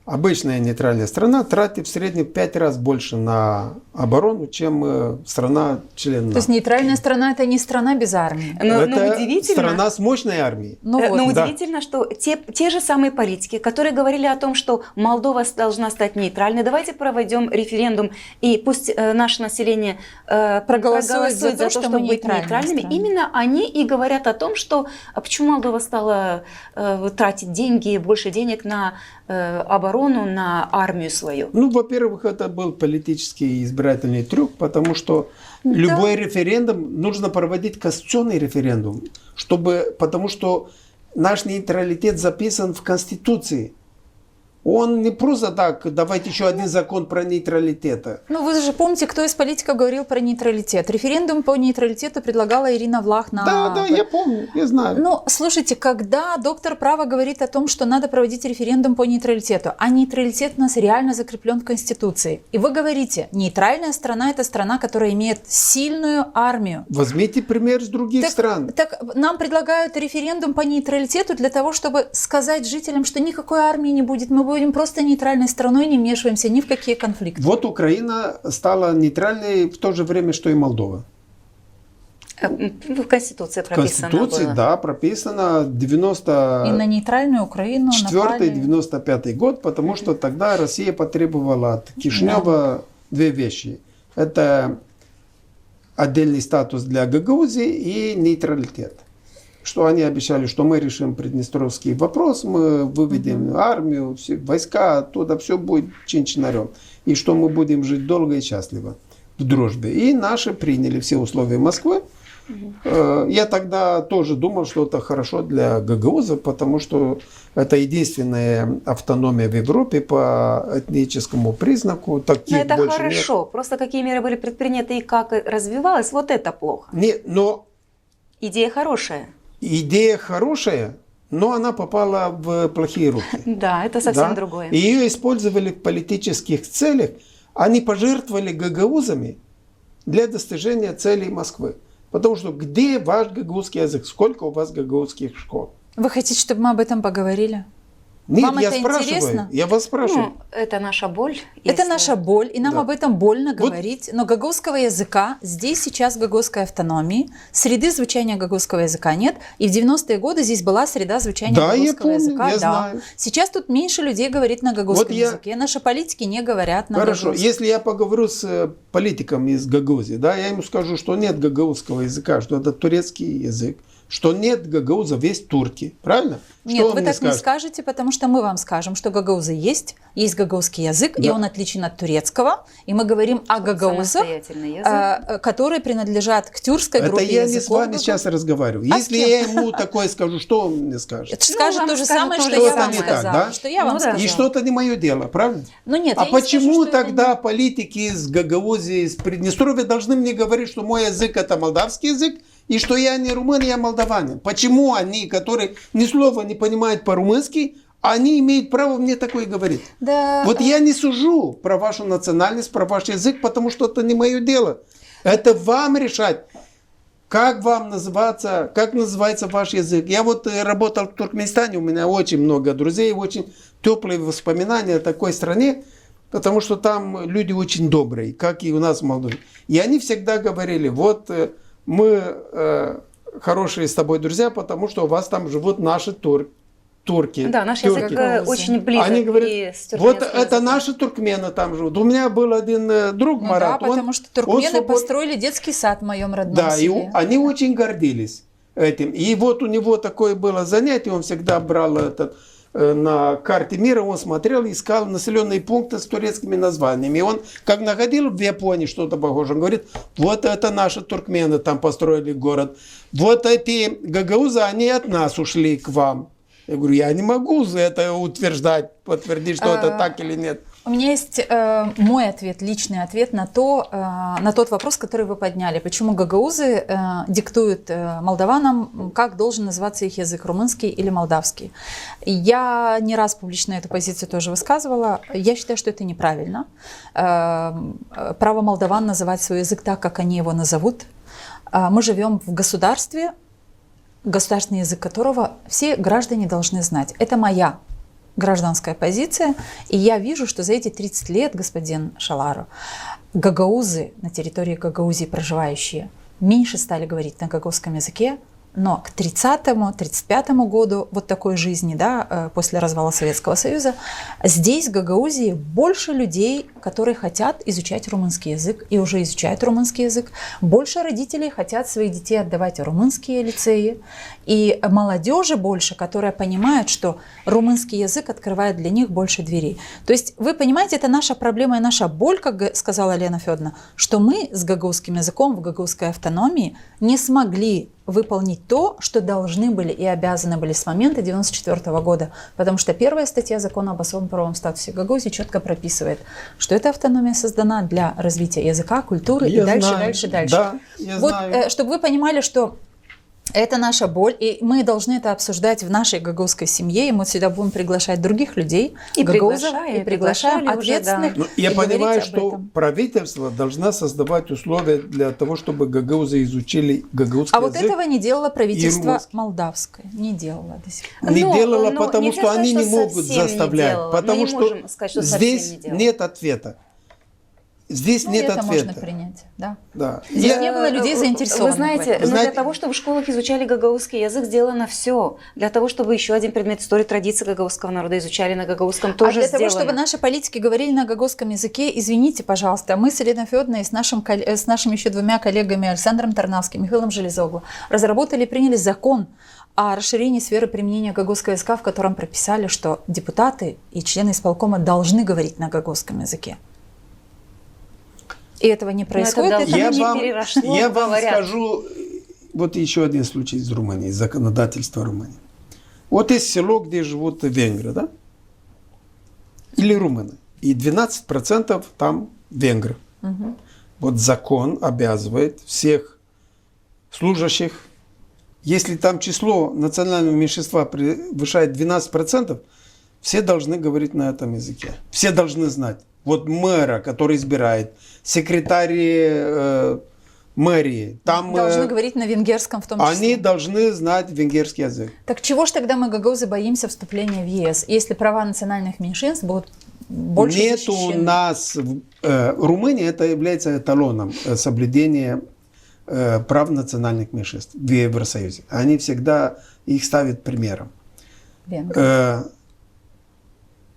[SPEAKER 4] обычная нейтральная страна тратит в среднем 5 раз больше на оборону, чем страна-член НАТО.
[SPEAKER 1] То есть нейтральная страна – это не страна без армии.
[SPEAKER 3] Но
[SPEAKER 4] Это
[SPEAKER 3] удивительно,
[SPEAKER 4] страна с мощной армией.
[SPEAKER 3] но
[SPEAKER 4] да.
[SPEAKER 3] удивительно, что те же самые политики, которые говорили о том, что Молдова должна стать нейтральной, давайте проведем референдум, и пусть наше население проголосует за то, чтобы быть нейтральными.
[SPEAKER 1] страна.
[SPEAKER 3] Именно они и говорят о том, что почему Молдова стала тратить деньги, больше денег на оборону, на армию свою.
[SPEAKER 4] Ну, во-первых, это был политический избирательный трюк, потому что любой референдум нужно проводить конституционный референдум, потому что наш нейтралитет записан в Конституции. Он не просто так, давайте еще один закон про нейтралитет.
[SPEAKER 1] Ну, вы же помните, кто из политиков говорил про нейтралитет. Референдум по нейтралитету предлагала Ирина Влах на...
[SPEAKER 4] Да, я помню, я знаю.
[SPEAKER 1] Ну, слушайте, когда доктор права говорит о том, что надо проводить референдум по нейтралитету, а нейтралитет у нас реально закреплен в Конституции, и вы говорите, нейтральная страна – это страна, которая имеет сильную армию.
[SPEAKER 4] Возьмите пример с других стран.
[SPEAKER 1] Так нам предлагают референдум по нейтралитету для того, чтобы сказать жителям, что никакой армии не будет, мы будем просто нейтральной страной, не вмешиваемся ни в какие конфликты.
[SPEAKER 4] Вот Украина стала нейтральной в то же время, что и Молдова.
[SPEAKER 3] В Конституции
[SPEAKER 4] В
[SPEAKER 3] прописано
[SPEAKER 4] Конституции,
[SPEAKER 3] было.
[SPEAKER 4] да, прописано 90...
[SPEAKER 1] И на нейтральную Украину напали.
[SPEAKER 4] 4-95 год, потому что тогда Россия потребовала от Кишинева две вещи. Это отдельный статус для Гагаузии и нейтралитет. Что они обещали, что мы решим приднестровский вопрос, мы выведем армию, все, войска, оттуда все будет чин-чинарем. И что мы будем жить долго и счастливо в дружбе. И наши приняли все условия Москвы. Я тогда тоже думал, что это хорошо для гагаузов, потому что это единственная автономия в Европе по этническому признаку.
[SPEAKER 3] Но это
[SPEAKER 4] больше
[SPEAKER 3] хорошо.
[SPEAKER 4] нет.
[SPEAKER 3] Просто какие меры были предприняты и как развивалось, вот это плохо.
[SPEAKER 4] Нет, но
[SPEAKER 3] Идея хорошая.
[SPEAKER 4] идея хорошая, но она попала в плохие руки.
[SPEAKER 3] Да, это совсем
[SPEAKER 4] Да?
[SPEAKER 3] другое.
[SPEAKER 4] И ее использовали в политических целях. Они пожертвовали гагаузами для достижения целей Москвы. Потому что где ваш гагаузский язык? Сколько у вас гагаузских школ?
[SPEAKER 1] Вы хотите, чтобы мы об этом поговорили?
[SPEAKER 4] Нет,
[SPEAKER 1] Вам
[SPEAKER 4] я
[SPEAKER 1] это
[SPEAKER 4] спрашиваю.
[SPEAKER 1] интересно?
[SPEAKER 4] Я вас спрашиваю.
[SPEAKER 3] Ну, это наша боль.
[SPEAKER 1] Это
[SPEAKER 3] если-
[SPEAKER 1] наша боль, и нам
[SPEAKER 4] Да.
[SPEAKER 1] об этом больно
[SPEAKER 4] Вот.
[SPEAKER 1] говорить. Но гагаузского языка, здесь сейчас гагаузской автономии, среды звучания гагаузского языка нет. И в 90-е годы здесь была среда звучания
[SPEAKER 4] Да, я
[SPEAKER 1] гагаузского
[SPEAKER 4] помню,
[SPEAKER 1] языка.
[SPEAKER 4] я
[SPEAKER 1] да.
[SPEAKER 4] знаю.
[SPEAKER 1] Сейчас тут меньше людей говорит на гагаузском
[SPEAKER 4] Вот я-
[SPEAKER 1] языке. Наши политики не говорят на
[SPEAKER 4] Хорошо,
[SPEAKER 1] гагаузском.
[SPEAKER 4] если я поговорю с политиком из Гагаузии, да, я ему скажу, что нет гагаузского языка, что это турецкий язык, что нет гагаузов, есть турки. Правильно?
[SPEAKER 1] Нет,
[SPEAKER 4] Что он
[SPEAKER 1] вы
[SPEAKER 4] мне
[SPEAKER 1] так не
[SPEAKER 4] скажет?
[SPEAKER 1] скажете, потому что что мы вам скажем, что гагаузы есть гагаузский язык, и
[SPEAKER 4] Да.
[SPEAKER 1] он отличен от турецкого, и мы говорим о гагаузах,
[SPEAKER 3] Самостоятельный язык.
[SPEAKER 1] которые принадлежат к тюркской
[SPEAKER 4] Это
[SPEAKER 1] группе
[SPEAKER 4] я не с
[SPEAKER 1] языков.
[SPEAKER 4] вами сейчас разговариваю.
[SPEAKER 1] А с
[SPEAKER 4] Если
[SPEAKER 1] кем?
[SPEAKER 4] я ему такое скажу, что он мне скажет?
[SPEAKER 1] Это скажет
[SPEAKER 3] вам
[SPEAKER 1] то же
[SPEAKER 3] скажут
[SPEAKER 1] самое,
[SPEAKER 3] то
[SPEAKER 1] что
[SPEAKER 3] же
[SPEAKER 1] я
[SPEAKER 3] самое.
[SPEAKER 1] вам
[SPEAKER 4] Не так,
[SPEAKER 1] сказала.
[SPEAKER 4] да?
[SPEAKER 1] Что я вам
[SPEAKER 3] Ну да.
[SPEAKER 1] сказала.
[SPEAKER 4] И что-то не мое дело, правда?
[SPEAKER 1] Ну нет,
[SPEAKER 4] А
[SPEAKER 1] я не скажу,
[SPEAKER 4] почему
[SPEAKER 1] что это
[SPEAKER 4] тогда политики из Гагаузии, из Приднестровья должны мне говорить, что мой язык это молдавский язык, и что я не румын, я молдаванин? Почему они, которые ни слова не понимают по-румынски, они имеют право мне такое говорить?
[SPEAKER 1] Да,
[SPEAKER 4] Вот я не сужу про вашу национальность, про ваш язык, потому что это не мое дело. Это вам решать. Как вам называться, как называется ваш язык? Я вот работал в Туркменистане, у меня очень много друзей, очень теплые воспоминания о такой стране, потому что там люди очень добрые, как и у нас в Молдове. И они всегда говорили, вот мы хорошие с тобой друзья, потому что у вас там живут наши турки.
[SPEAKER 3] Да, наш
[SPEAKER 4] тюрки.
[SPEAKER 3] язык
[SPEAKER 1] Гагаузы.
[SPEAKER 3] очень близок
[SPEAKER 4] Они говорят,
[SPEAKER 3] и с
[SPEAKER 4] вот
[SPEAKER 3] тюркменским
[SPEAKER 4] это
[SPEAKER 3] языком.
[SPEAKER 4] наши туркмены там живут. У меня был один друг
[SPEAKER 1] ну
[SPEAKER 4] Марат.
[SPEAKER 1] да, потому что туркмены построили детский сад в моем родном
[SPEAKER 4] Да, и
[SPEAKER 1] селе.
[SPEAKER 4] они очень гордились этим. И вот у него такое было занятие, он всегда брал на карте мира, он смотрел, искал населенные пункты с турецкими названиями. И он, как находил в Японии что-то похожее, он говорит, вот это наши туркмены там построили город. Вот эти гагаузы, они от нас ушли к вам. Я говорю, я не могу это утверждать, подтвердить, что это так или нет.
[SPEAKER 1] У меня есть мой ответ, личный ответ на тот вопрос, который вы подняли. Почему гагаузы диктуют молдаванам, как должен называться их язык, румынский или молдавский. Я не раз публично эту позицию тоже высказывала. Я считаю, что это неправильно. Право молдаван называть свой язык так, как они его назовут. Мы живем в государстве, государственный язык которого все граждане должны знать. Это моя гражданская позиция, и я вижу, что за эти 30 лет, господин Шалару, гагаузы на территории Гагаузии проживающие меньше стали говорить на гагаузском языке, но к 30-35 году вот такой жизни, да, после развала Советского Союза, здесь, в Гагаузии, больше людей, которые хотят изучать румынский язык и уже изучают румынский язык. Больше родителей хотят своих детей отдавать в румынские лицеи. И молодежи больше, которая понимает, что румынский язык открывает для них больше дверей. То есть, вы понимаете, это наша проблема и наша боль, как сказала Лена Федоровна, что мы с гагаузским языком в гагаузской автономии не смогли выполнить то, что должны были и обязаны были с момента 1994 года. Потому что первая статья закона об особом правовом статусе Гагаузии четко прописывает, что эта автономия создана для развития языка, культуры и дальше.
[SPEAKER 4] Да, я
[SPEAKER 1] Вот,
[SPEAKER 4] знаю.
[SPEAKER 1] чтобы вы понимали, что это наша боль, и мы должны это обсуждать в нашей гагаузской семье, и мы сюда будем приглашать других людей,
[SPEAKER 3] И
[SPEAKER 1] гагаузов,
[SPEAKER 3] приглашаем,
[SPEAKER 1] и приглашаем
[SPEAKER 3] приглашали уже,
[SPEAKER 1] ответственных.
[SPEAKER 3] да.
[SPEAKER 4] Ну, я
[SPEAKER 1] и говорить
[SPEAKER 4] понимаю,
[SPEAKER 1] об
[SPEAKER 4] что
[SPEAKER 1] этом.
[SPEAKER 4] правительство должно создавать условия для того, чтобы гагаузы изучили гагаузский
[SPEAKER 1] А вот
[SPEAKER 4] язык.
[SPEAKER 1] этого не делало правительство
[SPEAKER 4] румынский.
[SPEAKER 1] молдавское, не делало до сих пор.
[SPEAKER 4] Не
[SPEAKER 3] Ну,
[SPEAKER 4] делала,
[SPEAKER 3] ну,
[SPEAKER 4] потому
[SPEAKER 3] нельзя
[SPEAKER 4] что они
[SPEAKER 3] сказать,
[SPEAKER 4] не
[SPEAKER 3] что
[SPEAKER 4] могут
[SPEAKER 3] совсем не
[SPEAKER 4] заставлять.
[SPEAKER 3] делала.
[SPEAKER 4] Потому
[SPEAKER 3] Мы не
[SPEAKER 4] что
[SPEAKER 3] можем сказать, что совсем
[SPEAKER 4] здесь
[SPEAKER 3] не делала.
[SPEAKER 4] нет ответа. Здесь
[SPEAKER 1] Ну,
[SPEAKER 4] нет
[SPEAKER 1] это
[SPEAKER 4] ответа.
[SPEAKER 1] можно принять, да.
[SPEAKER 4] Да.
[SPEAKER 1] Здесь не было людей,
[SPEAKER 3] Вы
[SPEAKER 1] заинтересованных
[SPEAKER 3] знаете,
[SPEAKER 1] в этом.
[SPEAKER 3] но
[SPEAKER 4] Знаете-
[SPEAKER 3] для того, чтобы в школах изучали гагаузский язык, сделано все. Для того, чтобы еще один предмет истории традиций гагаузского народа изучали на гагаузском, тоже
[SPEAKER 1] для того,
[SPEAKER 3] сделано.
[SPEAKER 1] чтобы наши политики говорили на гагаузском языке, извините, пожалуйста, мы с Еленой Федоровной и с нашими еще двумя коллегами Александром Тарнавским и Михаилом Железоглу разработали и приняли закон о расширении сферы применения гагаузского языка, в котором прописали, что депутаты и члены исполкома должны говорить на гагаузском языке. И этого не происходит.
[SPEAKER 3] должно
[SPEAKER 1] это
[SPEAKER 4] Я
[SPEAKER 3] не
[SPEAKER 4] вам,
[SPEAKER 3] переросло,
[SPEAKER 4] я вам
[SPEAKER 3] говорят.
[SPEAKER 4] скажу, вот еще один случай из Румынии, из законодательства Румынии. Вот есть село, где живут венгры, да? Или румыны. И 12% там венгры. Вот закон обязывает всех служащих, если там число национального меньшинства превышает 12%, все должны говорить на этом языке. Все должны знать. Вот мэра, который избирает, секретарь мэрии, там
[SPEAKER 1] должны говорить на венгерском в том числе.
[SPEAKER 4] они должны знать венгерский язык.
[SPEAKER 1] Так чего ж тогда мы, гагаузы, боимся вступления в ЕС, если права национальных меньшинств будут больше
[SPEAKER 4] Нету у
[SPEAKER 1] защищены?
[SPEAKER 4] нас Румыния это является эталоном соблюдения прав национальных меньшинств в Евросоюзе. Они всегда их ставят примером.
[SPEAKER 1] Венгры.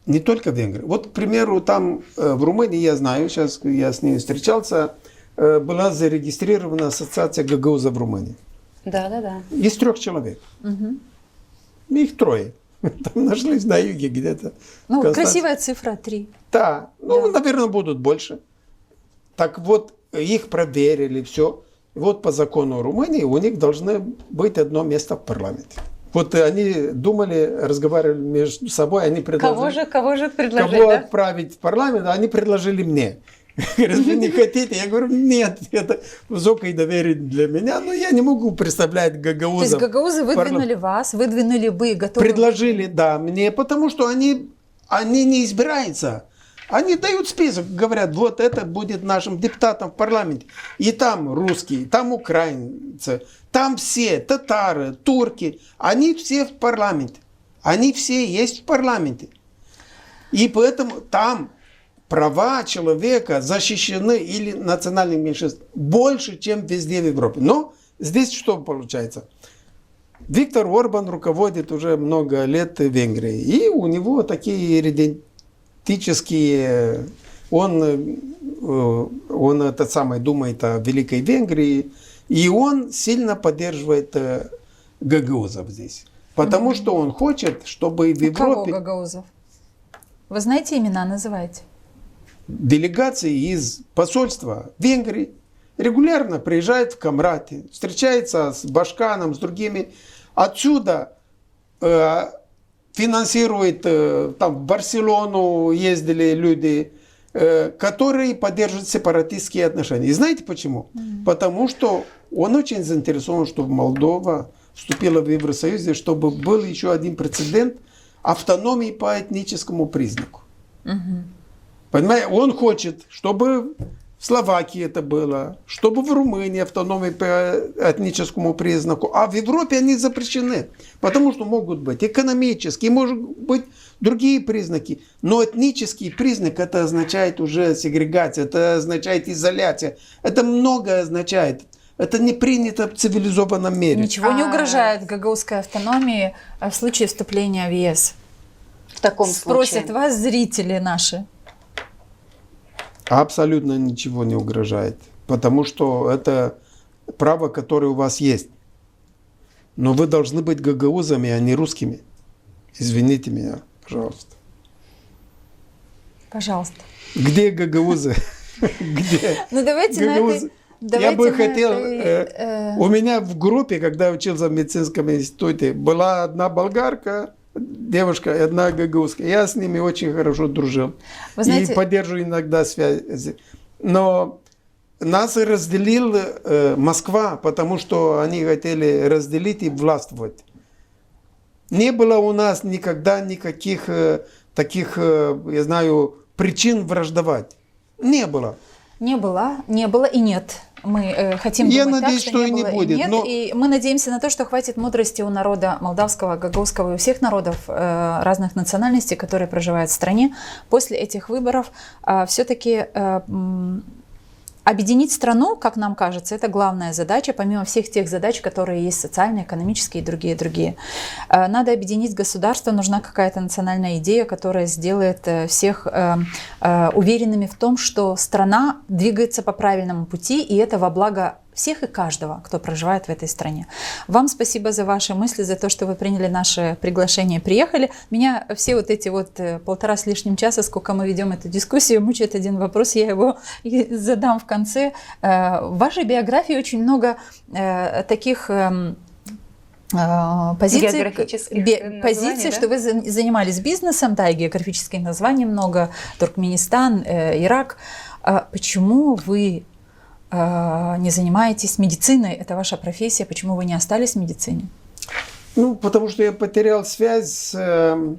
[SPEAKER 4] Не только венгры. Вот, к примеру, там в Румынии, я знаю, сейчас я с ней встречался, была зарегистрирована ассоциация гагаузов в Румынии.
[SPEAKER 3] Да.
[SPEAKER 4] Из 3 человек. Их 3. Там нашлись на юге где-то.
[SPEAKER 1] Ну,
[SPEAKER 4] Констанция.
[SPEAKER 1] красивая цифра 3.
[SPEAKER 4] Да, ну,
[SPEAKER 1] Да.
[SPEAKER 4] наверное, будут больше. Так вот, их проверили, все. Вот по закону Румынии у них должно быть одно место в парламенте. Вот они думали, разговаривали между собой, они предложили...
[SPEAKER 3] Кого же предложили,
[SPEAKER 4] Кого
[SPEAKER 3] да?
[SPEAKER 4] отправить в парламент, они предложили мне. Говорят, вы не хотите? Я говорю, нет, это высокое доверие для меня, но я не могу представлять
[SPEAKER 1] То есть
[SPEAKER 4] гагаузов.
[SPEAKER 1] гагаузы выдвинули вас, выдвинули бы, готовы...
[SPEAKER 4] Предложили, да, мне, потому что они не избираются. Они дают список, говорят, вот это будет нашим депутатом в парламенте. И там русские, там украинцы, там все, татары, турки, они все в парламенте. Они все есть в парламенте. И поэтому там права человека защищены или национальных меньшинств больше, чем везде в Европе. Но здесь что получается? Виктор Орбан руководит уже много лет Венгрией. И у него такие идентические... Он это самое думает о Великой Венгрии. И он сильно поддерживает гагаузов здесь. Потому что он хочет, чтобы в
[SPEAKER 1] Кого
[SPEAKER 4] Европе...
[SPEAKER 1] гагаузов? Вы знаете имена, называйте.
[SPEAKER 4] Делегации из посольства Венгрии регулярно приезжают в Камрати, встречаются с Башканом, с другими. Отсюда финансирует, там в Барселону ездили люди, которые поддерживают сепаратистские отношения. И знаете почему? Потому что он очень заинтересован, чтобы Молдова вступила в Евросоюз, чтобы был еще один прецедент автономии по этническому признаку. Понимаете, он хочет, чтобы в Словакии это было, чтобы в Румынии автономия по этническому признаку, а в Европе они запрещены, потому что могут быть экономические, может быть другие признаки, но этнический признак это означает уже сегрегация, это означает изоляция, это многое означает. Это не принято в цивилизованном мире.
[SPEAKER 1] Ничего не угрожает гагаузской автономии в случае вступления в ЕС.
[SPEAKER 3] В таком
[SPEAKER 1] Спросят
[SPEAKER 3] случае.
[SPEAKER 1] вас зрители наши.
[SPEAKER 4] Абсолютно ничего не угрожает, потому что это право, которое у вас есть. Но вы должны быть гагаузами, а не русскими. Извините меня, пожалуйста.
[SPEAKER 1] Пожалуйста.
[SPEAKER 4] Где гагаузы? Где?
[SPEAKER 1] Ну давайте на
[SPEAKER 4] Гагаузы?
[SPEAKER 1] этой...
[SPEAKER 4] Я бы
[SPEAKER 1] на
[SPEAKER 4] хотел...
[SPEAKER 1] этой,
[SPEAKER 4] У меня в группе, когда я учился в медицинском институте, была одна болгарка, девушка и одна гагаузка. Я с ними очень хорошо дружил.
[SPEAKER 1] Вы знаете-
[SPEAKER 4] И поддерживаю иногда связи. Но нас разделил Москва, потому что они хотели разделить и властвовать. Не было у нас никогда никаких таких, я знаю, причин враждовать. Не было.
[SPEAKER 1] Не было и нет. Мы хотим
[SPEAKER 4] Я
[SPEAKER 1] думать
[SPEAKER 4] надеюсь,
[SPEAKER 1] так,
[SPEAKER 4] что и не
[SPEAKER 1] было,
[SPEAKER 4] будет,
[SPEAKER 1] нет.
[SPEAKER 4] но-
[SPEAKER 1] И мы надеемся на то, что хватит мудрости у народа молдавского, гагаузского и у всех народов разных национальностей, которые проживают в стране, после этих выборов все-таки объединить страну, как нам кажется, это главная задача, помимо всех тех задач, которые есть социальные, экономические и другие. Надо объединить государство, нужна какая-то национальная идея, которая сделает всех уверенными в том, что страна двигается по правильному пути, и это во благо всех и каждого, кто проживает в этой стране. Вам спасибо за ваши мысли, за то, что вы приняли наше приглашение и приехали. Меня все вот эти вот 1,5 с лишним часа, сколько мы ведем эту дискуссию, мучает один вопрос, я его и задам в конце. В вашей биографии очень много таких позиций,
[SPEAKER 3] Географических
[SPEAKER 1] позиций,
[SPEAKER 3] названий,
[SPEAKER 1] что вы занимались бизнесом, да, и географических названий много, Туркменистан, Ирак. Почему вы не занимаетесь медициной? Это ваша профессия. Почему вы не остались в медицине?
[SPEAKER 4] Ну, потому что я потерял связь в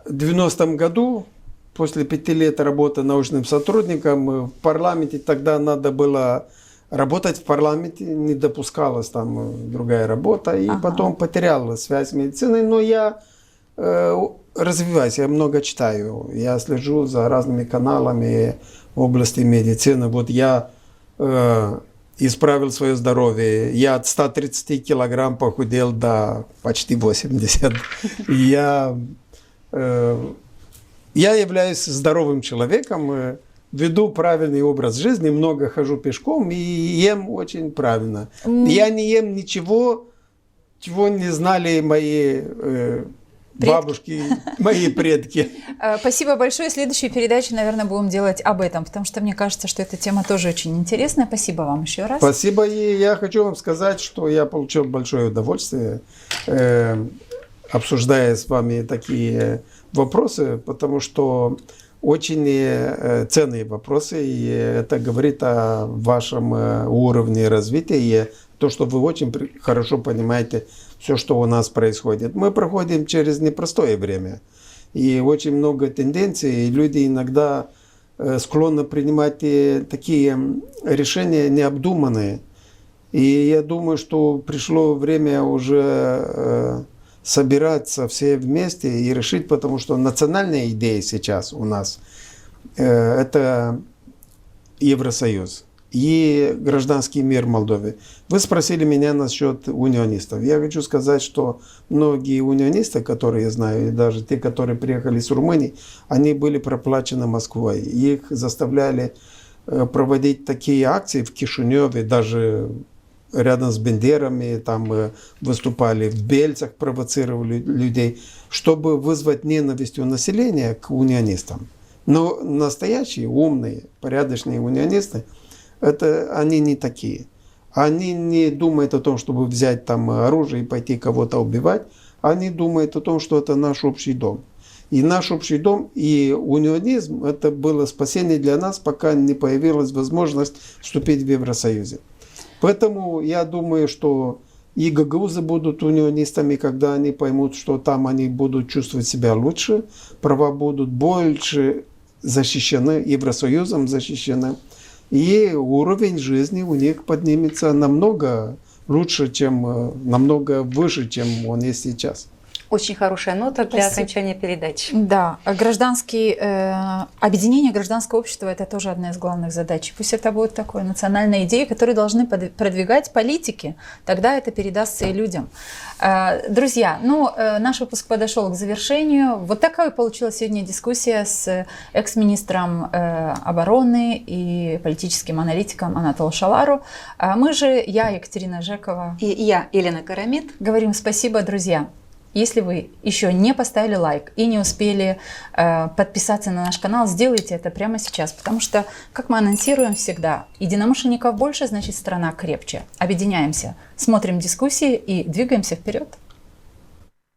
[SPEAKER 4] 90-м году. После 5 лет работы научным сотрудником в парламенте. Тогда надо было работать в парламенте. Не допускалась там другая работа. И потом потерял связь с медициной. Но я развиваюсь. Я много читаю. Я слежу за разными каналами в области медицины. Вот я исправил свое здоровье. Я от 130 килограмм похудел до почти 80. Я являюсь здоровым человеком, веду правильный образ жизни, много хожу пешком и ем очень правильно. Я не ем ничего, чего не знали мои бабушки, мои предки.
[SPEAKER 1] Спасибо большое. Следующую передачу, наверное, будем делать об этом, потому что мне кажется, что эта тема тоже очень интересная. Спасибо вам еще раз.
[SPEAKER 4] Спасибо. И я хочу вам сказать, что я получил большое удовольствие, обсуждая с вами такие вопросы, потому что очень ценные вопросы, и это говорит о вашем уровне развития, и то, что вы очень хорошо понимаете все, что у нас происходит. Мы проходим через непростое время, и очень много тенденций, и люди иногда склонны принимать такие решения необдуманные. И я думаю, что пришло время уже собираться все вместе и решить, потому что национальная идея сейчас у нас это Евросоюз и гражданский мир в Молдове. Вы спросили меня насчет унионистов. Я хочу сказать, что многие унионисты, которые я знаю, и даже те, которые приехали с Румынии, они были проплачены Москвой. Их заставляли проводить такие акции в Кишиневе, даже рядом с Бендерами, там выступали в Бельцах, провоцировали людей, чтобы вызвать ненависть у населения к унионистам. Но настоящие, умные, порядочные унионисты, это они не такие. Они не думают о том, чтобы взять там оружие и пойти кого-то убивать. Они думают о том, что это наш общий дом. И наш общий дом, и унионизм, это было спасение для нас, пока не появилась возможность вступить в Евросоюз. Поэтому я думаю, что и гагаузы будут унионистами, когда они поймут, что там они будут чувствовать себя лучше, права будут больше защищены, Евросоюзом защищены, и уровень жизни у них поднимется намного лучше, намного выше, чем он есть сейчас.
[SPEAKER 3] Очень хорошая нота для
[SPEAKER 1] Спасибо.
[SPEAKER 3] окончания передачи.
[SPEAKER 1] Да, объединение гражданского общества – это тоже одна из главных задач. Пусть это будет такой национальной идеей, которую должны продвигать политики. Тогда это передастся и людям. Друзья, наш выпуск подошел к завершению. Вот такая получилась сегодня дискуссия с экс-министром обороны и политическим аналитиком Анатолом Шалару. Мы же, я, Екатерина Жекова.
[SPEAKER 3] И я, Елена Карамид.
[SPEAKER 1] Говорим спасибо, друзья. Если вы еще не поставили лайк и не успели подписаться на наш канал, сделайте это прямо сейчас, потому что, как мы анонсируем всегда, единомышленников больше, значит страна крепче. Объединяемся, смотрим дискуссии и двигаемся вперед.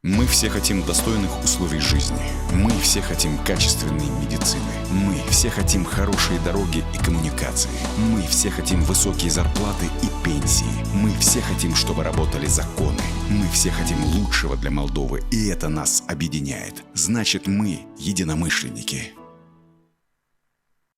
[SPEAKER 2] Мы все хотим достойных условий жизни. Мы все хотим качественной медицины. Мы все хотим хорошие дороги и коммуникации. Мы все хотим высокие зарплаты и пенсии. Мы все хотим, чтобы работали законы. Мы все хотим лучшего для Молдовы, и это нас объединяет. Значит, мы единомышленники.